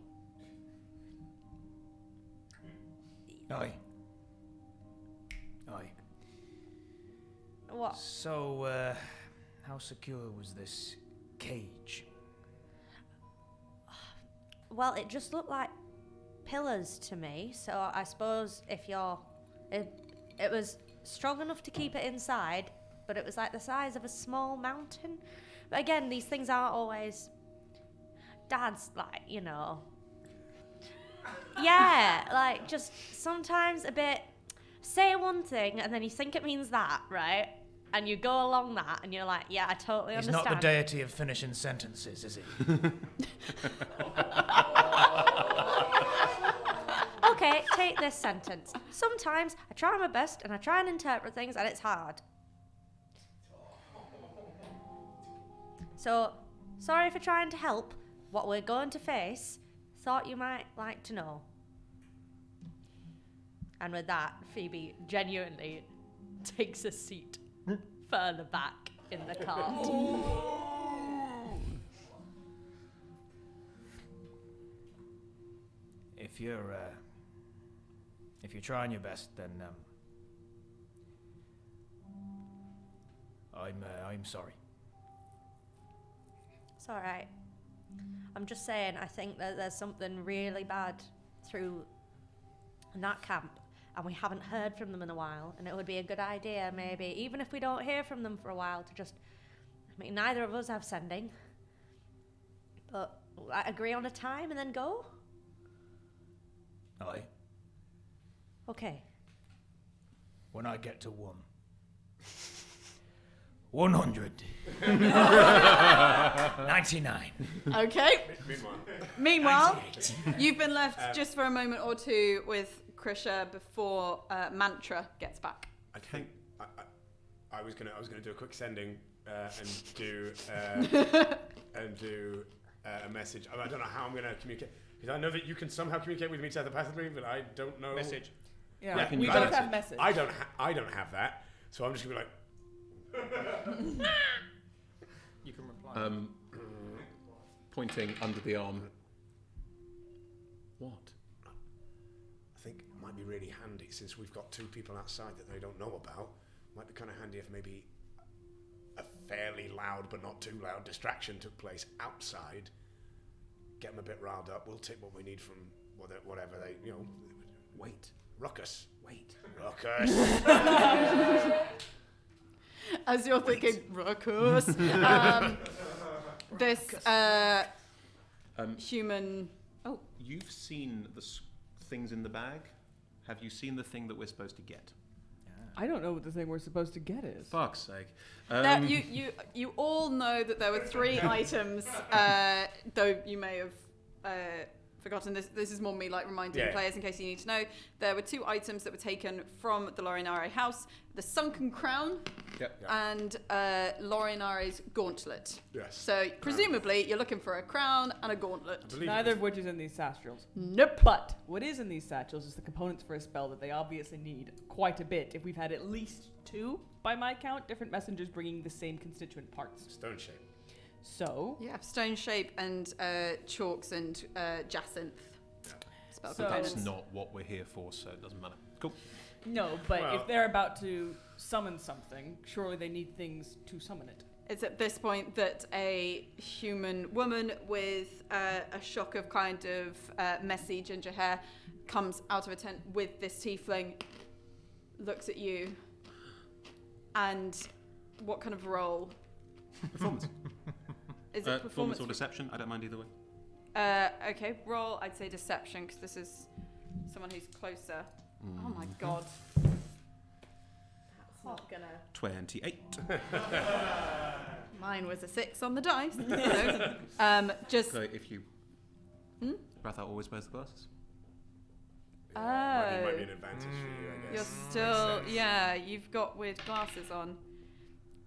Aye. What? So, how secure was this cage? Well, it just looked like pillars to me. So I suppose if it was strong enough to keep it inside, but it was like the size of a small mountain. But again, these things aren't always... Dad's like, you know... Yeah, like just sometimes a bit... Say one thing and then you think it means that, right? And you go along that and you're like, yeah, I totally He's understand. not the deity of finishing sentences, is he? Okay, take this sentence. Sometimes I try my best and I try and interpret things and it's hard. So, sorry for trying to help. What we're going to face, thought you might like to know. And with that, Phoebe genuinely takes a seat further back in the cart. If you're trying your best, then I'm sorry. It's all right. I'm just saying, I think that there's something really bad through that camp, and we haven't heard from them in a while, and it would be a good idea, maybe, even if we don't hear from them for a while, to just... I mean, neither of us have sending, but agree on a time and then go? Aye. Okay. When I get to 100. 99. Okay. Meanwhile, Meanwhile, you've been left just for a moment or two with Krisha before Mantra gets back. I think I was gonna do a quick sending and do a message. I don't know how I'm gonna communicate, because I know that you can somehow communicate with me telepathically, but I don't know. Message. Yeah, can we you both message? have message. I don't have that, so I'm just gonna be like. You can reply. Pointing under the arm. What? I think it might be really handy, since we've got 2 people outside that they don't know about. Might be kind of handy if maybe a fairly loud but not too loud distraction took place outside. Get them a bit riled up. We'll take what we need from whatever they, Wait. ruckus. Wait. Ruckus. As you're thinking, ruckus, this human. Oh, You've seen the things in the bag. Have you seen the thing that we're supposed to get? I don't know what the thing we're supposed to get is. Fuck's sake. there, you all know that there were 3 items, though you may have forgotten. This is more me like reminding players in case you need to know. There were 2 items that were taken from the Lorinare house: the sunken crown and Lorinare's gauntlet. Yes. So presumably you're looking for a crown and a gauntlet. Neither of which is in these satchels. Nope. But what is in these satchels is the components for a spell that they obviously need quite a bit. If we've had at least 2, by my count, different messengers bringing the same constituent parts. Stone shape. So, Yeah, stone shape and chalks and jacinth spell So- components. That's not what we're here for, so it doesn't matter. Cool. no, but Well- if they're about to summon something, surely they need things to summon it. It's at this point that a human woman with a shock of kind of messy ginger hair comes out of a tent with this tiefling, looks at you, and what kind of roll? Performance. Is it Performance or deception? I don't mind either way. Okay, roll, I'd say deception, because this is someone who's closer. Oh my god. That's not gonna... 28. Mine was a 6 on the dice. So, just... So if you... Ratha always wears the glasses. Might be an advantage for you, I You're guess. still... Makes sense. Yeah, you've got weird glasses on.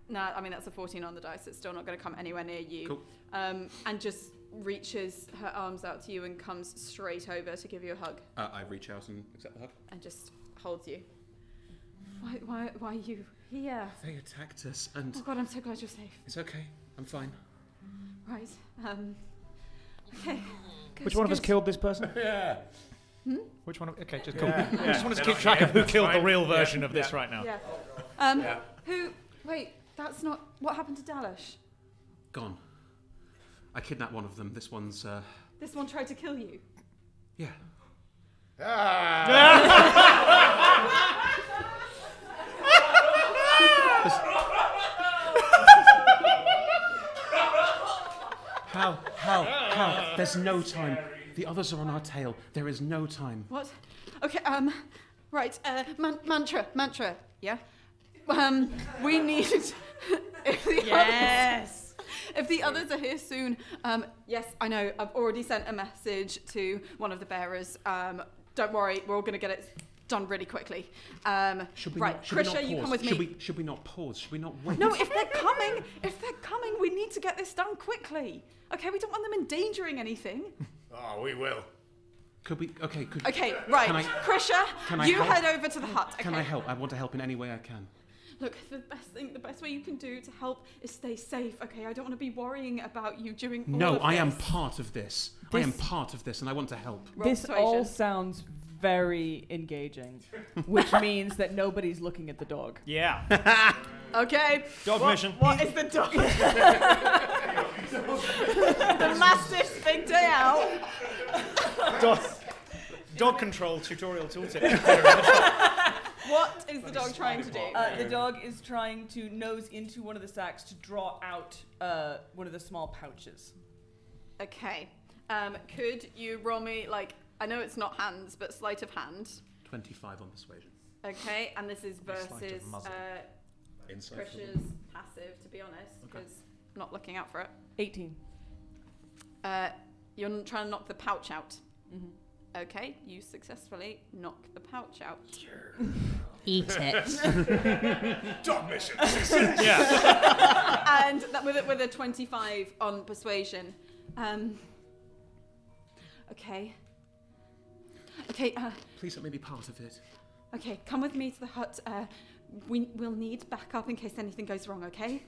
Nah, I mean, that's a 14 on the dice. It's still not going to come anywhere near you. Cool. And just reaches her arms out to you and comes straight over to give you a hug I reach out and accept the hug. and just holds you. Why are you here? They attacked us and... Oh god, I'm so glad you're safe. It's okay. I'm fine. Right. Okay. Good, Which one of us good. killed this person? Yeah. Which one of... Okay, just cool. Yeah. I just wanted to They're keep not track here, of who that's killed the fine. real Yeah. version of this Yeah. right now. Yeah. Yeah. Who... Wait, that's not... What happened to Dalish? Gone. I kidnapped one of them. This one's, This one tried to kill you. yeah. How? There's no time. The others are on our tail. There is no time. What? Okay, right, mantra, yeah? We need... If the others are here soon, yes, I know, I've already sent a message to one of the bearers. Don't worry, we're all going to get it done really quickly. Should we right, not, should we Krisha, not you pause? come with me. Should we not pause? Should we not wait? No, if they're coming, we need to get this done quickly. Okay, we don't want them endangering anything. Oh, we will. Could we? Okay. Could. Okay, right, Can I Krisha, you help? head over to the hut. Okay. Can I help? I want to help in any way I can. Look, the best way you can do to help is stay safe. Okay, I don't want to be worrying about you doing. All No, of I am this. part of this. I am part of this, and I want to help. Roll This persuasion. all sounds very engaging, which means that nobody's looking at the dog. Yeah. Okay. Dog mission. What is the dog? The mastiff's big day out. Dog control tutorial tooltip. What is the dog trying to do? The dog is trying to nose into one of the sacks to draw out one of the small pouches. Okay. Could you roll me like I know it's not hands, but sleight of hand. 25 on persuasion. Okay, and this is Sleight of versus muzzle. Insight. Krish's passive, to be honest, because I'm not looking out for it. 18. You're trying to knock the pouch out. Mm-hmm. Okay, you successfully knock the pouch out. Eat it. Job mission. Yeah. And that with a 25 on persuasion. Okay. Okay, Please let me be part of it. okay, come with me to the hut. We'll need backup in case anything goes wrong, okay?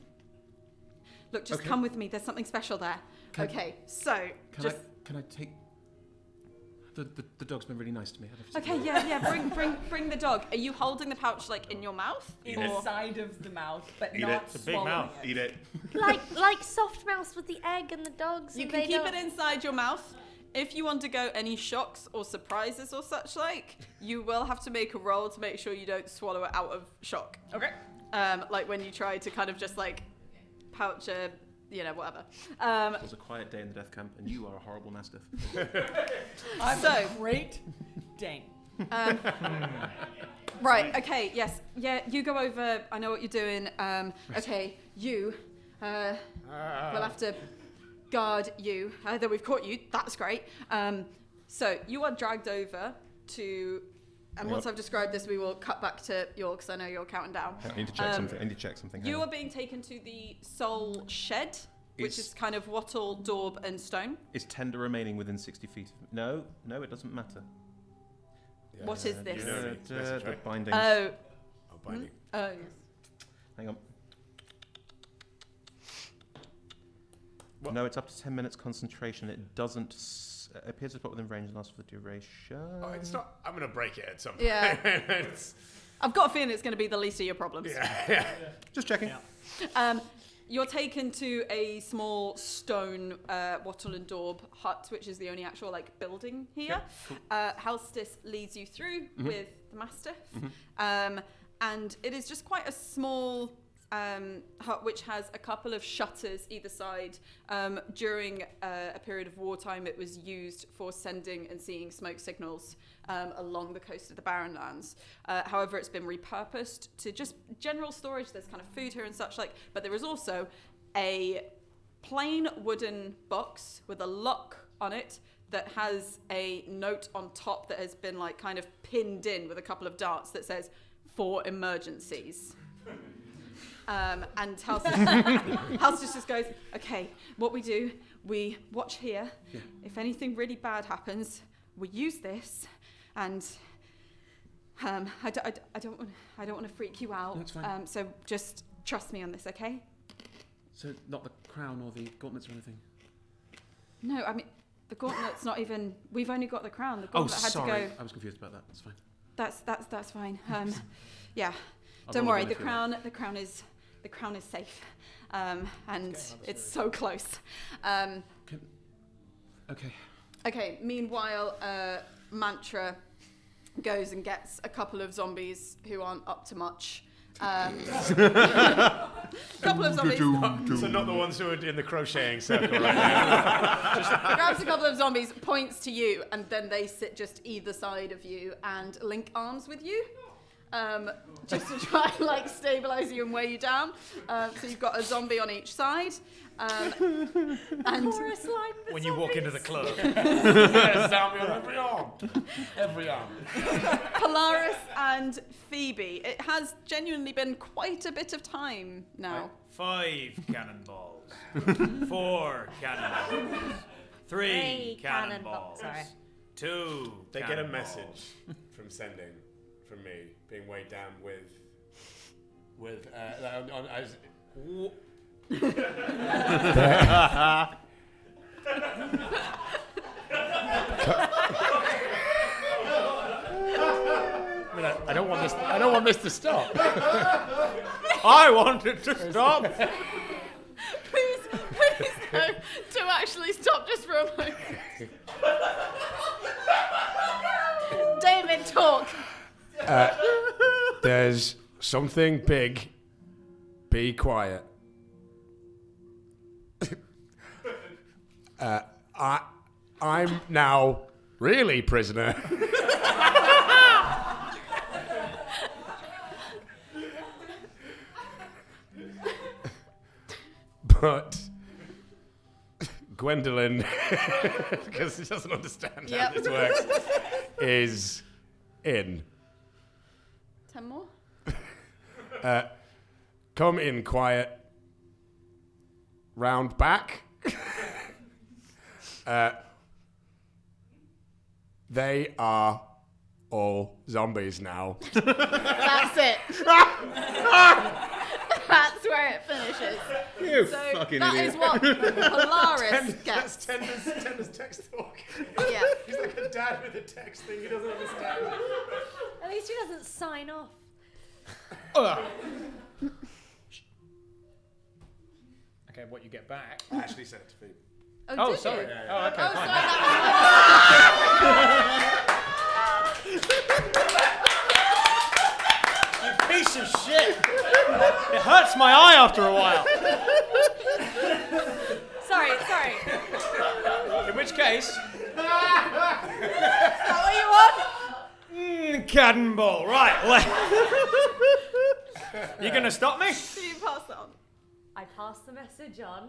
Look, just Okay. come with me. There's something special there. Can- Okay, so Can I take... The dog's been really nice to me. Okay, yeah. Bring the dog. Are you holding the pouch like in your mouth? Inside of the mouth, but Eat not it. It's a big swallowing mouth. it. Eat it. like soft mouse with the egg and the dogs. You and can they keep don't- it inside your mouth. If you undergo any shocks or surprises or such like, you will have to make a roll to make sure you don't swallow it out of shock. Okay. Like when you try to kind of just like pouch a, whatever. It was a quiet day in the death camp, and you are a horrible mastiff. I'm So- a great Dane. Right, okay, yes. Yeah, you go over. I know what you're doing. Okay, you. We'll have to guard you. Though we've caught you. That's great. So you are dragged over to... And once I've described this, we will cut back to York, because I know you're counting down. I need to check something. I need to check something. You Hang are on. being taken to the soul shed, which Is- is kind of wattle, daub, and stone. Is tender remaining within 60 feet? No, it doesn't matter. What is this? You know me. It's message, The right? bindings. Oh, Oh, binding. oh, yes. Hang on. What? No, it's up to 10 minutes concentration. It doesn't appear to spot within range and lasts for the duration. Oh, it's not. I'm gonna break it at some point. Yeah. It's- I've got a feeling it's going to be the least of your problems. yeah. Just checking. Yeah. You're taken to a small stone wattle and daub hut, which is the only actual building here. Halstis leads you through with the mastiff, and it is just quite a small hut which has a couple of shutters either side. During a period of wartime, it was used for sending and seeing smoke signals along the coast of the Barrenlands. However, it's been repurposed to just general storage. There's kind of food here and such like, but there is also a plain wooden box with a lock on it that has a note on top that has been kind of pinned in with a couple of darts that says, "For emergencies." And Halstis just goes, okay, what we do, we watch here. Yeah. If anything really bad happens, we use this, and I don't want to freak you out. No, it's fine. So just trust me on this, okay? So not the crown or the gauntlets or anything? No, I mean the gauntlet's not even. We've only got the crown. The Oh, gauntlet had sorry. to go. I was confused about that. That's fine. That's fine. Yeah. I'll Don't roll worry. again The if you like. crown is safe, and it's so close. Okay. Okay, meanwhile, Mantra goes and gets a couple of zombies who aren't up to much. Couple of zombies. So not the ones who are in the crocheting circle right now. Grabs a couple of zombies, points to you, and then they sit just either side of you and link arms with you. Just to try and stabilize you and weigh you down. So you've got a zombie on each side. And Chorus line for When you walk into the zombies. club. Zombie on every arm. Every arm. Polaris and Phoebe. It has genuinely been quite a bit of time now. 5 cannonballs. 4 cannonballs. 3 cannonballs. Sorry. 2 They get a cannonballs. message from me being weighed down with I don't want this to stop. I wanted to stop. Please, no, to actually stop just for a moment. David, talk. There's something big. Be quiet. I'm now Really, prisoner? But Gwendolyn, because she doesn't understand how this works, is in. 10 more? Come in quiet. Round back. They are all zombies now. That's it. That's where it finishes. You So fucking that idiot. is what Polaris gets. That's Tender's text talk. Yeah. He's like a dad with a text thing he doesn't understand. At least he doesn't sign off. Okay, what you get back? I actually said it to Phoebe. Oh, did sorry. you? Oh, okay, Oh, fine. sorry, You piece of shit! It hurts my eye after a while. Sorry. In which case, Is that what you want? cotton ball. Right. You gonna stop me? Do you pass that on? I pass the message on.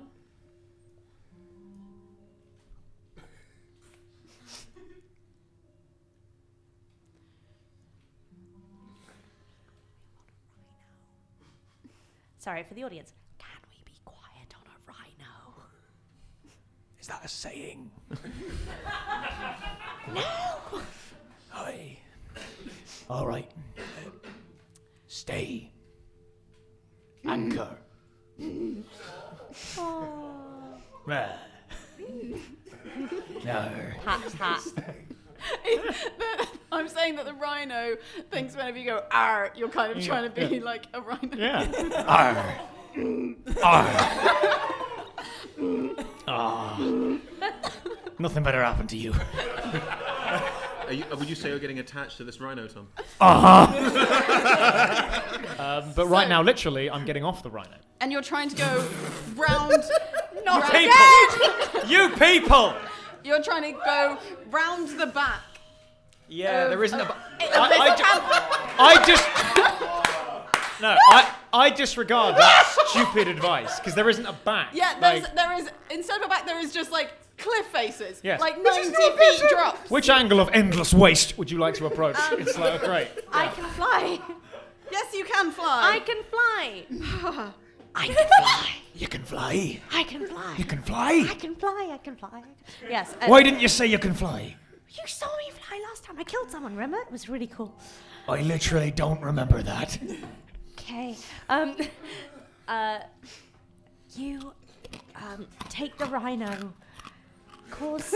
Sorry for the audience. Can we be quiet on a rhino? Is that a saying? No! Aye. All right. Stay. Anchor. Right. No. Hat. I'm saying that the rhino thinks whenever you go "arr," you're kind of trying to be like a rhino. Yeah. Arr. Arr. Ah. Nothing better happened to you. Would you say you're getting attached to this rhino, Tom? But right now, literally, I'm getting off the rhino. And you're trying to go round. Not People! again! You people! You're trying to go round the back. Yeah, there isn't a. I disregard that stupid advice because there isn't a back. Yeah, there is instead of a back, there is just like cliff faces, Yes. like 90 feet drops. Which angle of endless waste would you like to approach? It's like, great. I can fly. Yes, you can I fly. can fly. I can fly. You can fly. I can fly. You can fly. I can fly. I can fly. Yes. Why didn't you say you can fly? You saw me fly last time. I killed someone. Remember? It was really cool. I literally don't remember that. Okay. You take the rhino. Cause.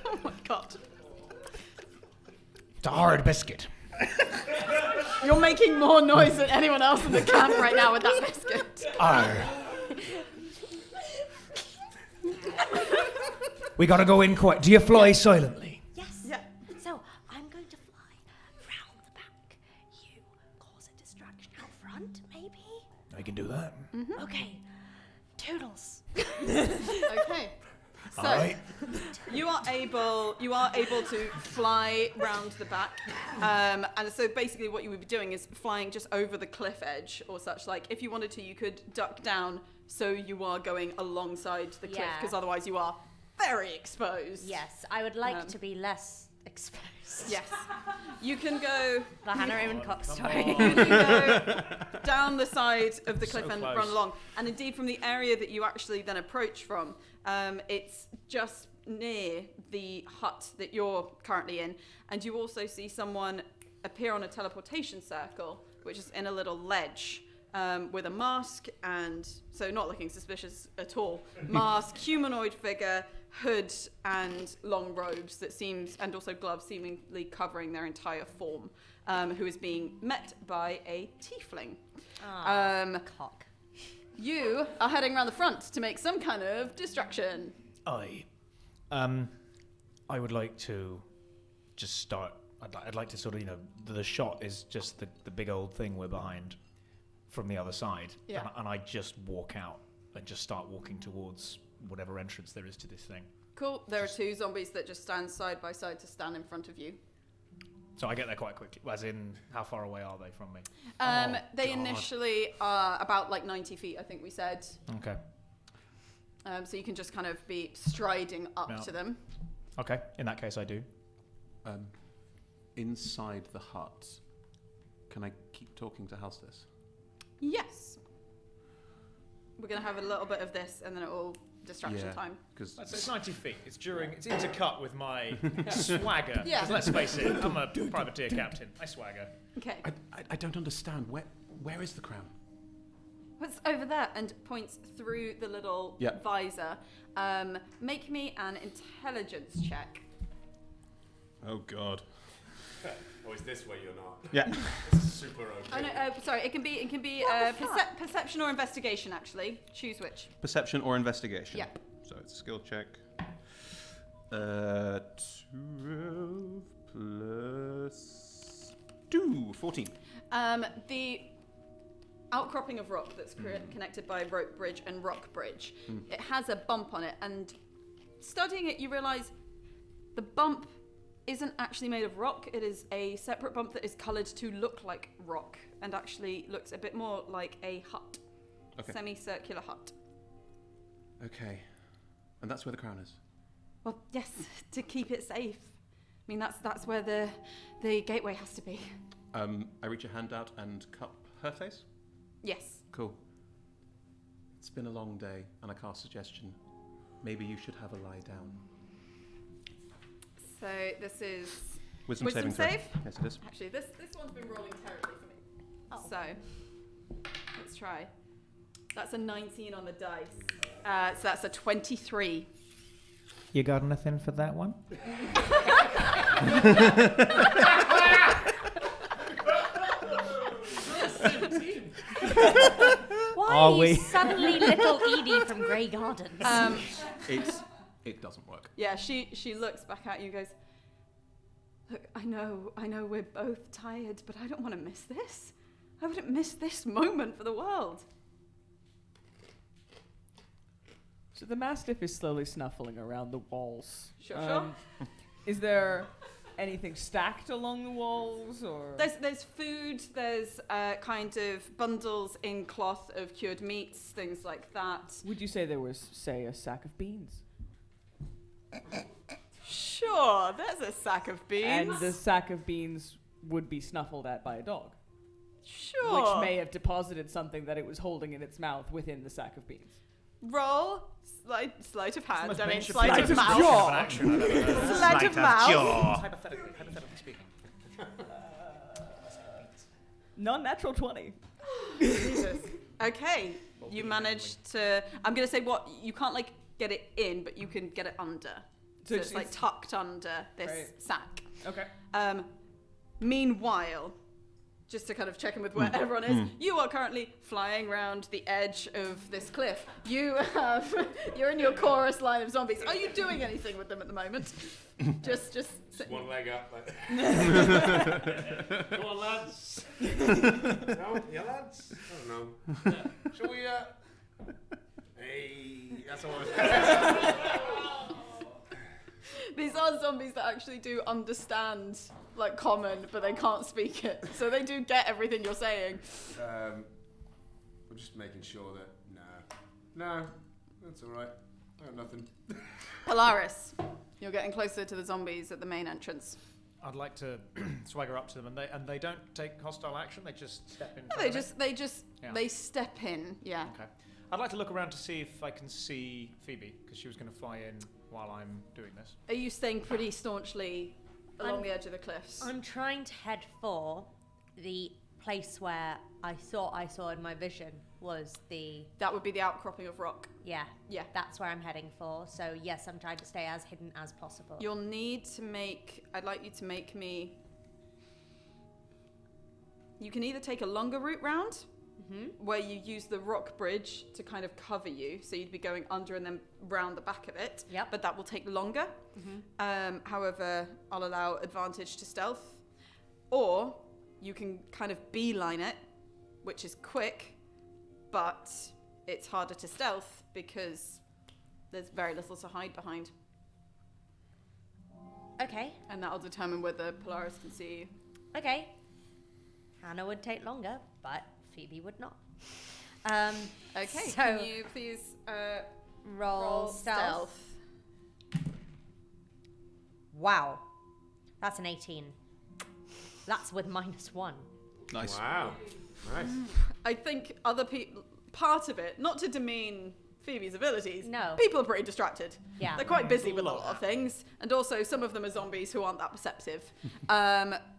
Oh my god. It's a hard biscuit. You're making more noise than anyone else in the camp right now with that biscuit. Arr. We gotta go in quiet. Do you fly silently? Yes. Yeah. So I'm going to fly round the back. You cause a distraction out front, maybe. I can do that. Okay. Toodles. Okay. So All right. you are able to fly round the back, and so basically what you would be doing is flying just over the cliff edge or such. Like if you wanted to, you could duck down, so you are going alongside the cliff, Yeah. because otherwise you are very exposed. Yes, I would like to be less exposed. Yes. You can go. The Hannah Raymond Cox story. You can go down the side of the cliff So and close. run along. And indeed, from the area that you actually then approach from, it's just near the hut that you're currently in. And you also see someone appear on a teleportation circle, which is in a little ledge. With a mask, and so not looking suspicious at all. Mask, humanoid figure, hood, and long robes that seems, and also gloves seemingly covering their entire form, who is being met by a tiefling. Cock. You are heading around the front to make some kind of distraction. I would like to just start. I'd like to sort of, the shot is just the big old thing we're behind from the other side. Yeah. And I just walk out and just start walking towards whatever entrance there is to this thing. Cool. There are 2 zombies that just stand side by side to stand in front of you. So I get there quite quickly. As in, how far away are they from me? They God. initially are about like 90 feet, I think we said. Okay. So you can just kind of be striding up Yeah. to them. Okay. In that case, I do. Inside the hut, can I keep talking to Halstis? Yes. We're going to have a little bit of this and then it will distraction Yeah. time. Because It's 90 feet. It's intercut with my swagger. Yeah. 'Cause let's face it, I'm a privateer captain. I swagger. Okay. I don't understand. Where is the crown? What's over there? And points through the little Yeah. visor. Make me an intelligence check. Oh God. Or is this where you're not? Yeah. This is super okay. Oh no, sorry. It can be perception or investigation. Actually, choose which. Perception or investigation? Yeah. So it's a skill check. 12 plus 2, 14. The outcropping of rock that's connected by rope bridge and rock bridge. It has a bump on it, and studying it, you realise the bump isn't actually made of rock. It is a separate bump that is coloured to look like rock, and actually looks a bit more like a hut, Okay. semicircular hut. Okay. And that's where the crown is. Well, yes, to keep it safe. I mean, that's where the gateway has to be. I reach a hand out and cup her face. Yes. Cool. It's been a long day, and I cast suggestion. Maybe you should have a lie down. So this is Wisdom Wisdom saving throw. save? Yes, it is. actually this one's been rolling terribly for me. Oh. So let's try. That's a 19 on the dice. So that's a 23. You got anything for that one? Why Are are we? you suddenly little Edie from Grey Gardens? It doesn't work. Yeah, she looks back at you and goes, look, I know we're both tired, but I don't want to miss this. I wouldn't miss this moment for the world. So the Mastiff is slowly snuffling around the walls. Sure. Is there anything stacked along the walls, or There's food, there's kind of bundles in cloth of cured meats, things like that. would you say there was, say, a sack of beans? Sure, there's a sack of beans. And the sack of beans would be snuffled at by a dog, Sure. which may have deposited something that it was holding in its mouth within the sack of beans. Roll sleight of hand. Most I mean, Ben sleight of Shapiro mouth. of an action I've ever heard. Sleight of mouth. Hypothetically speaking. Non-natural 20. Jesus. Okay, you managed to. I'm gonna say what you can't like get it in, but you can get it under. So it's like tucked under this Right. sack. Okay. Meanwhile, just to kind of check in with where everyone is, you are currently flying around the edge of this cliff. You're in your chorus line of zombies. Are you doing anything with them at the moment? just One leg up. Like Come on, lads. no, yeah, lads. I don't know. Shall we? Hey, that's all. These are zombies that actually do understand like common, but they can't speak it. So they do get everything you're saying. We're just making sure that no, that's all right. I got nothing. Polaris, you're getting closer to the zombies at the main entrance. I'd like to swagger up to them, and they don't take hostile action. They just step in. No, front of me? they step in. Yeah. Okay. I'd like to look around to see if I can see Phoebe, because she was going to fly in while I'm doing this. Are you staying pretty staunchly along I'm- the edge of the cliffs? I'm trying to head for the place where I thought I saw in my vision was the... That would be the outcropping of rock. Yeah, Yeah. that's where I'm heading for. So yes, I'm trying to stay as hidden as possible. You'll need to make. I'd like you to make me. You can either take a longer route round, where you use the rock bridge to kind of cover you, so you'd be going under and then round the back of it. Yep. But that will take longer. However, I'll allow advantage to stealth, or you can kind of beeline it, which is quick, but it's harder to stealth because there's very little to hide behind. Okay. And that'll determine whether Polaris can see you. Okay. Hannah would take longer, but Phoebe would not. Okay, So can you please roll stealth. Wow. That's an 18. That's with -1. Nice. Wow. Nice. I think other people, part of it, not to demean Phoebe's abilities, No. people are pretty distracted. Yeah. They're quite busy with a lot of things, and also some of them are zombies who aren't that perceptive.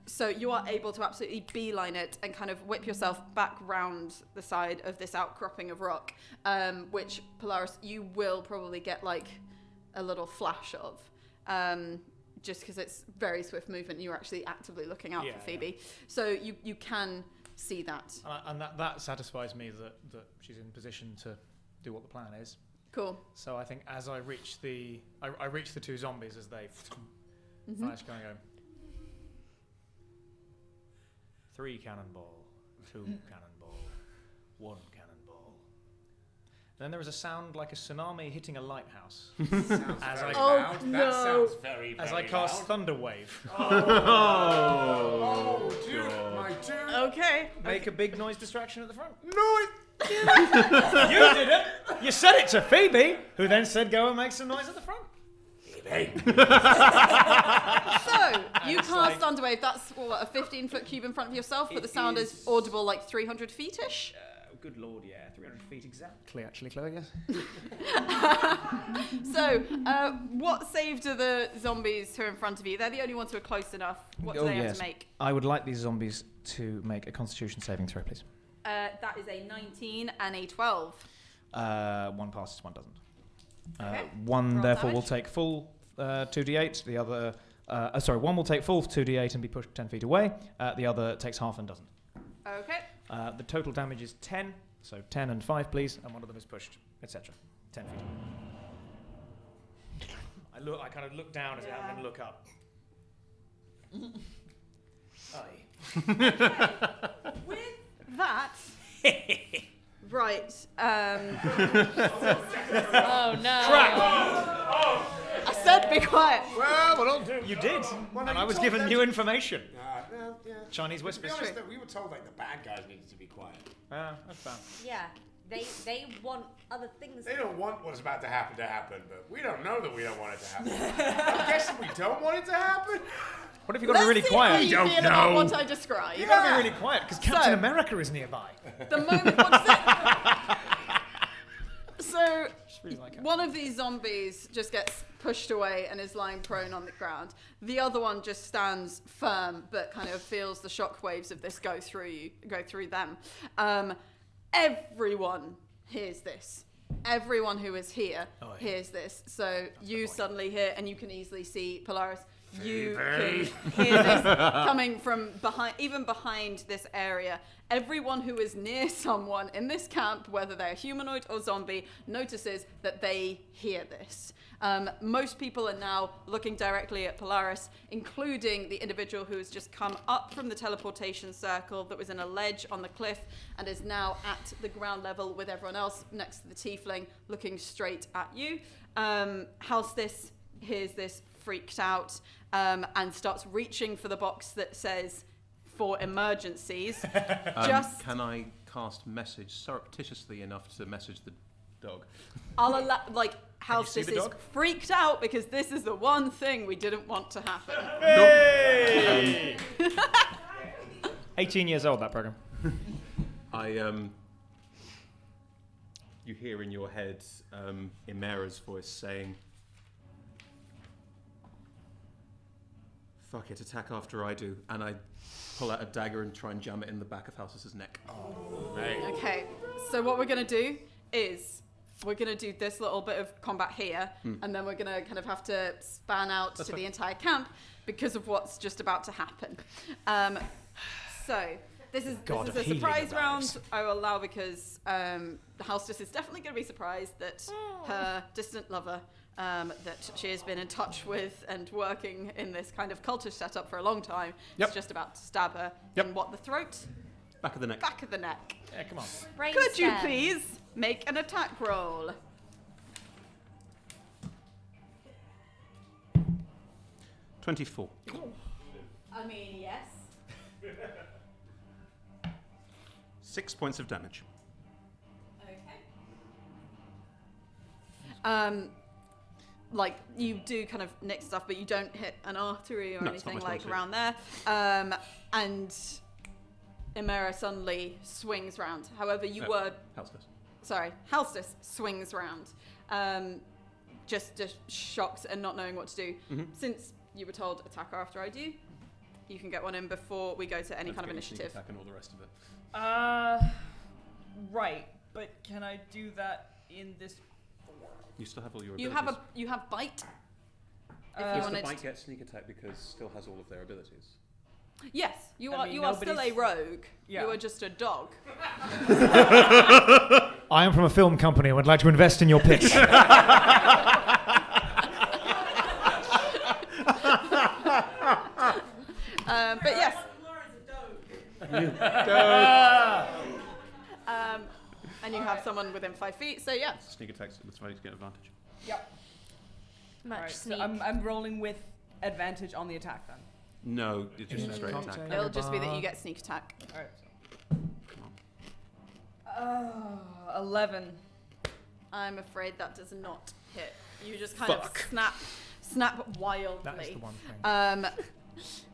So you are able to absolutely beeline it and kind of whip yourself back round the side of this outcropping of rock, which, Polaris, you will probably get like a little flash of. Just because it's very swift movement and you're actually actively looking out for Phoebe. So you can see that. And that satisfies me that she's in position to do what the plan is. Cool. So I think as I reach the two zombies as they flash, going go 3 cannonball, 2 cannonball, 1 cannonball. Then there is a sound like a tsunami hitting a lighthouse. Sounds As very I- loud. Oh, That no. sounds very, very As I cast loud. Thunder Wave. Oh, dude, my dude. Okay. Make a big noise distraction at the front. No, You did it! You said it to Phoebe, who then said go and make some noise at the front. So you it's cast like- Thunderwave. That's what, a 15-foot cube in front of yourself, but the It sound is is- audible like 300 feet-ish. Good lord, yeah, 300 feet exactly. Actually, Chloe, yes. So, what save do the zombies who are in front of you? They're the only ones who are close enough. What do they have to make? I would like these zombies to make a Constitution saving throw, please. That is a 19 and a 12. One passes, one doesn't. Okay. One Roll therefore will damage. take full 2d8. The other, one will take full 2d8 and be pushed 10 feet away. The other takes half and doesn't. Okay. The total damage is 10, so 10 and 5, please, and one of them is pushed, etc. 10 feet. I kind of look down as I have and look up. Aye. With that, right. Oh no. I said be quiet. well, You did, Well, and you I was told given them new to- information. well, yeah. Chinese To be whispers. honest, though, we were told like the bad guys needed to be quiet. That's fine. Yeah. They want other things. They don't want what's about to happen, but we don't know that we don't want it to happen. I'm guessing we don't want it to happen. What if you got to be really Let's see how quiet? you feel about what I described. You got to be really quiet because Captain So- America is nearby. The moment what's it? So Really like one of these zombies just gets pushed away and is lying prone on the ground. The other one just stands firm, but kind of feels the shockwaves of this go through them. Everyone hears this. Everyone who is here hears this. So you suddenly hear, and you can easily see Polaris. You can hear this coming from behind, even behind this area. Everyone who is near someone in this camp, whether they're humanoid or zombie, notices that they hear this. Most people are now looking directly at Polaris, including the individual who has just come up from the teleportation circle that was in a ledge on the cliff and is now at the ground level with everyone else next to the tiefling looking straight at you. Halstis hears this, freaked out, and starts reaching for the box that says for emergencies. Can I cast message surreptitiously enough to message the dog? I'll allow, like, you see Halstis the is dog? freaked out because this is the one thing we didn't want to happen. Hey! 18 years old, that program. You hear in your head Imera's voice saying, "Fuck it, attack after I do," and I pull out a dagger and try and jam it in the back of Halstis's neck. Okay, so what we're going to do is we're going to do this little bit of combat here, and then we're going to kind of have to span out to the entire camp because of what's just about to happen. So this is God of a healing surprise arrives. round. I will allow because Halstis is definitely going to be surprised that her distant lover that she has been in touch with and working in this kind of cultish setup for a long time is just about to stab her in what, the throat? Back of the neck. Back of the neck. Yeah, come on. Could you please make an attack roll? 24. I mean, yes. 6 points of damage. Okay. Like, you do kind of nick stuff, but you don't hit an artery or No, it's not anything my like strong around there. And Imera suddenly swings round. However, Halstus swings round. Just shocked and not knowing what to do. Mm-hmm. Since you were told attack after I do, you can get one in before we go to any kind of initiative. Attack and all the rest of it. Right, but can I do that in this form? You still have all your You abilities. have bite. If you Does the wanted bite get sneak attack because still has all of their abilities? Yes, you I are. mean, You are still a nobody's- rogue. Yeah. You are just a dog. I am from a film company and would like to invest in your pitch. But yes. And you have someone within 5 feet. So yeah. Sneak attacks with somebody to get advantage. Yep. Much Alright, sneak. so I'm rolling with advantage on the attack then. No, it's just a straight Contact. attack. It'll just be that you get sneak attack. Alright. So. 11. I'm afraid that does not hit. You just kind of snap wildly. That is the one thing.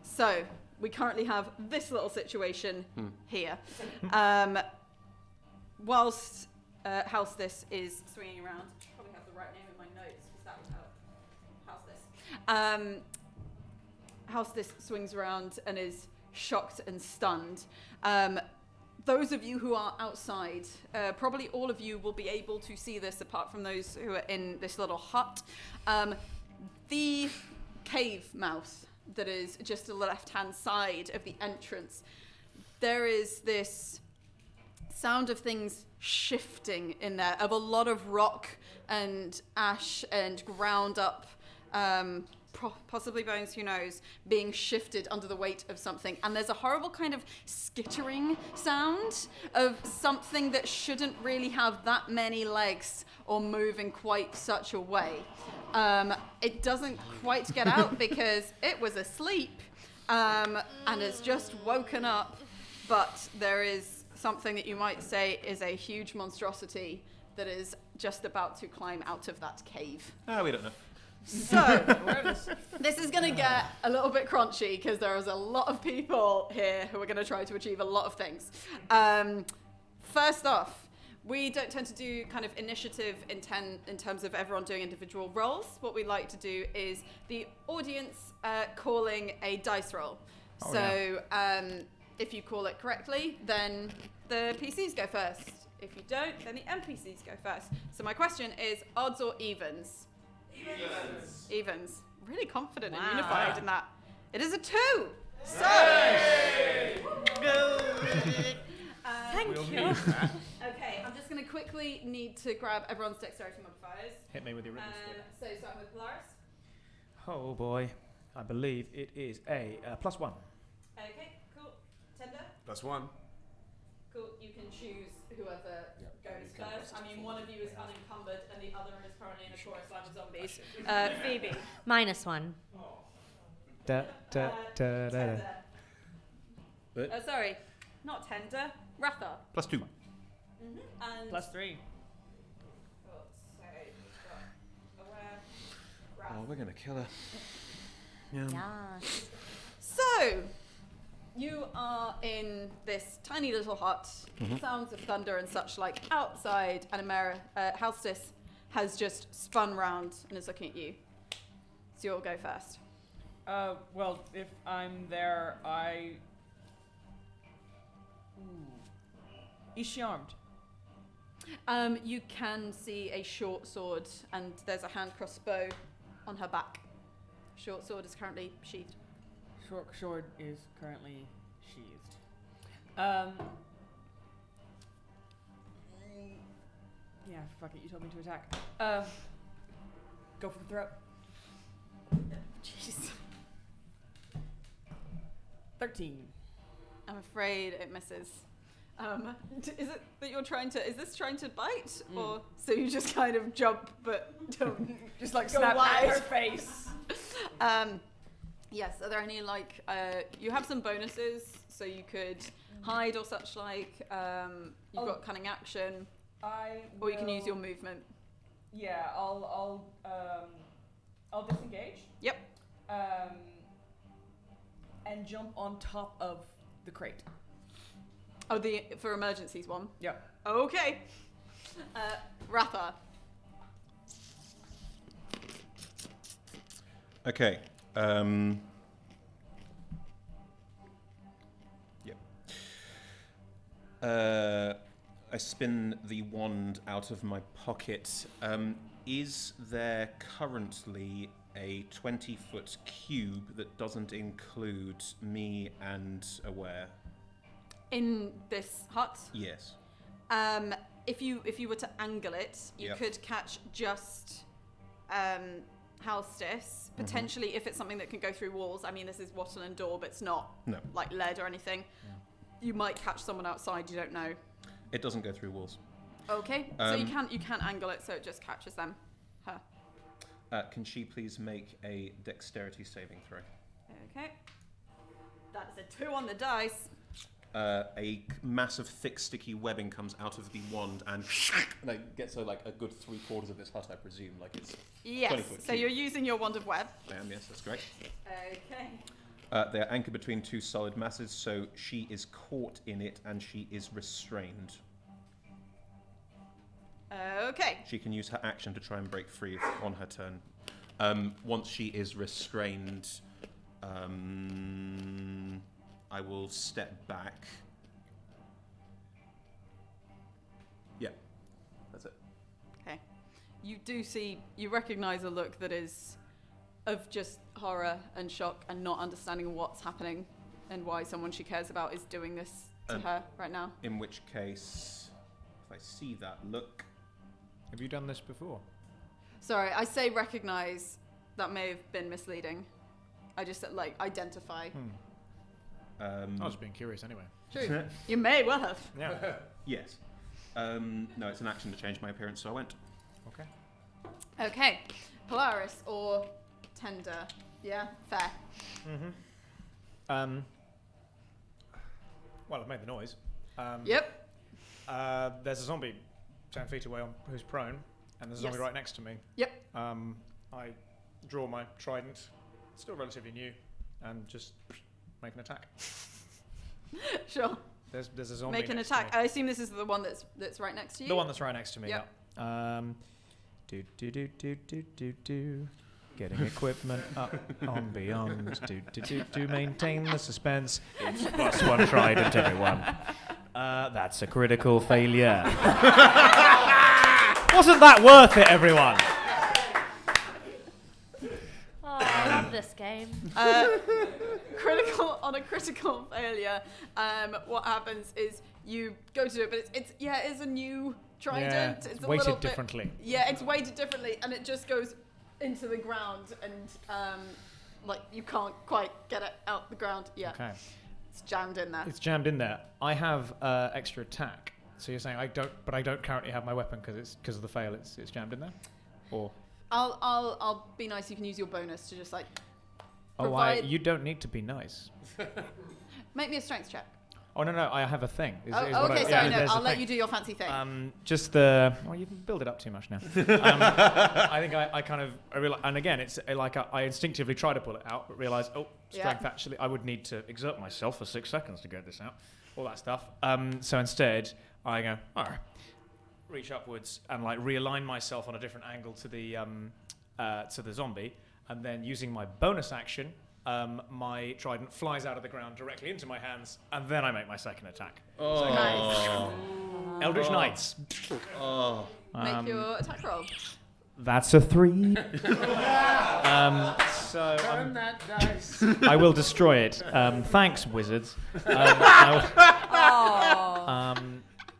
So we currently have this little situation here. Whilst Halstus is swinging around, probably have the right name in my notes because that was Halstus swings around and is shocked and stunned. Those of you who are outside, probably all of you will be able to see this apart from those who are in this little hut. The cave mouth that is just to the left-hand side of the entrance, there is this sound of things shifting in there, of a lot of rock and ash and ground up, possibly bones, who knows, being shifted under the weight of something. And there's a horrible kind of skittering sound of something that shouldn't really have that many legs or move in quite such a way. It doesn't quite get out because it was asleep and has just woken up, but there is something that you might say is a huge monstrosity that is just about to climb out of that cave. We don't know. So, this is going to get a little bit crunchy because there is a lot of people here who are going to try to achieve a lot of things. First off, we don't tend to do kind of initiative in terms of everyone doing individual rolls. What we like to do is the audience calling a dice roll. If you call it correctly, then the PCs go first. If you don't, then the NPCs go first. So my question is, odds or evens? Evens. Really confident and unified in that. It is a 2. So. Thank you. Okay, I'm just going to quickly need to grab everyone's dexterity modifiers. Hit me with your written skill. So starting with Polaris. Oh boy. I believe it is a +1. Okay, cool. Tender. +1. Cool. You can choose whoever goes first. I mean, one of you is unencumbered and the other is currently in a chorus line of zombies. Phoebe. -1. Tender. But Sorry, not Tender. Ratha. +2. And +3. Cool. So we've got Aware. Oh, we're gonna kill her. Yeah. Yes. So, you are in this tiny little hut, sounds of thunder and such like outside, and Halstus has just spun round and is looking at you. So you'll go first. Well, if I'm there, Is she armed? You can see a short sword, and there's a hand crossbow on her back. Short sword is currently sheathed. Short sword is currently sheathed. Yeah, fuck it. You told me to attack. Go for the throat. Jeez. 13. I'm afraid it misses. Is it that you're trying to? Is this trying to bite, or so you just kind of jump but don't Just like go snap at wide? her face. Yes. Are there any like you have some bonuses, so you could hide or such like. You've got cunning action, or you can use your movement. Yeah, I'll disengage. Yep. And jump on top of the crate. Oh, the for emergencies one. Yep. Okay. Ratha. Okay. Yep. I spin the wand out of my pocket. Is there currently a 20-foot cube that doesn't include me and Aware? In this hut. Yes. If you were to angle it, you could catch just Halstis. Potentially, if it's something that can go through walls. I mean, this is wattle and door, but it's not like lead or anything. Yeah. You might catch someone outside. You don't know. It doesn't go through walls. Okay, so you can angle it so it just catches them. Her. Can she please make a dexterity saving throw? Okay. That is a 2 on the dice. A massive, thick, sticky webbing comes out of the wand and like, gets like a good 3/4 of this hut, I presume. Like it's 20 foot So cube. you're using your wand of web. I am, yes, that's great. Okay. They are anchored between two solid masses, so she is caught in it and she is restrained. Okay. She can use her action to try and break free on her turn. Once she is restrained, I will step back. Yeah, that's it. Okay. You recognise a look that is of just horror and shock and not understanding what's happening and why someone she cares about is doing this to her right now. In which case, if I see that look... Have you done this before? Sorry, I say recognise. That may have been misleading. I just said, like, identify. I was being curious anyway. True. You may well have. Yeah. Yes. No, it's an action to change my appearance, so I went. Okay. Okay. Polaris or Tender. Yeah, fair. Well, I've made the noise. Yep. There's a zombie 10 feet away who's prone, and there's a zombie right next to me. Yep. I draw my trident, still relatively new, and just make an attack. Sure. There's a zombie. Make an next attack. to me. I assume this is the one that's right next to you. The one that's right next to me. Yep. Yeah. Getting equipment up on beyond. Maintain the suspense. It's +1 trident, everyone. That's a critical failure. Wasn't that worth it, everyone? Oh, I love this game. Critical failure. What happens is you go to do it, but it's a new trident. Yeah, it's a weighted little bit differently. Yeah, it's weighted differently, and it just goes into the ground, and like you can't quite get it out the ground. Yeah. Okay. It's jammed in there. It's jammed in there. I have extra attack. So you're saying I don't currently have my weapon because of the fail. It's jammed in there, or I'll be nice. You can use your bonus to just like. You don't need to be nice. Make me a strength check. Oh no, I have a thing. Okay, sorry, no, I'll let you do your fancy thing. You've built it up too much now. I think I realize, and again, it's like I instinctively try to pull it out, but realize, strength actually, I would need to exert myself for 6 seconds to get this out, all that stuff. So instead, I go, reach upwards and like realign myself on a different angle to the zombie, and then using my bonus action. My trident flies out of the ground directly into my hands, and then I make my second attack. Oh. Nice. Eldritch Knights. Oh. Make your attack roll. That's a 3. Turn that dice. I will destroy it. Thanks, wizards.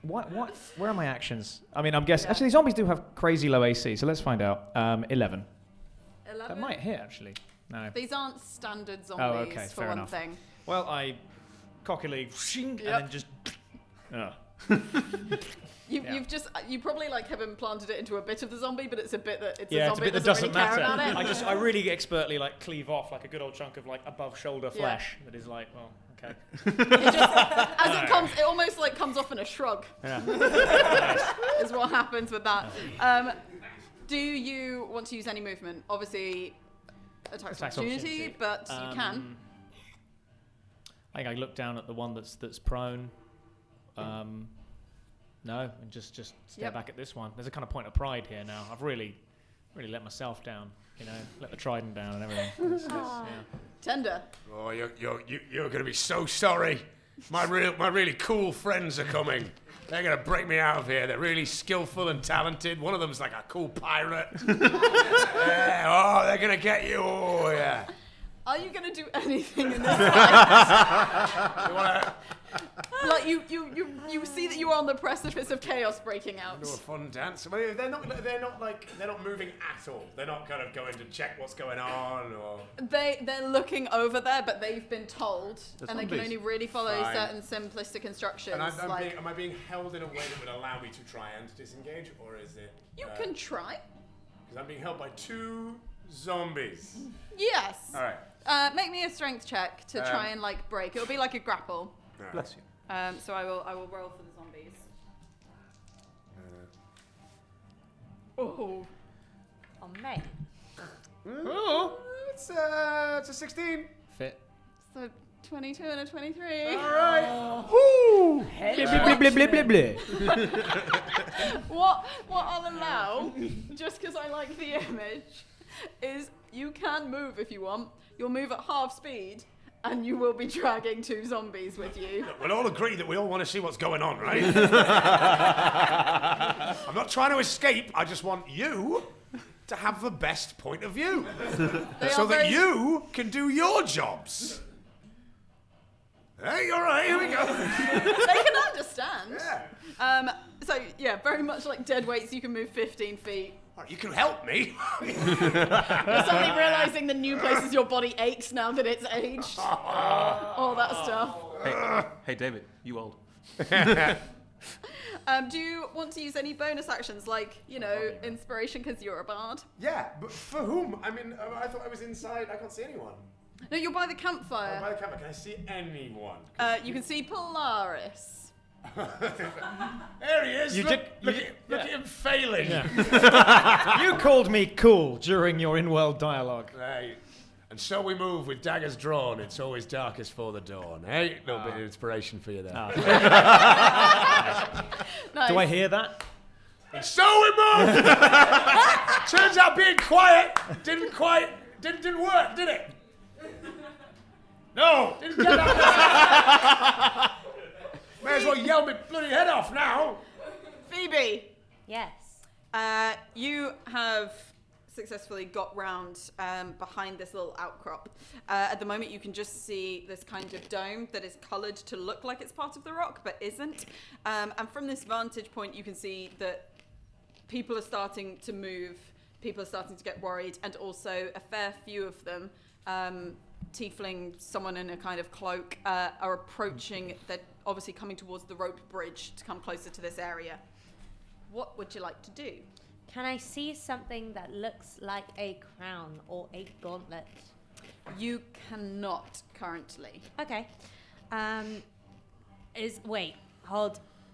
What? Where are my actions? I mean, I'm guessing. Yeah. Actually, zombies do have crazy low AC, so let's find out. 11. 11. That might hit, actually. No. These aren't standard zombies, okay, for fair one enough. thing. Well, I cockily and then just You probably like have implanted it into a bit of the zombie, but it's a bit that it's Yeah, a it's a zombie bit that doesn't doesn't really care matter. about it. I really expertly like cleave off like a good old chunk of like above shoulder Yeah. flesh that is like, well, okay. As it comes, it almost like comes off in a shrug. Yeah. Is what happens with that. Do you want to use any movement? Obviously, attack of opportunity, but you can. I think I look down at the one that's prone. No, and just stare back at this one. There's a kind of point of pride here now. I've really let myself down. You know, let the trident down and everything. Yeah. Tender. Oh, you're going to be so sorry. My really cool friends are coming. They're going to break me out of here. They're really skillful and talented. One of them's like a cool pirate. Yeah, oh, they're going to get you. Oh, yeah. Are you going to do anything in this fight? You want to Like you see that you are on the precipice of chaos breaking out. do a fun dance? Well, they're not moving at all. They're not kind of going to check what's going on or. They're looking over there, but they've been told, They're and they can zombies. only really follow Fine. certain simplistic instructions. And like am I being held in a way that would allow me to try and disengage, or is it? you can try. Because I'm being held by 2 zombies. Yes. All right. Make me a strength check to try and like break. It'll be like a grapple. Bless you. So I will roll for the zombies. Oh. On me. Oh, it's a 16. Fit. So 22 and a 23. All right. What I'll allow, just because I like the image, is you can move if you want. You'll move at half speed, and you will be dragging 2 zombies with you. We'll all agree that we all want to see what's going on, right? I'm not trying to escape. I just want you to have the best point of view, so that you can do your jobs. Hey, all right, here we go. They can understand. Yeah. So yeah, very much like dead weights. You can move 15 feet. All right, you can help me. You're suddenly realizing the new places your body aches now that it's aged. All that stuff. Hey, David, you old. Do you want to use any bonus actions, like, inspiration because you're a bard? Yeah, but for whom? I mean, I thought I was inside. I can't see anyone. No, you're by the By campfire. the camera, can I see anyone? You can see Polaris. There he is. Look at him failing. You called me cool during your in-world dialogue. Right. And so we move with daggers drawn. It's always darkest for the dawn. Hey, a little bit of inspiration for you there. Nice. Do I hear that? And so we move. Turns out being quiet didn't work, did it? No, didn't get that. May as well yell my bloody head off now. Phoebe, Yes. you have successfully got round behind this little outcrop. At the moment, you can just see this kind of dome that is coloured to look like it's part of the rock, but isn't. And from this vantage point, you can see that people are starting to move, people are starting to get worried, and also a fair few of them, tiefling, someone in a kind of cloak, are approaching. They're obviously coming towards the rope bridge to come closer to this area. What would you like to do? Can I see something that looks like a crown or a gauntlet? You cannot currently. Okay.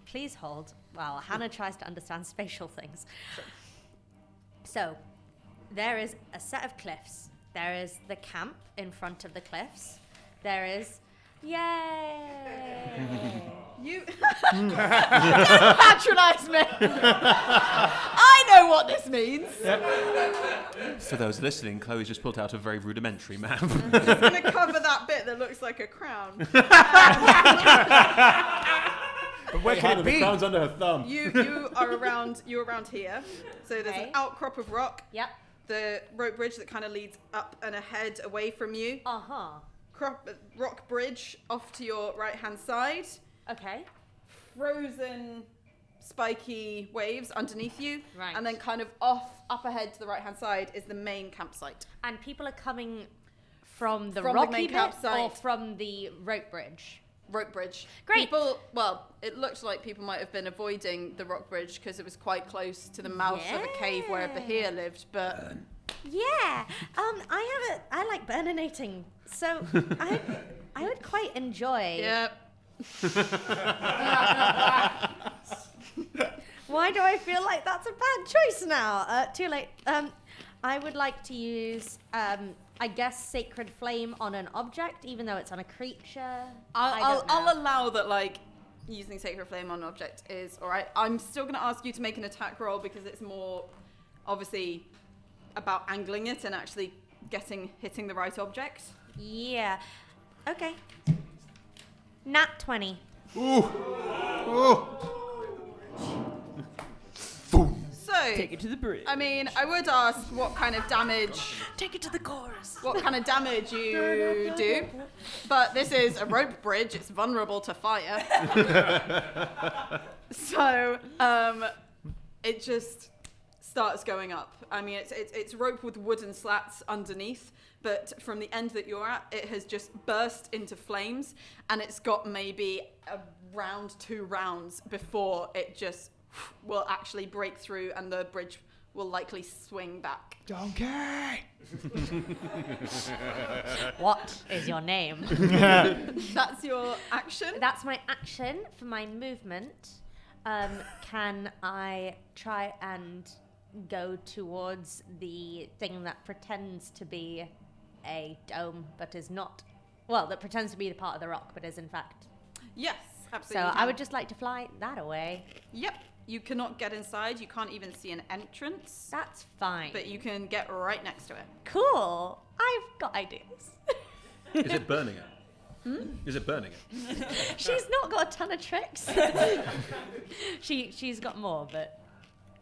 Please hold. While Hannah tries to understand spatial things. So, there is a set of cliffs. There is the camp in front of the cliffs. There is, yay! You patronize me. I know what this means. For those listening, Chloe's just pulled out a very rudimentary map. I'm just going to cover that bit that looks like a crown. But where can it be? The crown's under her thumb. You are around here. So there's Okay. an outcrop of rock. Yep. The rope bridge that kind of leads up and ahead away from you. Uh-huh. Rock bridge off to your right-hand side. Okay. Frozen, spiky waves underneath you. Right. And then kind of up ahead to the right-hand side is the main campsite. And people are coming from the From the rocky main bit campsite. or from the rope bridge? rope bridge. Great. It looked like people might have been avoiding the rock bridge because it was quite close to the mouth of a cave where Bahir lived, but... Yeah. I like burninating, so I would quite enjoy. Yep. Why do I feel like that's a bad choice now? Too late. I would like to use, I guess, Sacred Flame on an object, even though it's on a creature. I'll allow that, like, using Sacred Flame on an object is alright. I'm still going to ask you to make an attack roll because it's more, obviously, about angling it and actually hitting the right object. Yeah. Okay. Nat 20. So, Take it to the bridge. I mean, I would ask what kind of damage... Take it to the chorus. What kind of damage you do, but this is a rope bridge. It's vulnerable to fire. So, it just starts going up. I mean, it's rope with wooden slats underneath, but from the end that you're at, it has just burst into flames, and it's got maybe a round, 2 rounds before it just will actually break through, and the bridge will likely swing back. Donkey! What is your name? That's your action? That's my action for my movement. Can I try and go towards the thing that pretends to be a dome, but is not... Well, that pretends to be the part of the rock, but is in fact... Yes, absolutely. So I would just like to fly that away. Yep. You cannot get inside. You can't even see an entrance. That's fine. But you can get right next to it. Cool. I've got ideas. Is it burning it? Is it burning it? She's not got a ton of tricks. She's got more, but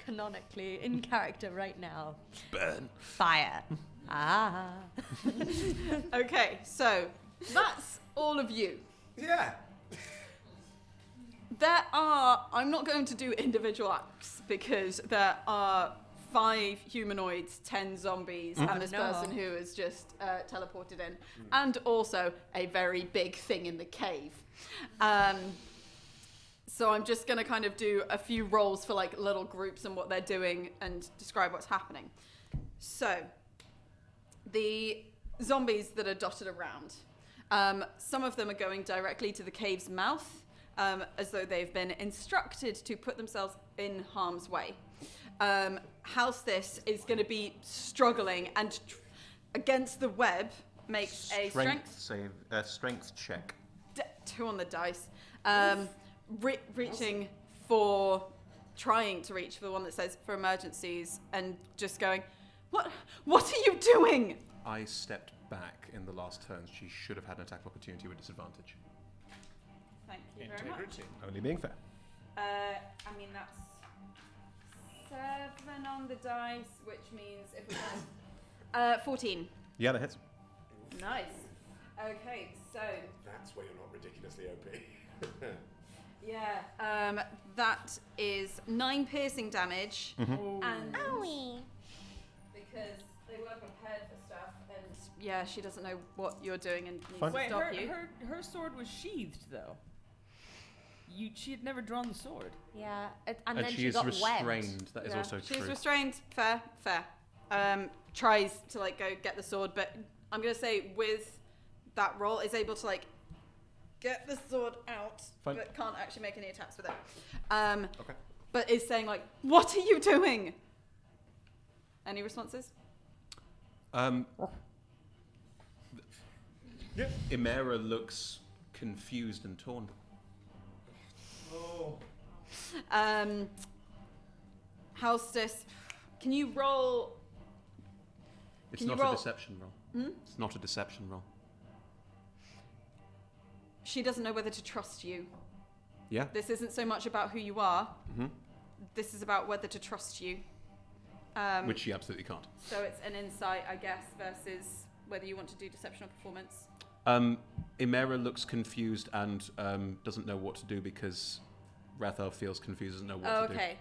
canonically, in character right now. Burn. Fire. Ah. Okay, so that's all of you. Yeah. I'm not going to do individual acts because there are 5 humanoids, 10 zombies, and this person who is just teleported in, and also a very big thing in the cave. So I'm just going to kind of do a few rolls for like little groups and what they're doing and describe what's happening. So the zombies that are dotted around, some of them are going directly to the cave's mouth, as though they've been instructed to put themselves in harm's way. House is going to be struggling and against the web makes a strength save, strength check. 2 on the dice. Trying to reach for the one that says for emergencies and just going, what are you doing? I stepped back in the last turn. She should have had an attack opportunity with disadvantage. Thank you very much. Only being fair. I mean, that's 7 on the dice, which means if we have 14. Yeah, that hits. Nice. Okay, so That's why you're not ridiculously OP. yeah, that is 9 piercing damage, and Owie. because they were prepared for stuff, and yeah, she doesn't know what you're doing and needs Fine. to Wait, stop you. her sword was sheathed though. She had never drawn the sword. Yeah, and And then she she is got restrained. webbed. That is Yeah. also She's true. restrained. Fair. Tries to like go get the sword, but I'm gonna say with that roll is able to like get the sword out, Fine. but can't actually make any attacks with it. Okay. But is saying like, "What are you doing?" Any responses? Imera looks confused and torn. Houstis, can you roll? It's Can you not roll- a deception roll. It's not a deception roll. She doesn't know whether to trust you. Yeah. This isn't so much about who you are. Mhm. This is about whether to trust you. Which she absolutely can't. So it's an insight, I guess, versus whether you want to do deception or performance. Imera looks confused and doesn't know what to do because Rathar feels confused, doesn't know what to do. Okay.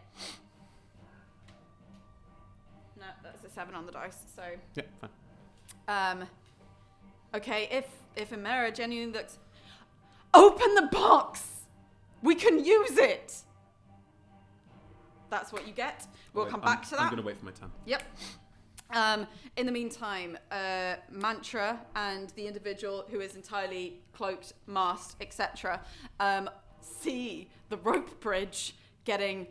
No, that's a 7 on the dice. So, Yeah, fine. okay, if Imera genuinely looks, Open the box! We can use it! That's what you get. We'll come back to that. I'm going to wait for my turn. Yep. In the meantime, Mantra and the individual who is entirely cloaked, masked, etc., see the rope bridge getting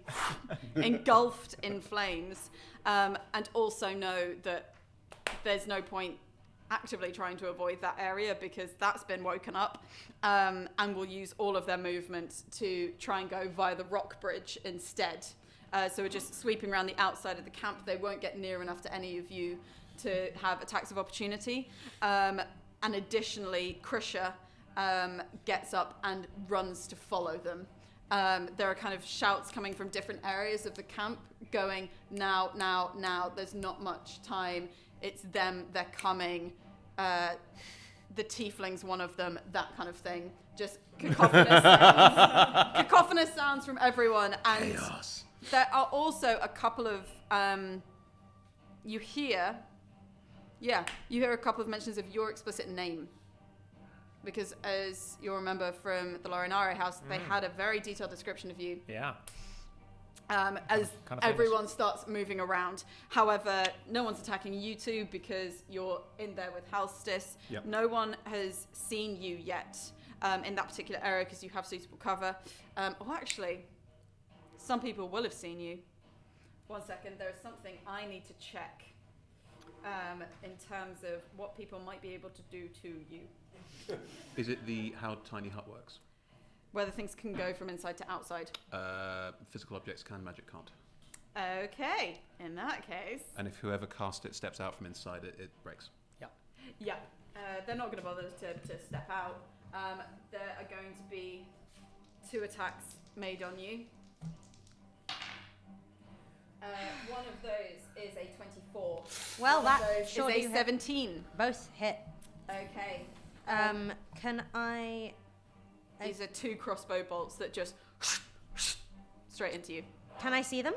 engulfed in flames, and also know that there's no point actively trying to avoid that area because that's been woken up, and will use all of their movement to try and go via the rock bridge instead. So we're just sweeping around the outside of the camp. They won't get near enough to any of you to have attacks of opportunity. And additionally, Krisha gets up and runs to follow them. There are kind of shouts coming from different areas of the camp going, now, now, now. There's not much time. It's them. They're coming. The tiefling's one of them, that kind of thing. Just cacophonous sounds. Cacophonous sounds from everyone. And Chaos. there are also a couple of, you hear a couple of mentions of your explicit name. Because as you'll remember from the Lorinare house, they had a very detailed description of you. Yeah. As Kind of everyone starts moving around. However, no one's attacking you two because you're in there with Halstis. Yep. No one has seen you yet in that particular area because you have suitable cover. Actually, some people will have seen you. 1 second, there is something I need to check in terms of what people might be able to do to you. Is it how Tiny Hut works? Whether things can go from inside to outside. Physical objects can, magic can't. Okay, in that case. And if whoever cast it steps out from inside it, it breaks. Yeah, they're not going to bother to step out. There are going to be 2 attacks made on you. One of those is a 24. Well, One of that those sure is do a hit. 17. Both hit. Okay. Can I? These are 2 crossbow bolts that just straight into you. Can I see them?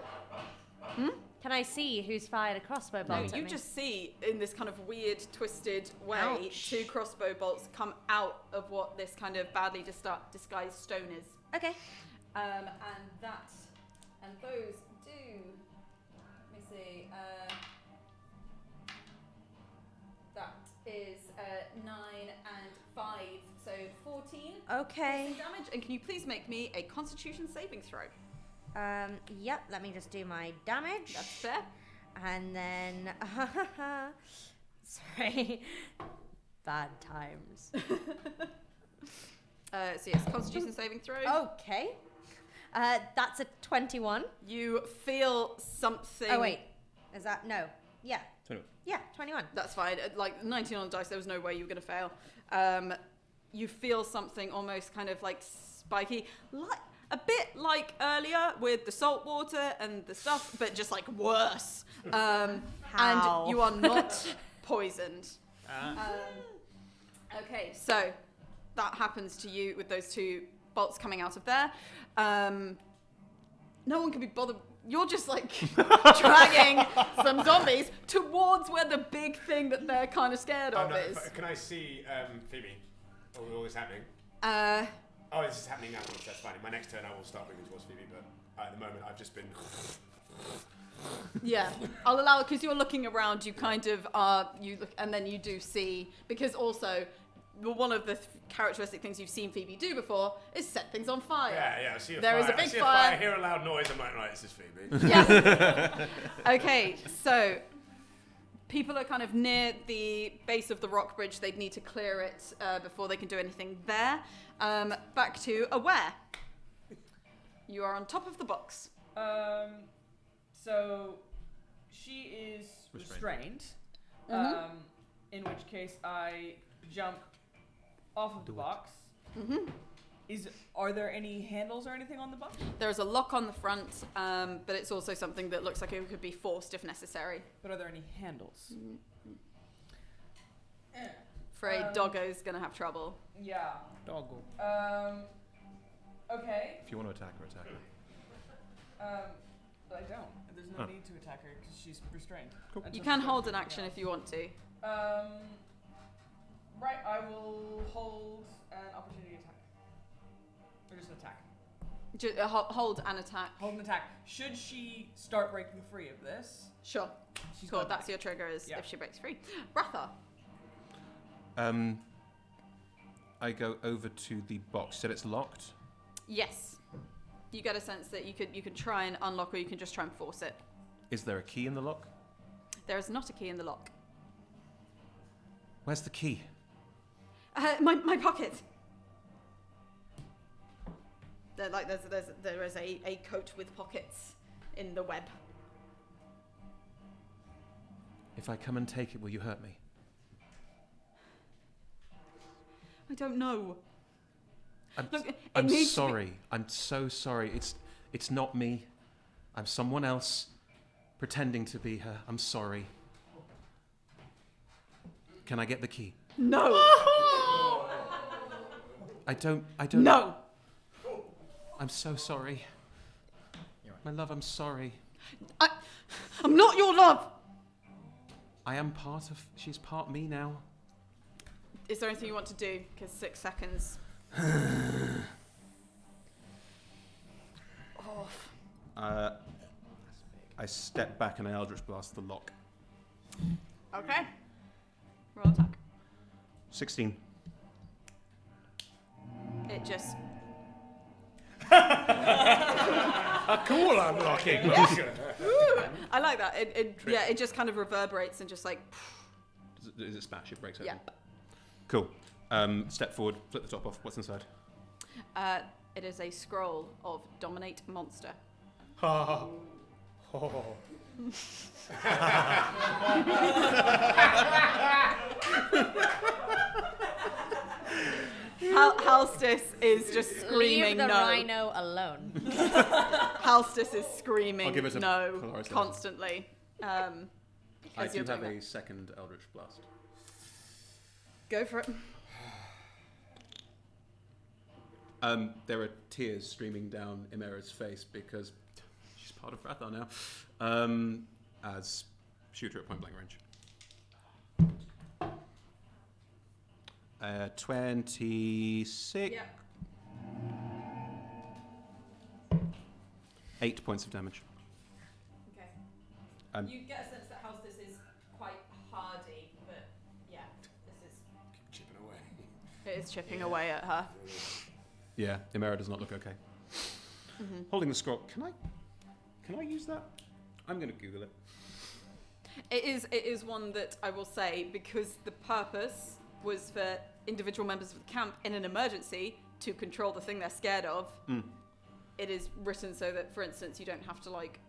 Can I see who's fired a crossbow No, bolt at you me? just see in this kind of weird, twisted way, Ouch. 2 crossbow bolts come out of what this kind of badly disguised stone is. Okay. And those do. Let me see. That is 9 and 5, so 14. Okay. Damage. And can you please make me a Constitution saving throw? Yep. Let me just do my damage. That's fair. And then, sorry, bad times. So yes, Constitution saving throw. Okay. That's a 21. You feel something. Oh wait, is that no? Yeah. 21. Yeah, 21. That's fine. Like 19 on the dice, there was no way you were going to fail. You feel something almost kind of like spiky, a bit like earlier with the salt water and the stuff, but just like worse. How? And you are not poisoned. Okay, so that happens to you with those 2 bolts coming out of there. No one can be bothered. You're just like dragging some zombies towards where the big thing that they're kind of scared of is. Can I see Phoebe? All this happening? Oh, this is happening now. That's fine. In my next turn, I will start moving towards Phoebe, but at the moment, I've just been. Yeah, I'll allow it because you're looking around. You kind of are. You look, and then you do see because also. One of the characteristic things you've seen Phoebe do before is set things on fire. Yeah, I see a There fire. is a big I see fire. a fire, hear a loud noise. I'm like, right, this is Phoebe. Yeah. Okay, so people are kind of near the base of the rock bridge. They'd need to clear it before they can do anything there. Back to Aware. You are on top of the box. So she is restrained. In which case I jump off of the box. Are there any handles or anything on the box? There is a lock on the front, but it's also something that looks like it could be forced if necessary. But are there any handles? Afraid Doggo's gonna have trouble. Yeah. Doggo. Okay. If you want to attack her, attack her. But I don't. There's no need to attack her because she's restrained. Cool. You can hold an action if you want to. Right, I will hold an opportunity attack. Hold and attack. Hold an attack. Should she start breaking free of this? Sure. She's Cool. got That's your trigger is Yeah. if she breaks free. Ratha. I go over to the box. Said it's locked. Yes. You get a sense that you can try and unlock, or you can just try and force it. Is there a key in the lock? There is not a key in the lock. Where's the key? My pocket. There is a coat with pockets in the web. If I come and take it, will you hurt me? I don't know. Look, it I'm needs to be- sorry. I'm so sorry. It's not me. I'm someone else pretending to be her. I'm sorry. Can I get the key? No. I don't. No. I'm so sorry. My love, I'm sorry. I'm not your love. I am part of. She's part me now. Is there anything you want to do? Because 6 seconds. I step back and I Eldritch Blast the lock. Okay. Roll attack. 16. It just. A cool unlocking motion. I like that. It just kind of reverberates and just like. Does it smash? It breaks open. Yeah. Cool. Step forward, flip the top off. What's inside? It is a scroll of Dominate Monster. Oh. Halstis is just screaming Leave the no. rhino alone. Halstis is screaming I'll give it a no Polaris then. constantly. I As do you're have doing a second Eldritch Blast. Go for it. There are tears streaming down Imera's face because she's part of Rathar now. As shooter at point blank range. 26. Yeah. 8 points of damage. Okay. Um, You get a sense that Halstis is quite hardy, but yeah, this is. Chipping away. It is chipping away at her. Yeah, Imera does not look okay. Holding the scroll. Can I use that? I'm going to Google it. It is one that I will say, because the purpose was for individual members of the camp in an emergency to control the thing they're scared of. It is written so that, for instance, you don't have to like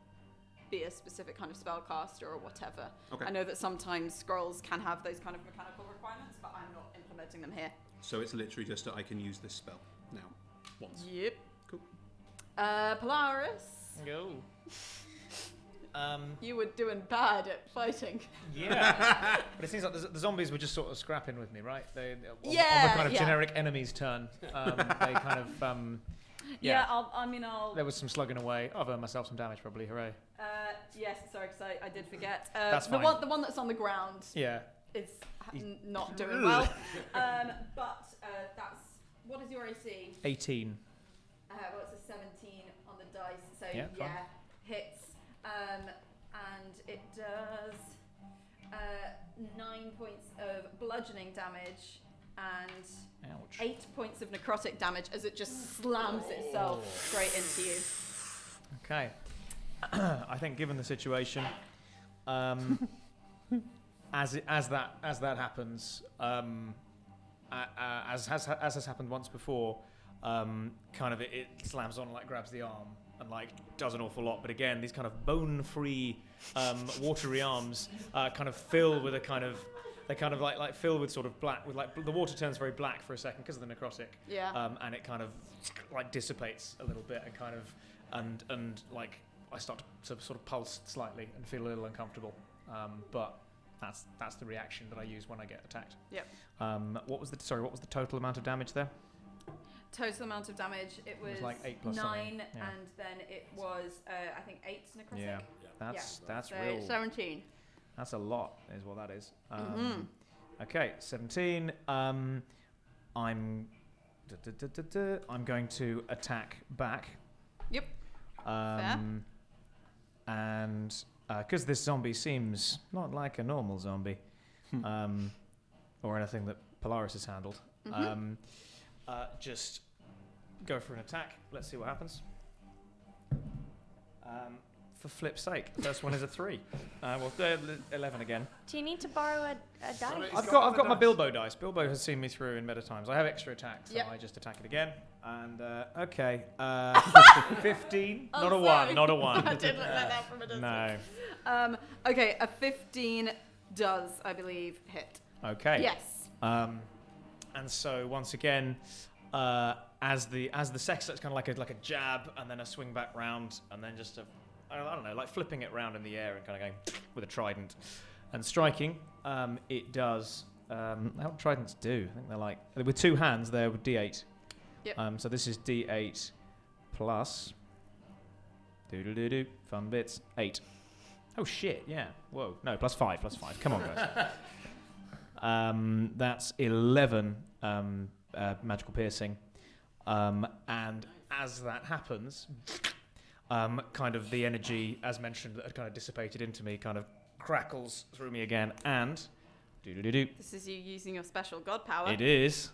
be a specific kind of spellcaster or whatever. Okay. I know that sometimes scrolls can have those kind of mechanical requirements, but I'm not implementing them here. So it's literally just that I can use this spell now. Once. Yep. Cool. Polaris, Go. you were doing bad at fighting. Yeah. But it seems like the zombies were just sort of scrapping with me, right? They on the kind of generic enemy's turn. They kind of Yeah, I'll. There was some slugging away. I've earned myself some damage, probably. Hooray! Yes, sorry, because I did forget. That's the fine. the one that's on the ground Yeah. is not doing well. But that's what is your AC? 18. Well, it's a 17 on the dice, so Yeah, fine. hits. And it does 9 points of bludgeoning damage and Ouch. 8 points of necrotic damage as it just slams itself straight into you. Okay. I think, given the situation, as that happens, as has happened once before, kind of it slams on, like grabs the arm and like does an awful lot. But again, these kind of bone-free, watery arms kind of fill with a kind of. They kind of like fill with sort of black, with like the water turns very black for a second because of the necrotic. Yeah. And it kind of like dissipates a little bit and kind of and like I start to sort of pulse slightly and feel a little uncomfortable. But that's the reaction that I use when I get attacked. Yep. What was the total amount of damage there? Total amount of damage, it was like 8 plus 9, something, yeah. and then it was I think 8 necrotic. Yeah. That's So real. 17. That's a lot, is what that is. Okay, 17. I'm going to attack back Yep. And because this zombie seems not like a normal zombie, or anything that Polaris has handled, just go for an attack. Let's see what happens. For flip's sake, first one is a 3. 11 again. Do you need to borrow a dice? I've got my Bilbo dice. Bilbo has seen me through in meta times. I have extra attacks, so Yep. I just attack it again. And okay, 15. Oh, Not a sorry. 1. Not a 1. I did look like that from a distance. No. Okay, a 15 does, I believe, hit. Okay. Yes. And so once again, as the sex, it's kind of like a jab, and then a swing back round, and then just I don't know, like flipping it round in the air and kind of going with a trident and striking. It does. How do tridents do? I think they're like with 2 hands. They're with D8. Yep. So this is D8 plus. Fun bits. 8. Oh shit! Yeah. Whoa. No, plus 5. Plus 5. Come on, guys. That's 11 magical piercing. And as that happens, kind of the energy, as mentioned, that had kind of dissipated into me, kind of crackles through me again, and This is you using your special god power. it is.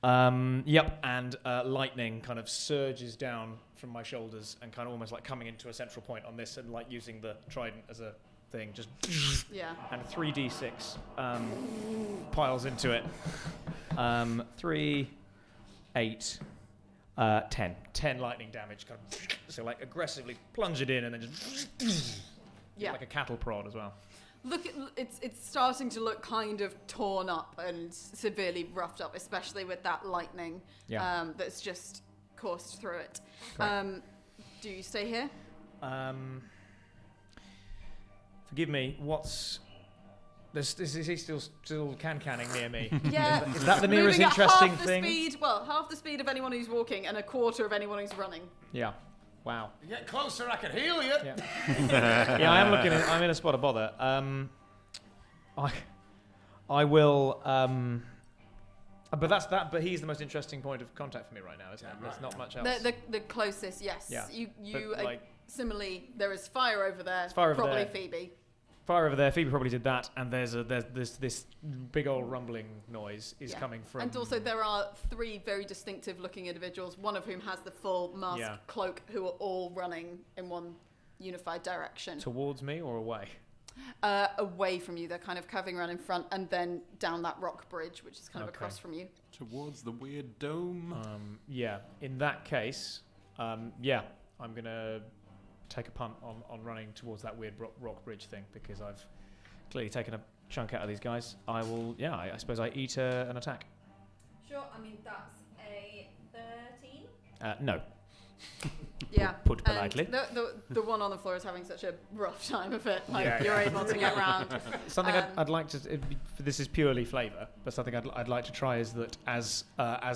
Yep, and lightning kind of surges down from my shoulders and kind of almost like coming into a central point on this, and like using the trident as a thing, just Yeah. and 3d6 piles into it. 3, 8, 10. 10 lightning damage. Kind of, so like aggressively plunge it in and then just Yeah. like a cattle prod as well. Look, it's starting to look kind of torn up and severely roughed up, especially with that lightning that's just coursed through it. Correct. Do you stay here? Forgive me. Is he still canning near me? Yeah. Is that the nearest Moving at interesting half the thing? Speed, well, half the speed of anyone who's walking and a quarter of anyone who's running. Yeah. Wow. You get closer, I can heal you. Yeah. Yeah, I am looking. I'm in a spot of bother. I will. But that's that. But he's the most interesting point of contact for me right now, isn't it? There's not much else. The closest, yes. Yeah. You But, like, similarly, there is fire over there. There's fire over probably there. Phoebe. Fire over there. Phoebe probably did that, and there's this big old rumbling noise is Yeah. coming from. And also there are 3 very distinctive looking individuals, one of whom has the full mask cloak, who are all running in one unified direction. Towards me or away? Away from you. They're kind of curving around in front and then down that rock bridge, which is kind of Okay. across from you. Towards the weird dome. Yeah. In that case, I'm gonna take a punt on running towards that weird rock bridge thing, because I've clearly taken a chunk out of these guys. I will. Yeah. I suppose I eat an attack. Sure. I mean that's a 13. No. Yeah. Put and politely. The one on the floor is having such a rough time of it. Like Yeah. you're able to get round. Something I'd like to. This is purely flavour, but something I'd like to try is that as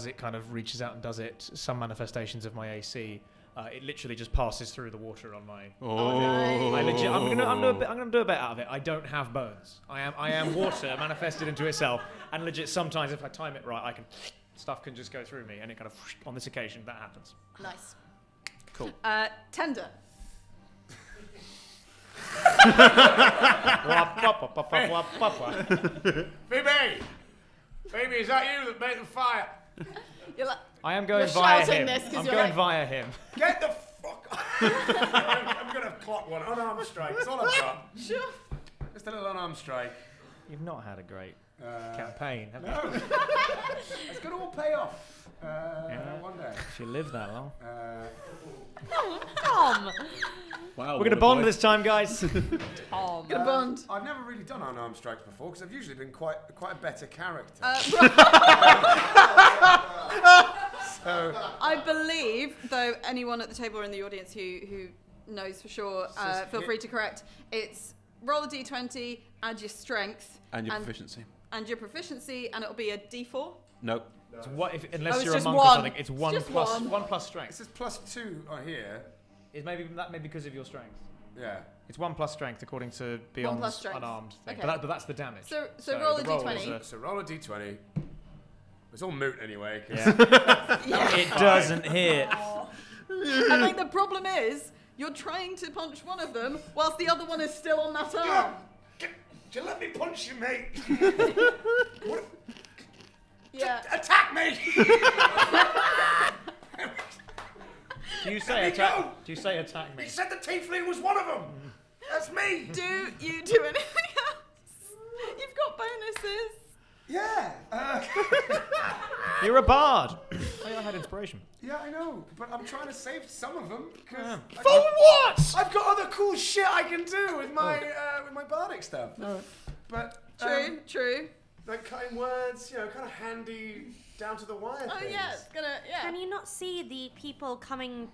it kind of reaches out and does it, some manifestations of my AC, it literally just passes through the water on my. I'm gonna do a bit out of it. I don't have bones. I am water manifested into itself, and legit sometimes if I time it right, stuff can just go through me, and it kind of on this occasion that happens. Nice. Cool. Tender. Phoebe, is that you that made the fire? You're like, I am going You're via shouting him. this 'cause I'm you're going like- via him. Get the fuck I'm going to clock one. Unarmed strike. That's all I've got. sure. Just a little unarmed strike. You've not had a great campaign, have you? No. It's going to all pay off one day. If you live that long. Tom. Wow. We're going to bond this time, guys. Tom. Good bond. I've never really done unarmed strikes before because I've usually been quite a better character. So I believe, though, anyone at the table or in the audience who knows for sure, feel free to correct. It's roll a d20, add your strength, And your proficiency. and your proficiency, and it'll be a d4. Nope. So unless it's you're a just monk or one. something, it's one just plus one. 1 plus it strength. says +2 on here. Is maybe because of your strength. Yeah. It's 1 plus strength according to Beyond's plus strength. unarmed thing. Okay. But that's the damage. So roll a the roll d20. is So roll a d20. It's all moot anyway. 'Cause it doesn't hit. I think the problem is you're trying to punch one of them whilst the other one is still on that arm. You let me punch you, mate. What? Yeah. Attack me! Do you Let say me attack? go. Do you say attack me? He said the tiefling was one of them. That's me. Do you do anything else? You've got bonuses. Yeah. You're a bard. I had inspiration. Yeah, I know, but I'm trying to save some of them because. For what? I've got other cool shit I can do with my bardic stuff. But True. like cutting words, kind of handy down to the wire. Oh things. yeah, it's gonna Can you not see the people coming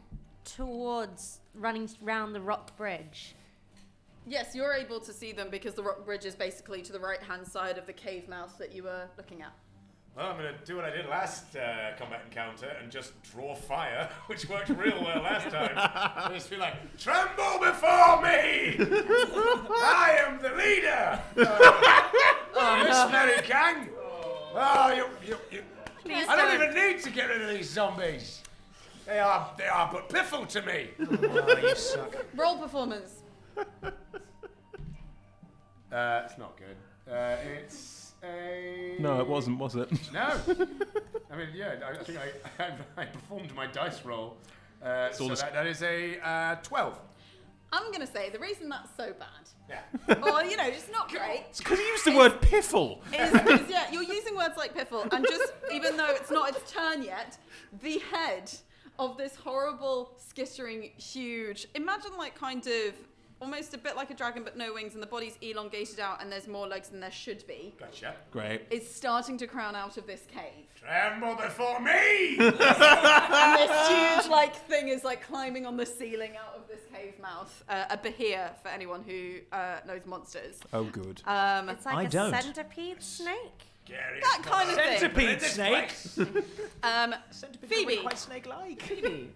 towards, running round the rock bridge? Yes, you're able to see them because the rock bridge is basically to the right-hand side of the cave mouth that you were looking at. Well, I'm gonna do what I did last combat encounter and just draw fire, which worked real well last time. I'll just be like, tremble before me! I am the leader! Miss Mary Kang! Oh, you. Please I don't don't. even need to get rid of these zombies. They are but piffle to me. Oh, you suck. Roll performance. It's not good. It's a... No, it wasn't, was it? No. I mean, yeah, I think I performed my dice roll. So that is a 12. I'm gonna say the reason that's so bad, Yeah. or it's not great, It's because you used the word piffle. is yeah, you're using words like piffle, and just even though it's not its turn yet, the head of this horrible, skittering, huge. Imagine like kind of almost a bit like a dragon, but no wings, and the body's elongated out, and there's more legs than there should be. Gotcha. Great. Is starting to crown out of this cave. Tremble before me! And this huge thing is climbing on the ceiling out of this cave mouth. A behir for anyone who knows monsters. Oh, good. It's like I a don't. centipede snake. That kind of thing. Centipede snake. Phoebe. Quite snake-like. Phoebe.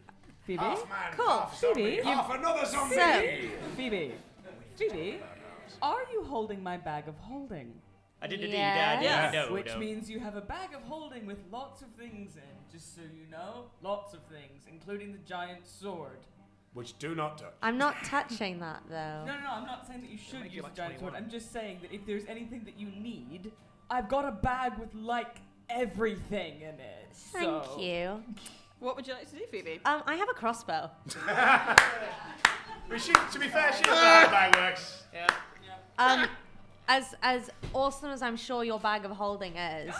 Phoebe. Half man, Cool. half zombie, Phoebe. half another zombie! Phoebe. Phoebe. Are you holding my bag of holding? I did indeed. Yes. Yes. No, Which no. means you have a bag of holding with lots of things in. Just so you know, lots of things, including the giant sword. Which do not touch. I'm not touching that though. No, I'm not saying that you should Make you use like the giant sword. 21. I'm just saying that if there's anything that you need, I've got a bag with everything in it. Thank you. What would you like to do, Phoebe? I have a crossbow. But to be fair, she knows how that works. Yeah. As awesome as I'm sure your bag of holding is,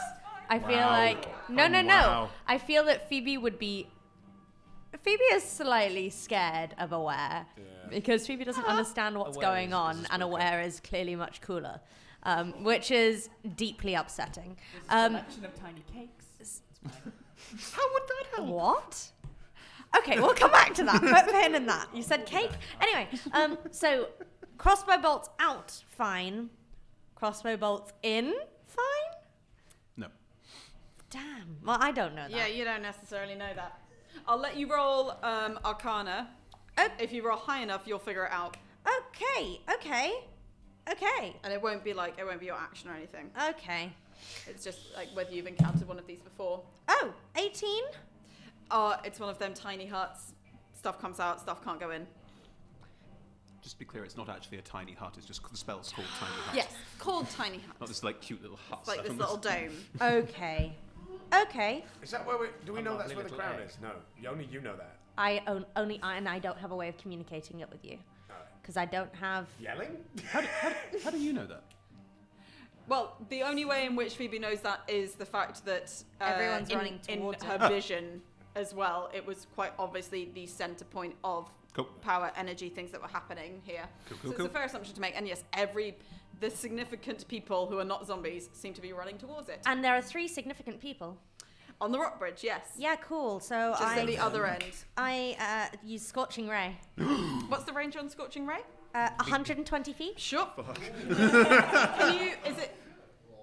I feel Wow. like no. Wow. I feel that Phoebe is slightly scared of Aware because Phoebe doesn't understand what's Aware going is on, a and Aware is clearly much cooler, which is deeply upsetting. There's a selection of tiny cakes. How would that help? What? Okay, we'll come back to that. Put a pin in that. You said cake. Anyway, so crossbow bolts out, fine. Crossbow bolts in, fine. No. Damn. Well, I don't know that. Yeah, you don't necessarily know that. I'll let you roll Arcana. If you roll high enough, you'll figure it out. Okay. And it won't be your action or anything. Okay. It's just whether you've encountered one of these before. Oh, 18? It's one of them tiny huts. Stuff comes out, stuff can't go in. Just to be clear, it's not actually a tiny hut. It's just the spell's called tiny hut. Yes, called tiny hut. Not this cute little hut. It's like this little dome. Okay. Is that where do we I'm know not that's where the little crown egg. is? No, only you know that. Only I, and I don't have a way of communicating it with you. Because I don't have... Yelling? How do you know that? Well, the only way in which Phoebe knows that is the fact that Everyone's running in towards her it. vision as well. It was quite obviously the center point of Cool. power, energy, things that were happening here. Cool, So it's a fair assumption to make. And yes, the significant people who are not zombies seem to be running towards it. And there are 3 significant people. On the rock bridge, yes. Yeah, cool. So Just at the other end. I use Scorching Ray. What's the range on Scorching Ray? 120 feet. Sure. Is it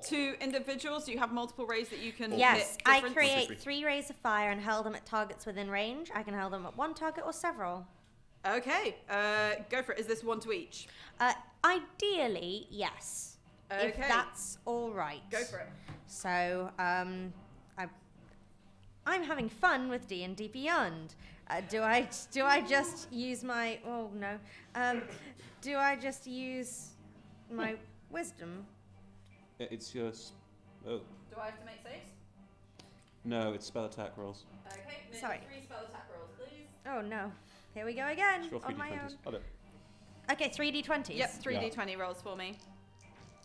to individuals? Do you have multiple rays that you can Yes, hit I different? create 3 rays of fire and hurl them at targets within range. I can hurl them at one target or several. Okay, go for it. Is this one to each? Ideally, yes. If Okay. that's all right. Go for it. So, I'm having fun with D&D Beyond. Do I just use my? Oh no. Do I just use my wisdom? It's your. Oh Do I have to make saves? no, it's spell attack rolls. Okay, make Sorry. 3 spell attack rolls, please. Oh no. Here we go again It's your on my 3d20s. own. Oh, no. Okay, 3d20s. Yep, 3d20 rolls for me.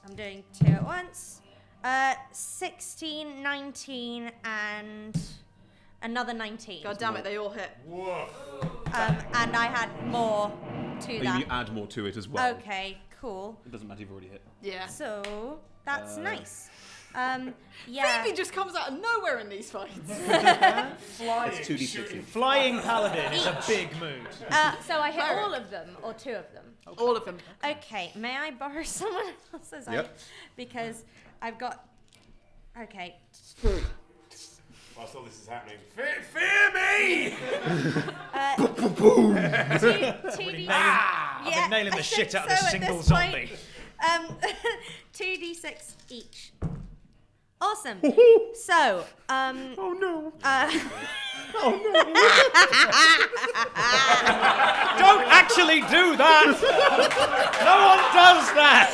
I'm doing 2 at once. 16, 19, and another 19. God damn it, they all hit. Whoa. And I had more to Oh, that. you add more to it as well. Okay, cool. It doesn't matter, you've already hit. Yeah. So that's nice. Phoebe just comes out of nowhere in these fights. Flying. It's 2d6. Flying paladin is a big mood. So I hit Cleric. all of them, or 2 of them. All of them. Okay, may I borrow someone else's? Yep. Because I've got. Okay. Whilst all this is happening, fear me! 2d6. I've been nailing the I shit think out of so a at single this zombie. point. 2d6 each. Awesome. So, Oh no. Don't actually do that! No one does that!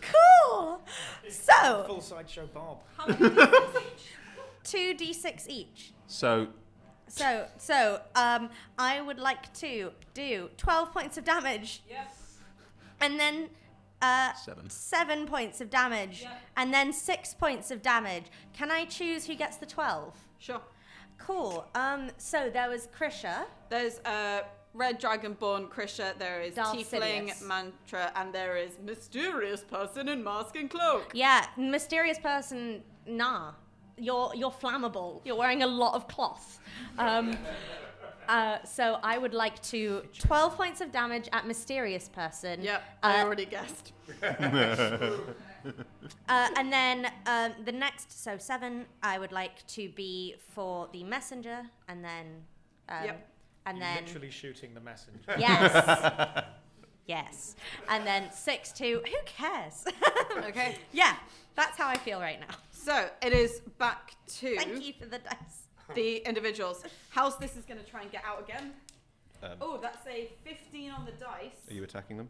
cool. So, Full sideshow Bob. 2d6 each. So, So, I would like to do 12 points of damage. Yep. And then 7. 7 points of damage. Yeah. And then 6 points of damage. Can I choose who gets the 12? Sure. Cool. So there was Krisha. There's Red Dragonborn Krisha, there is Tiefling Dalsidius. Mantra, and there is Mysterious Person in Mask and Cloak. Yeah, mysterious person. Nah, you're flammable. You're wearing a lot of cloth. So I would like to 12 points of damage at mysterious person. Yep, I already guessed. And then the next, so 7, I would like to be for the messenger, and then. Yep. And You're then. literally shooting the messenger. Yes. Yes. And then 6 to. Who cares? Okay, Yeah, that's how I feel right now. so it is back to Thank you for the dice. the individuals. How's this is going to try and get out again? Um, Oh, that's a 15 on the dice. Are you attacking them?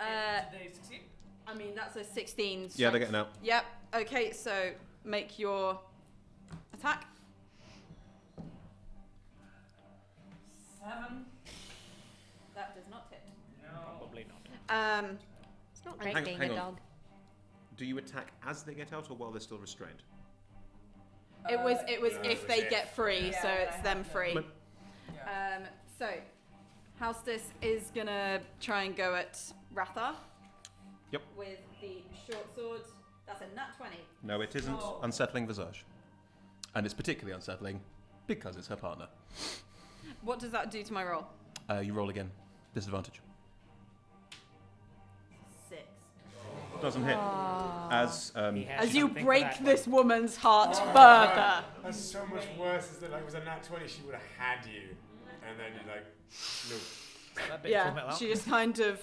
Did they succeed? I mean, that's a 16. Yeah, they're strength. getting out. Yep. Okay, so make your attack. 7. That does not hit. Probably not. It's not great Hang- being hang a on. dog. Do you attack as they get out or while they're still restrained? It was no, if it they was get free, so Yeah, it's I them have free. them. So Houstis is gonna try and go at Ratha. Yep. With the short sword. That's a nat 20. No, it isn't. Oh. Unsettling visage. And it's particularly unsettling because it's her partner. What does that do to my roll? You roll again. Disadvantage. 6. Doesn't hit. As He has As you something for break that. this woman's heart further. That's so much worse. Is that like it was a nat 20, she would have had you, and then you're like, no. That bit from it Yeah, out. she just kind of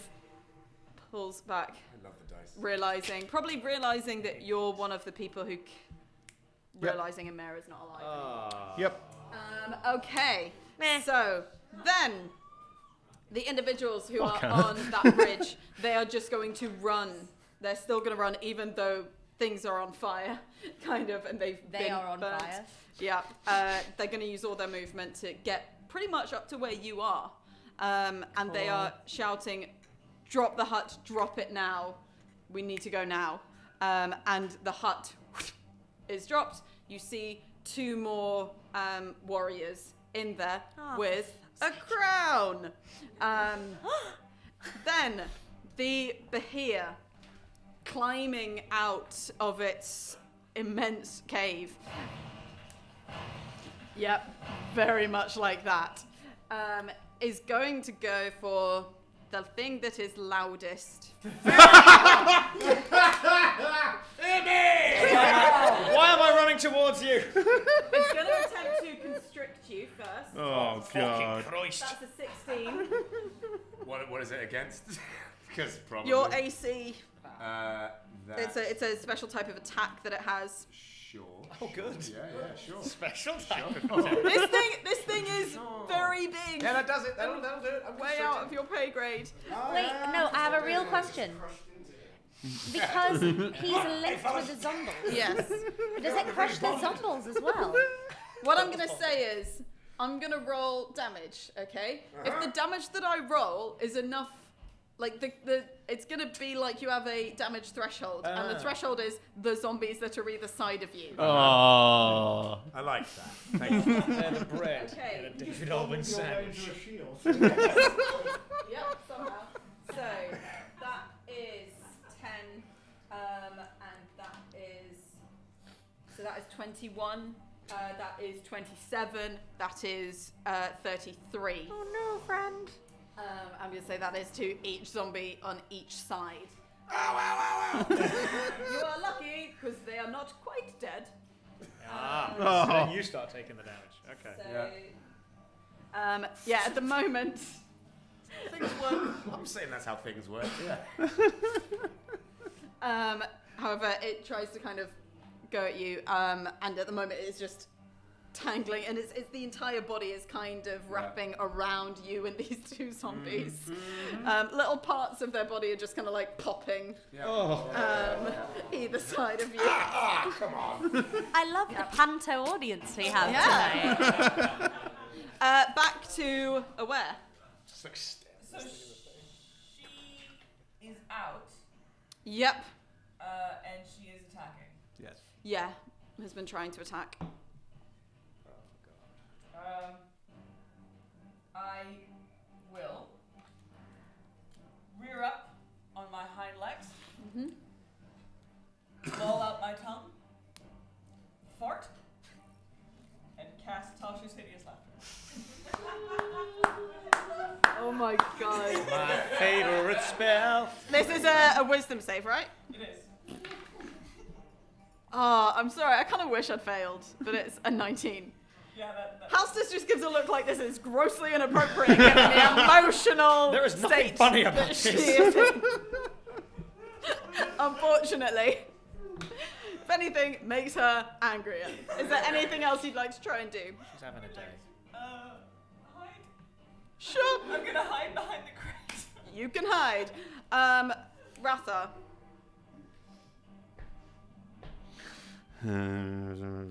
pulls back, I love the dice. probably realizing that you're one of the people who, realizing Amara's not alive. Ah. Yep. Okay, Meh. so then the individuals who are Okay. on that bridge, they are just going to run. They're still going to run even though things are on fire, kind of, and They been are on burnt. fire. Yeah, they're going to use all their movement to get pretty much up to where you are. And they are shouting, drop the hut, drop it now. We need to go now. And the hut is dropped. You see 2 more warriors in there Oh, with a crown. Then the Bahia climbing out of its immense cave. Yep, very much like that. Is going to go for the thing that is loudest. Why am I running towards you? It's going to attempt to constrict you first. Oh, God. Christ. That's a 16. What is it against? Because probably. Your AC It's a special type of attack that it has. Sure. Oh, good. Yeah, sure. Special type. This thing is very big. Yeah, that does it. That'll do it. I'm Way out of your pay grade. Wait, no, I have a real question. Because he's linked with the zombies. Yes. Does it crush the zombies as well? What I'm gonna say is, I'm gonna roll damage. Okay. If the damage that I roll is enough, like it's gonna be like you have a damage threshold, and the threshold is the zombies that are either side of you. Oh. I like that. Thank you. And a bread. Okay. And a David Alvin sandwich. Yep, somehow. So that is 10, and that is 21. That is 27. That is 33. Oh no, friend. I'm going to say that is to each zombie on each side. You are lucky because they are not quite dead. So then you start taking the damage. Okay. So, yeah, at the moment, things work. I'm saying that's how things work. Yeah. However, it tries to kind of go at you, and at the moment it's just tangling, and it's the entire body is kind of wrapping around you and these two zombies. Little parts of their body are just kind of like popping either side of you. Come on. I love the panto audience we have tonight. Back to Aware. Just like So she is out, Yep. and she is attacking. Yes. Yeah. Has been trying to attack. I will rear up on my hind legs, ball out my tongue, fart, and cast Tasha's Hideous Laughter. Oh my god. My favorite spell. This is a wisdom save, right? It is. Oh, I'm sorry. I kind of wish I'd failed, but it's a 19. Yeah, that Halstus just gives a look like this is grossly inappropriate given the emotional There is nothing state funny about that she this. is in. Unfortunately. If anything, makes her angrier. Is there anything else you'd like to try and do? She's having a day. hide. Sure. I'm gonna hide behind the crate. You can hide. Ratha. You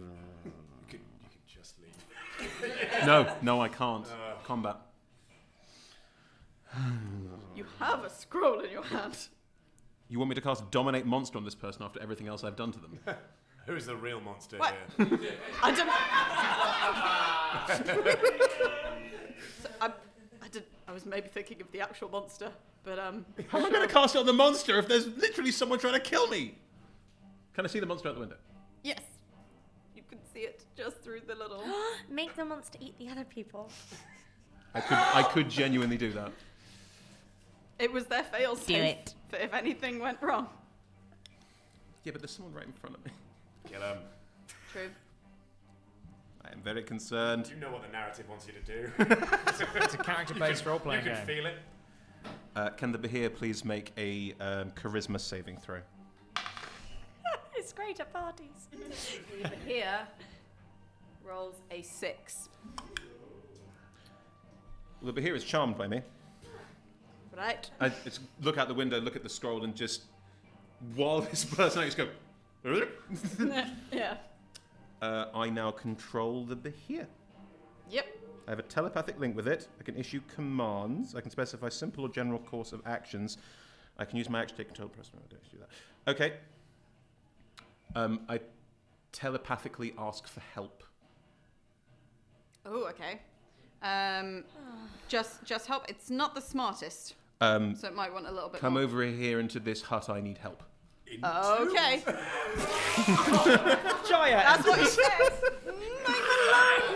could just leave. No, I can't. Combat. You have a scroll in your hand. You want me to cast Dominate Monster on this person after everything else I've done to them? Who's the real monster What? here? I didn't. So, I was maybe thinking of the actual monster, but How am I going to cast it on the monster if there's literally someone trying to kill me? Can I see the monster out the window? yes, you can see it just through the little. Make the monster eat the other people. I could genuinely do that. It was their fail Do safe it. for if anything went wrong. Yeah, but there's someone right in front of me. Kill him. True. I am very concerned. You know what the narrative wants you to do. It's a character-based You role-playing can game. feel it. Can the Behir please make a charisma saving throw? It's great at parties. Over here rolls a 6. Well, the Behir is charmed by me. Right. It's look out the window, look at the scroll, and just while this person just go. Yeah. I now control the Behir. Yep. I have a telepathic link with it. I can issue commands. I can specify simple or general course of actions. I can use my action to take control of the person. I don't do that. Okay. I telepathically ask for help. Oh, okay. Just help. It's not the smartest, So it might want a little bit come more. over here into this hut. I need help. Okay. Jaya. That's what you said.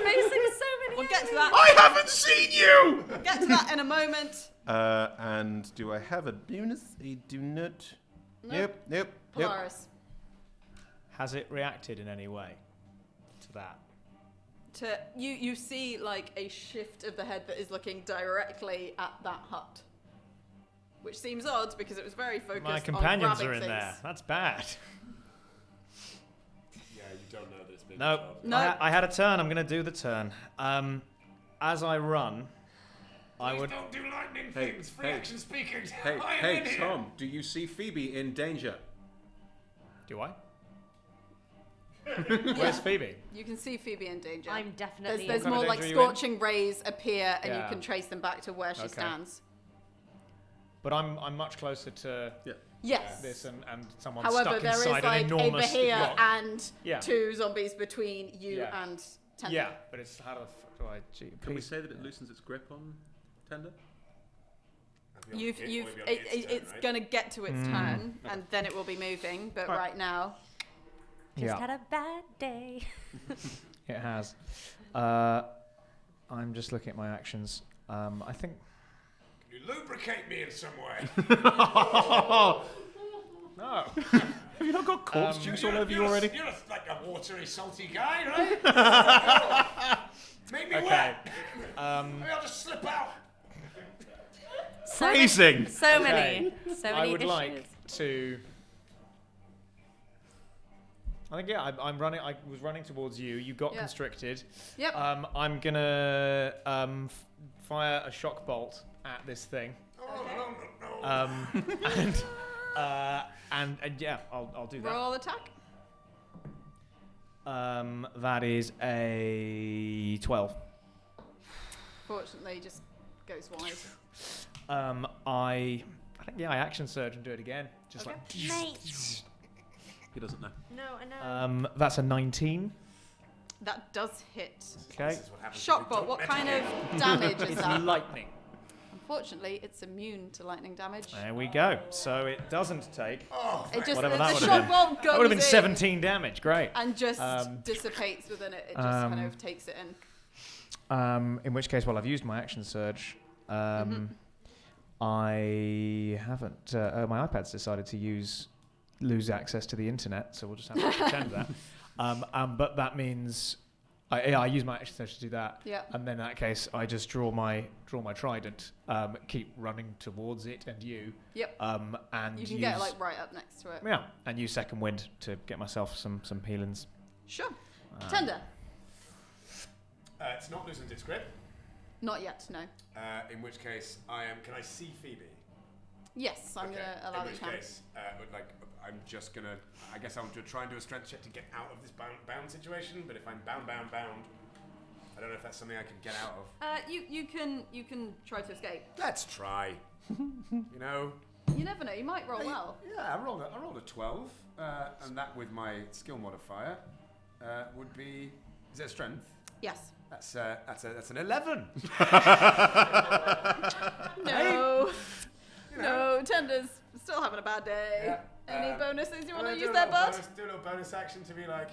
Facing so many. We'll get to that. I haven't seen you! Get to that in a moment. And do I have a bonus? I do not. Nope. Yep. Polaris. Has it reacted in any way to that? You see like a shift of the head that is looking directly at that hut. which seems odd because it was very focused My on companions grabbing are in things. there. That's bad. Yeah, you don't know that it's been No, resolved. No. I had a turn. I'm going to do the turn. As I run, I Please would. don't do lightning Hey, things. Free hey. action speaking. Hey, I am hey, in here. Tom, do you see Phoebe in danger? Do I? Where's Phoebe? You can see Phoebe in danger. I'm definitely. There's What kind more of like danger are you in? scorching rays appear, and Yeah. you can trace them back to where she Okay. stands. But I'm much closer to Yes. this and someone However, stuck there is inside an like over enormous here rock. and Yeah. 2 zombies between you Yeah. and Tender. Yeah, but it's how the fuck do I? Gee, Can we please. say that it loosens its grip on Tender? It's gonna get to its turn, and then it will be moving. But Right. right now, Just Yeah, had a bad day. it has. I'm just looking at my actions. I think. Can you lubricate me in some way? No. Have you not got corpse juice all over you already? You're like a watery, salty guy, right? Make me Okay. wet. Maybe I'll just slip out. Phrasing! So many. So I many would issues. like to. I think I'm running. I was running towards you. You got Yeah. constricted. yep. I'm gonna fire a shock bolt at this thing. Oh, no. And yeah, I'll do that. Roll attack. That is a 12. Fortunately, just goes wide. I think I action surge and do it again. Just Okay. Mate. He doesn't know. No, I know. that's a 19. That does hit. Okay. This is what happens Shock if we bolt. don't What kind meditate. of damage is It's that? lightning. Unfortunately, it's immune to lightning damage. There we go. So it doesn't take. Oh, It just Whatever the that would've shock been. bolt goes That would have been in 17 damage. Great. and just Um, dissipates within it. It just kind of takes it in. In which case, well, I've used my action surge. I haven't. My iPad's decided to lose access to the internet, so we'll just have to pretend that. But that means I use my action surge to do that. Yeah. And then in that case, I just draw my trident, keep running towards it and you. Yep. And You can get like right up next to it. yeah, and use second wind to get myself some healings. Sure. Tender. it's not loosened its grip. Not yet. No. In which case, I am. Can I see Phoebe? Yes, I'm Okay, gonna allow in you which to. case, I'm just gonna. I guess I'm try and do a strength check to get out of this bound situation. But if I'm bound, I don't know if that's something I can get out of. You can try to escape. Let's try. You know. You never know. You might roll well. Yeah, I rolled a 12, and that with my skill modifier would be. Is it a strength? Yes. That's an 11. No. You know. No. Tender's still having a bad day. Yeah, Any bonuses you want to do use a there, little bud? Do a little bonus action to be like,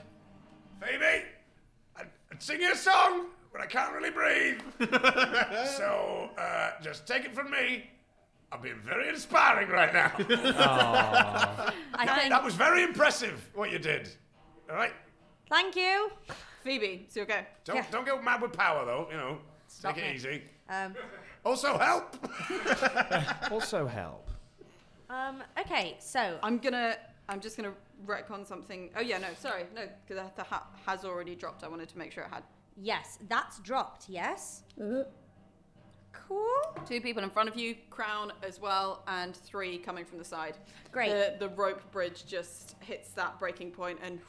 Phoebe, I'd sing you a song, but I can't really breathe. So just take it from me. I'm being very inspiring right now. I think. That was very impressive what you did. All right, Thank you. Phoebe, so okay. don't go mad with power though. You know, Stop take it me. easy. Um, Also help. Also help. okay, so I'm just gonna retcon something. Oh yeah, no, sorry, no, because the hat has already dropped. I wanted to make sure it had. yes, that's dropped. Yes. Cool. 2 people in front of you, crown as well, and 3 coming from the side. Great. The rope bridge just hits that breaking point and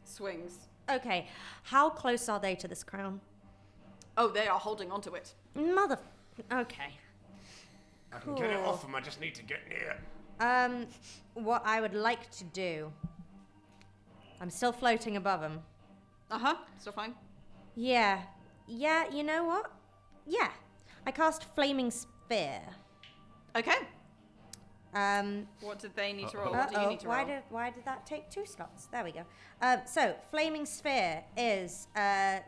swings. Okay, how close are they to this crown? Oh, they are holding onto it. Mother. Okay. I can get it Cool. off them. I just need to get near. What I would like to do. I'm still floating above them. Still fine. Yeah. Yeah, you know what? Yeah. I cast Flaming Sphere. Okay. Um, What did they need to roll? What do you uh-oh, need to roll? why did that take 2 slots? There we go. So, Flaming Sphere is a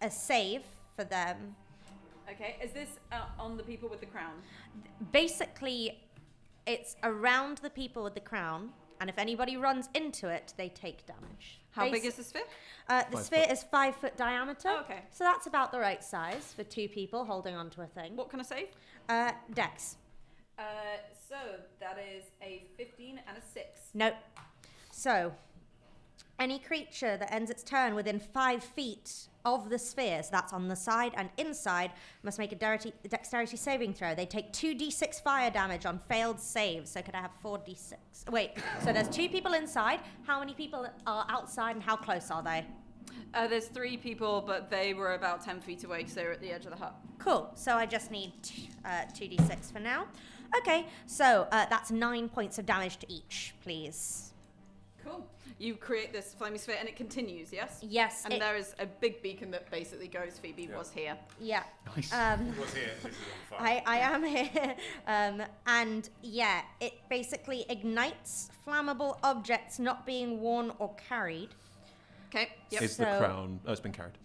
save for them. Okay, is this on the people with the crown? Basically, it's around the people with the crown, and if anybody runs into it, they take damage. How big is the sphere? The sphere is 5 foot diameter. Oh, okay. So that's about the right size for 2 people holding onto a thing. What can I save? Dex. So that is a 15 and a 6. Nope. So, any creature that ends its turn within 5 feet of the sphere, so that's on the side and inside, must make a dexterity saving throw. They take 2d6 fire damage on failed saves. So could I have 4d6? Wait, so there's 2 people inside. How many people are outside and how close are they? There's 3 people, but they were about 10 feet away because they were at the edge of the hut. Cool. So I just need 2d6 for now. Okay, so that's 9 points of damage to each, please. Cool. You create this flaming sphere and it continues, yes? Yes. And there is a big beacon that basically goes, Phoebe was here. Yeah. Nice. Was here. This is on fire. I am here. And yeah, it basically ignites flammable objects not being worn or carried. Okay. Yep. Is the So- crown? Oh, it's been carried.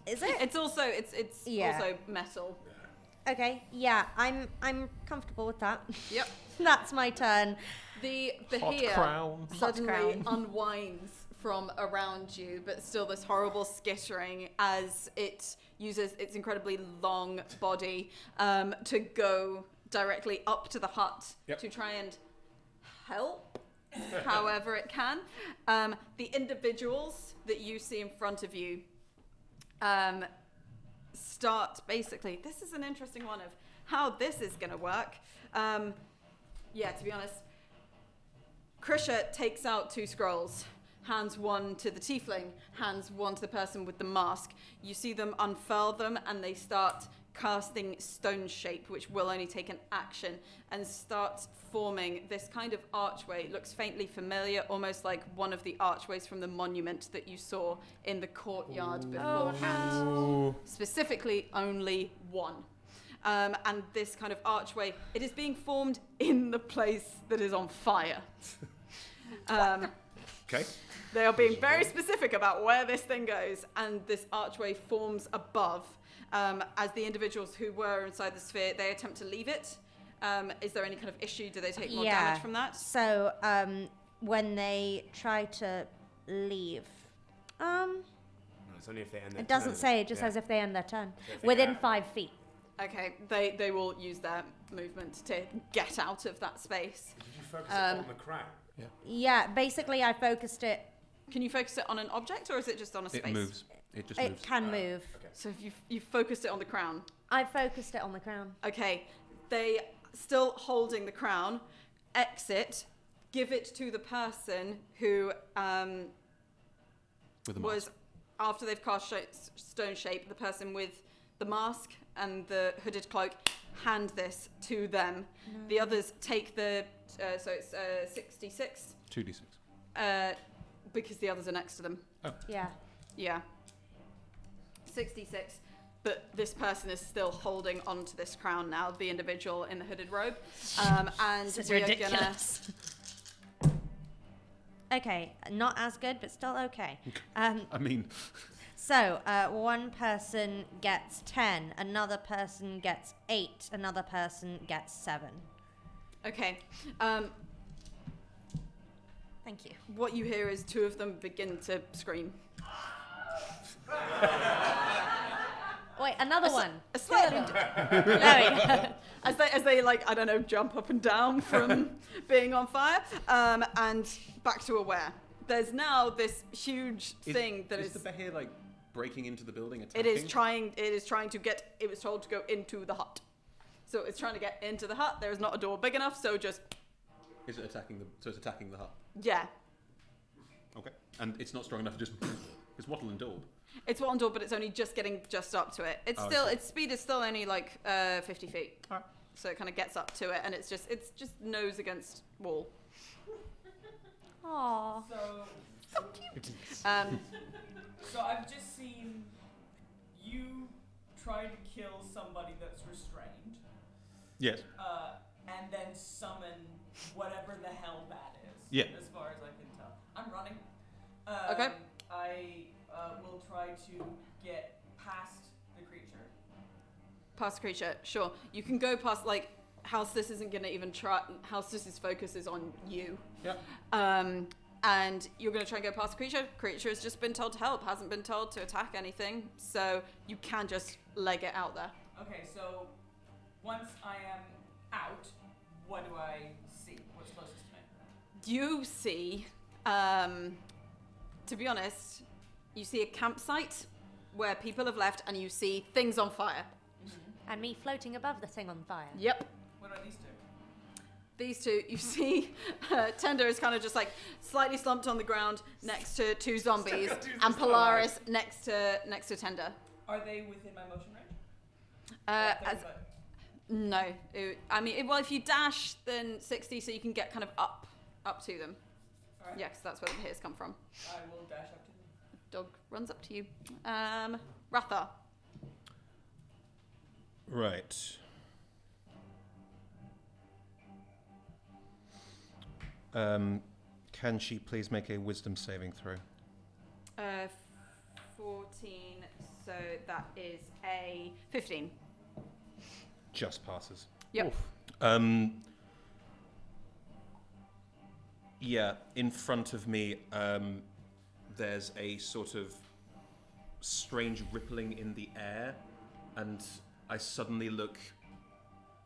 Is it? It's also Yeah. also metal. Okay. Yeah, I'm comfortable with that. Yep. That's my turn. The Hot here crown. suddenly crown. unwinds from around you, but still this horrible skittering as it uses its incredibly long body to go directly up to the hut to try and help however it can. The individuals that you see in front of you start basically, this is an interesting one of how this is going to work. Yeah, to be honest, Krisha takes out 2 scrolls, hands one to the tiefling, hands one to the person with the mask. You see them unfurl them and they start casting stone shape, which will only take an action, and start forming this kind of archway. It looks faintly familiar, almost like one of the archways from the monument that you saw in the courtyard beforehand. Specifically, only one. And this kind of archway, it is being formed in the place that is on fire. Okay. They are being very specific about where this thing goes, and this archway forms above. As the individuals who were inside the sphere, they attempt to leave it. Is there any kind of issue? Do they take more damage from that? So when they try to leave, No, it's only if they end their it doesn't turn. say. It just says if they end their turn within 5 feet. Okay, they will use their movement to get out of that space. Did you focus it on the crown? Yeah, basically I focused it. Can you focus it on an object, or is it just on a space? It moves. It just It moves. can move. Okay. So if you focused it on the crown. I focused it on the crown. Okay, they still holding the crown, exit, give it to the person who With a was, mask. after they've cast stone shape, the person with the mask and the hooded cloak, hand this to them. The others take the, so it's 66, 2d6. because the others are next to them. Yeah. Yeah. 66. But this person is still holding onto this crown now, the individual in the hooded robe. And This is we ridiculous. Okay, not as good, but still okay. I mean, So, one person gets 10, another person gets 8, another person gets 7. Okay. Thank you. What you hear is 2 of them begin to scream. Wait, another one. A slightly No, as they like, I don't know, jump up and down from being on fire, and back to aware. There's now this huge thing that is is. the behir like breaking into the building? It Attacking? is trying. It is trying to get. It was told to go into the hut, so it's trying to get into the hut. There is not a door big enough, so just Is it attacking the? So it's attacking the hut. yeah. Okay. And it's not strong enough to just. It's wattle and daub. It's one door, but it's only just getting just up to it. It's Oh, I still see. its speed is still only like 50 feet, Alright. so it kind of gets up to it, and it's just nose against wall. Aww. So I've just seen you try to kill somebody that's restrained, Yes. and then summon whatever the hell that is. Yeah. As far as I can tell, I'm running. Okay. I will try to get past the creature. Past creature, sure. You can go past, like, House isn't going to even try. House's focus is on you. Yeah. And you're going to try and go past the creature. Creature has just been told to help, hasn't been told to attack anything. So you can just leg it out there. Okay, so once I am out, what do I see? What's closest to me? You see, to be honest, you see a campsite where people have left, and you see things on fire. And me floating above the thing on fire. Yep. What about these two? These two, you see, Tender is kind of just like slightly slumped on the ground next to two zombies, and Polaris next to Tender. Are they within my motion range? No, I mean, well, if you dash, then 60, so you can get kind of up to them. All right. Yeah, 'cause that's where the hits come from. I will dash up to them. Dog runs up to you. Ratha. Right. Can she please make a wisdom saving throw? 14, so that is a 15. Just passes. Yep. Yeah, in front of me, there's a sort of strange rippling in the air, and I suddenly look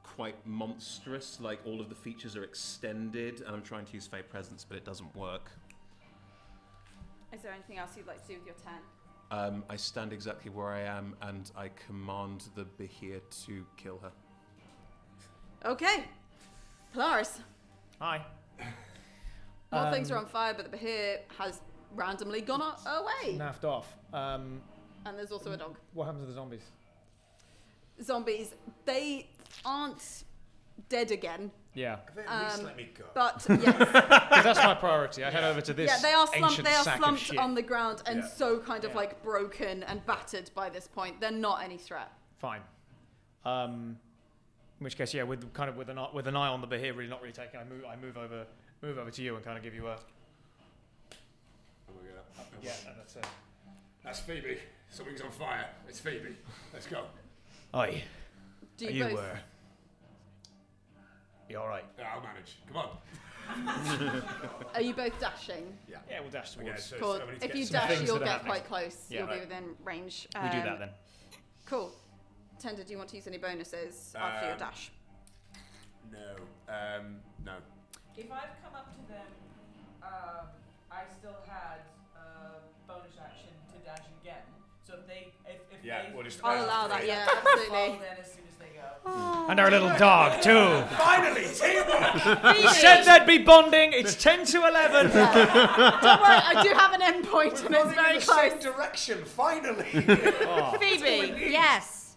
quite monstrous, like all of the features are extended, and I'm trying to use Fey Presence, but it doesn't work. Is there anything else you'd like to do with your turn? I stand exactly where I am, and I command the Behir to kill her. Okay. Polaris. Hi. More things are on fire, but the Behir has randomly gone away. Naffed off. And there's also a dog. What happens to the zombies? Zombies, they aren't dead again, Yeah. At least let me go. but yes. 'Cause that's my priority. I head over to this Yeah, they are slumped. ancient They are sack of slumped shit. on the ground and Yeah. so kind of Yeah. like broken and battered by this point. They're not any threat. Fine. In which case, yeah, with an eye on the Behir, really not really taking. I move over to you and kind of give you a. Yeah, no, that's it. That's Phoebe. Something's on fire. It's Phoebe. Let's go. Oi, Do are you you both? You all right? Yeah, I'll manage. Come on. Are you both dashing? Yeah, we'll dash Okay, towards. so Cool. we need to If get you some dash, things you'll that are get happening. quite close. Yeah. You'll be Right. within range. We do that then. Cool. Tender, do you want to use any bonuses after your dash? No. No. If I've come up to them, I still had bonus action to dash again. So if they We'll just. I'll allow that. Yeah, fall absolutely. then as soon as they go. And our little dog too. Finally, teamwork. You said there'd be bonding. It's 10 to 11. Don't worry, I do have an endpoint, and it's very in the close. same direction. Finally. Phoebe, Yes.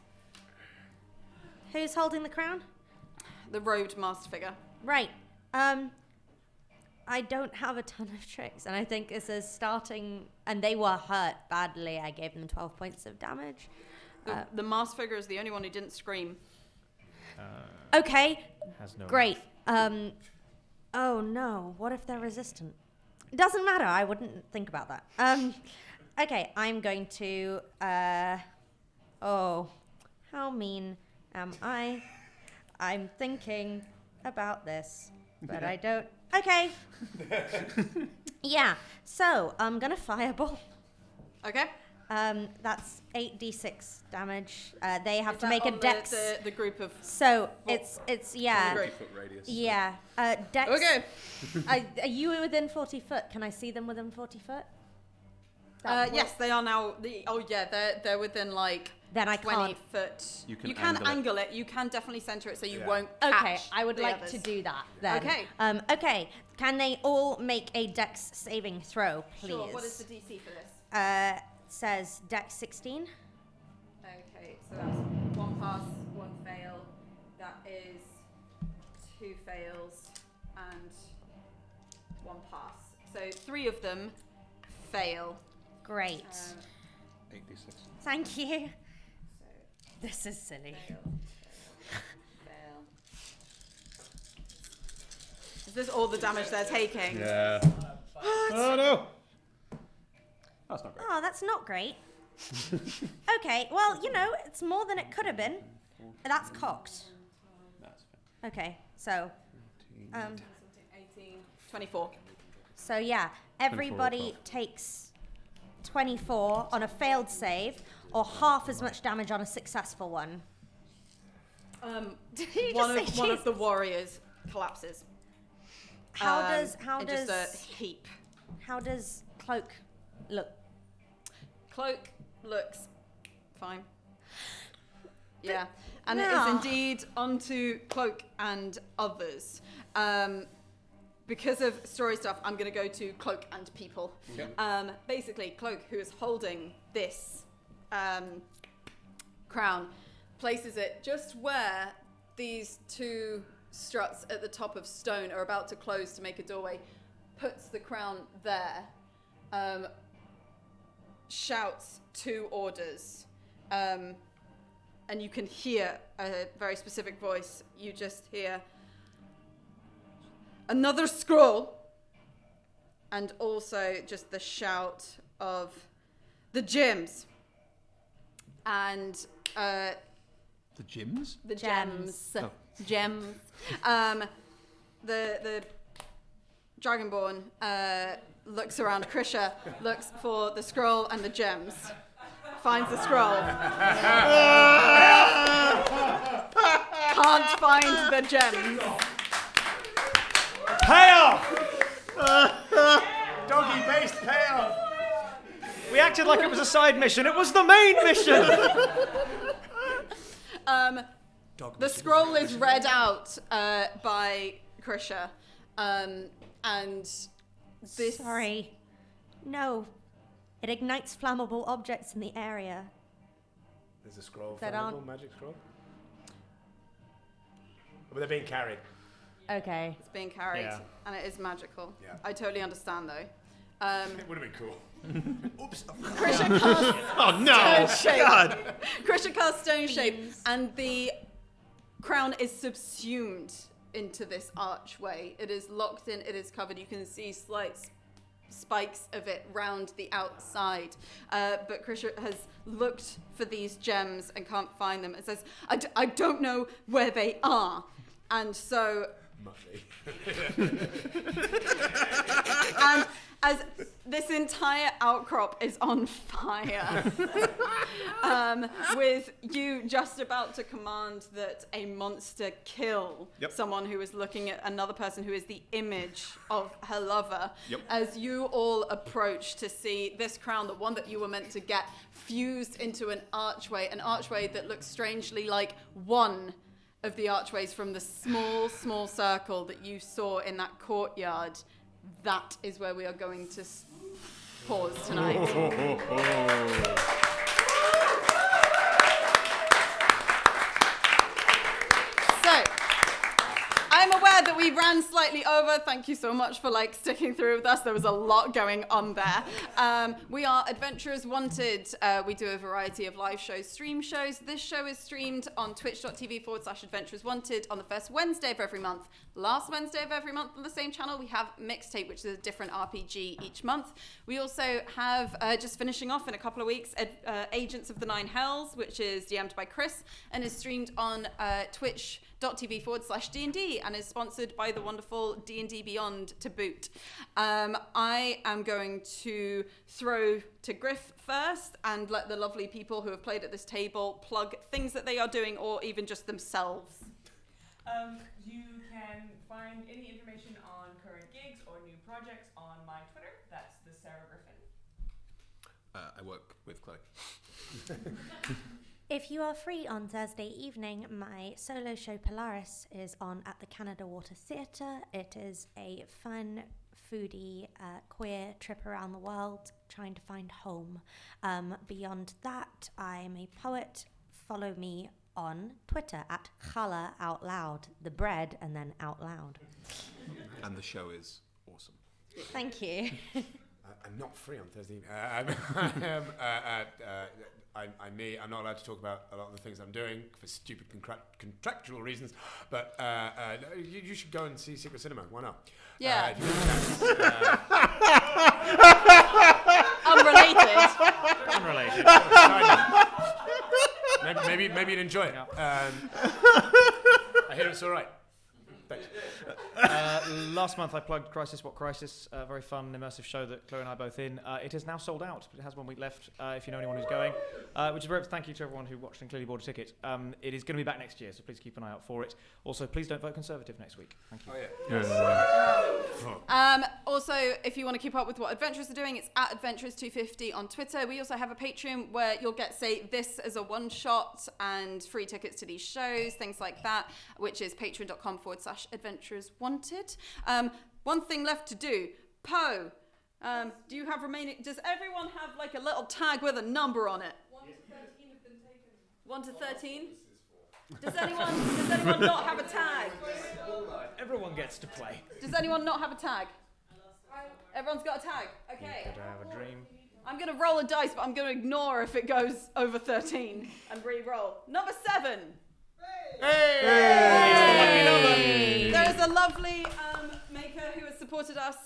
Who's holding the crown? the robed master figure. Right. I don't have a ton of tricks, and I think this is starting. And they were hurt badly. I gave them 12 points of damage. The master figure is the only one who didn't scream. Okay, Has no. great. Oh no, what if they're resistant? It doesn't matter. I wouldn't think about that. Okay, I'm going to. Oh, how mean am I? I'm thinking about this, but I don't. Okay. Yeah. So I'm gonna fireball. Okay. That's 8d6 damage. They have Is to that make a on dex. The group of. So it's yeah. 20-foot radius. Yeah. Dex. Okay. Are you within 40 foot? Can I see them within 40 foot? That will- Yes, they are now. They're within like Then I 20 can't. foot. You can angle angle it. You can definitely center it so you Yeah. won't. Okay, catch I would the like others. to do that then. Okay. Okay. Can they all make a dex saving throw, please? Sure. What is the DC for this? Says dex 16. Okay, so that's 1 pass, 1 fail. That is 2 fails and 1 pass. So 3 of them fail. Great. 8d6. Thank you. So This is silly. fail. Is this all the damage they're taking? Yeah. Oh no. That's not great. Oh, that's not great. Okay, well, it's more than it could have been. That's cocked. That's fair. Okay, so 18, 24. So yeah, everybody 24 takes 24 on a failed save, or half as much damage on a successful one. Did you one just say of the Jesus? warriors collapses. How in just a heap. how does Cloak look? Cloak looks fine. Yeah, and it No. is indeed onto Cloak and others. Because of story stuff, I'm going to go to Cloak and people. Okay. Basically, Cloak, who is holding this crown, places it just where these two struts at the top of stone are about to close to make a doorway, puts the crown there, shouts two orders, and you can hear a very specific voice. You just hear, "Another scroll," and also just the shout of the gems. And The gyms? the Gems. gems. Gems. The Dragonborn looks around Krisha, looks for the scroll and the gems, finds the scroll. Can't find the gems. Payoff! Doggy-based payoff. We acted like it was a side mission. It was the main mission. The scroll is read out by Krisha, and this. Sorry. No. It ignites flammable objects in the area. There's a scroll. That Flammable aren't- magic scroll. But they're being carried. Okay. It's being carried, Yeah. and it is magical. Yeah. I totally understand, though. It would have been cool. Oops. Krisha casts Oh no! Stone shape. God! Krisha casts stone shape, Beams. and the crown is subsumed into this archway. It is locked in. It is covered. You can see slight spikes of it round the outside. But Krisha has looked for these gems and can't find them. It says, I don't know where they are. And so, Muffy. and as this entire outcrop is on fire, with you just about to command that a monster kill Yep. someone who is looking at another person who is the image of her lover. Yep. As you all approach to see this crown, the one that you were meant to get, fused into an archway that looks strangely like one of the archways from the small circle that you saw in that courtyard. That is where we are going to pause tonight. So, I'm aware that we ran slightly over. Thank you so much for sticking through with us. There was a lot going on there. We are Adventurers Wanted. We do a variety of live shows, stream shows. This show is streamed on twitch.tv/Adventurers Wanted on the first Wednesday of every month. Last Wednesday of every month on the same channel, we have Mixtape, which is a different RPG each month. We also have, just finishing off in a couple of weeks, Agents of the Nine Hells, which is DM'd by Chris and is streamed on twitch.tv/D&D and is sponsored by the wonderful D&D Beyond to boot. I am going to throw to Griff first and let the lovely people who have played at this table plug things that they are doing or even just themselves. You can find any information on current gigs or new projects on my Twitter. That's the Sarah Griffin. I work with Chloe. If you are free on Thursday evening, my solo show Polaris is on at the Canada Water Theatre. It is a fun, foodie, queer trip around the world trying to find home. Beyond that, I'm a poet. Follow me on Twitter at Chala Out Loud, the bread and then out loud. And the show is awesome. Thank you. I'm not free on Thursday. I'm me. I'm not allowed to talk about a lot of the things I'm doing for stupid contractual reasons. But you should go and see Secret Cinema. Why not? Yeah. If you get a chance, Unrelated. Unrelated. maybe you'd enjoy it. I hear it's all right. Thanks. last month I plugged Crisis What Crisis, a very fun, immersive show that Chloe and I are both in. It is now sold out, but it has 1 week left if you know anyone who's going, which is great. Thank you to everyone who watched and clearly bought a ticket. It is going to be back next year, so please keep an eye out for it. Also, please don't vote Conservative next week. Thank you. Also, if you want to keep up with what Adventurers are doing, it's at Adventurers250 on Twitter. We also have a Patreon where you'll get, say, this as a one-shot and free tickets to these shows, things like that, which is patreon.com/adventurerswanted. One thing left to do. Poe, do you have remaining... Does everyone have, like, a little tag with a number on it? 1 to 13 have been taken. 1 to 13? Does anyone not have a tag? Everyone gets to play. Does anyone not have a tag? Everyone's got a tag. Okay. You could have a dream. I'm going to roll a dice, but I'm going to ignore if it goes over 13 and re-roll. Number 7. Hey! There is a lovely maker who has supported us,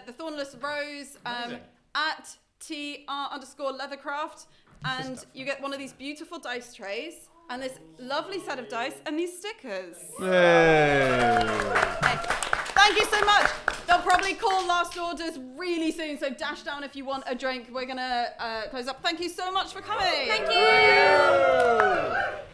the Thornless Rose, at @TR_leathercraft, and you get one of these beautiful dice trays and this lovely set of dice and these stickers. Okay. Thank you so much. They'll probably call last orders really soon, so dash down if you want a drink. We're going to close up. Thank you so much for coming. Thank you.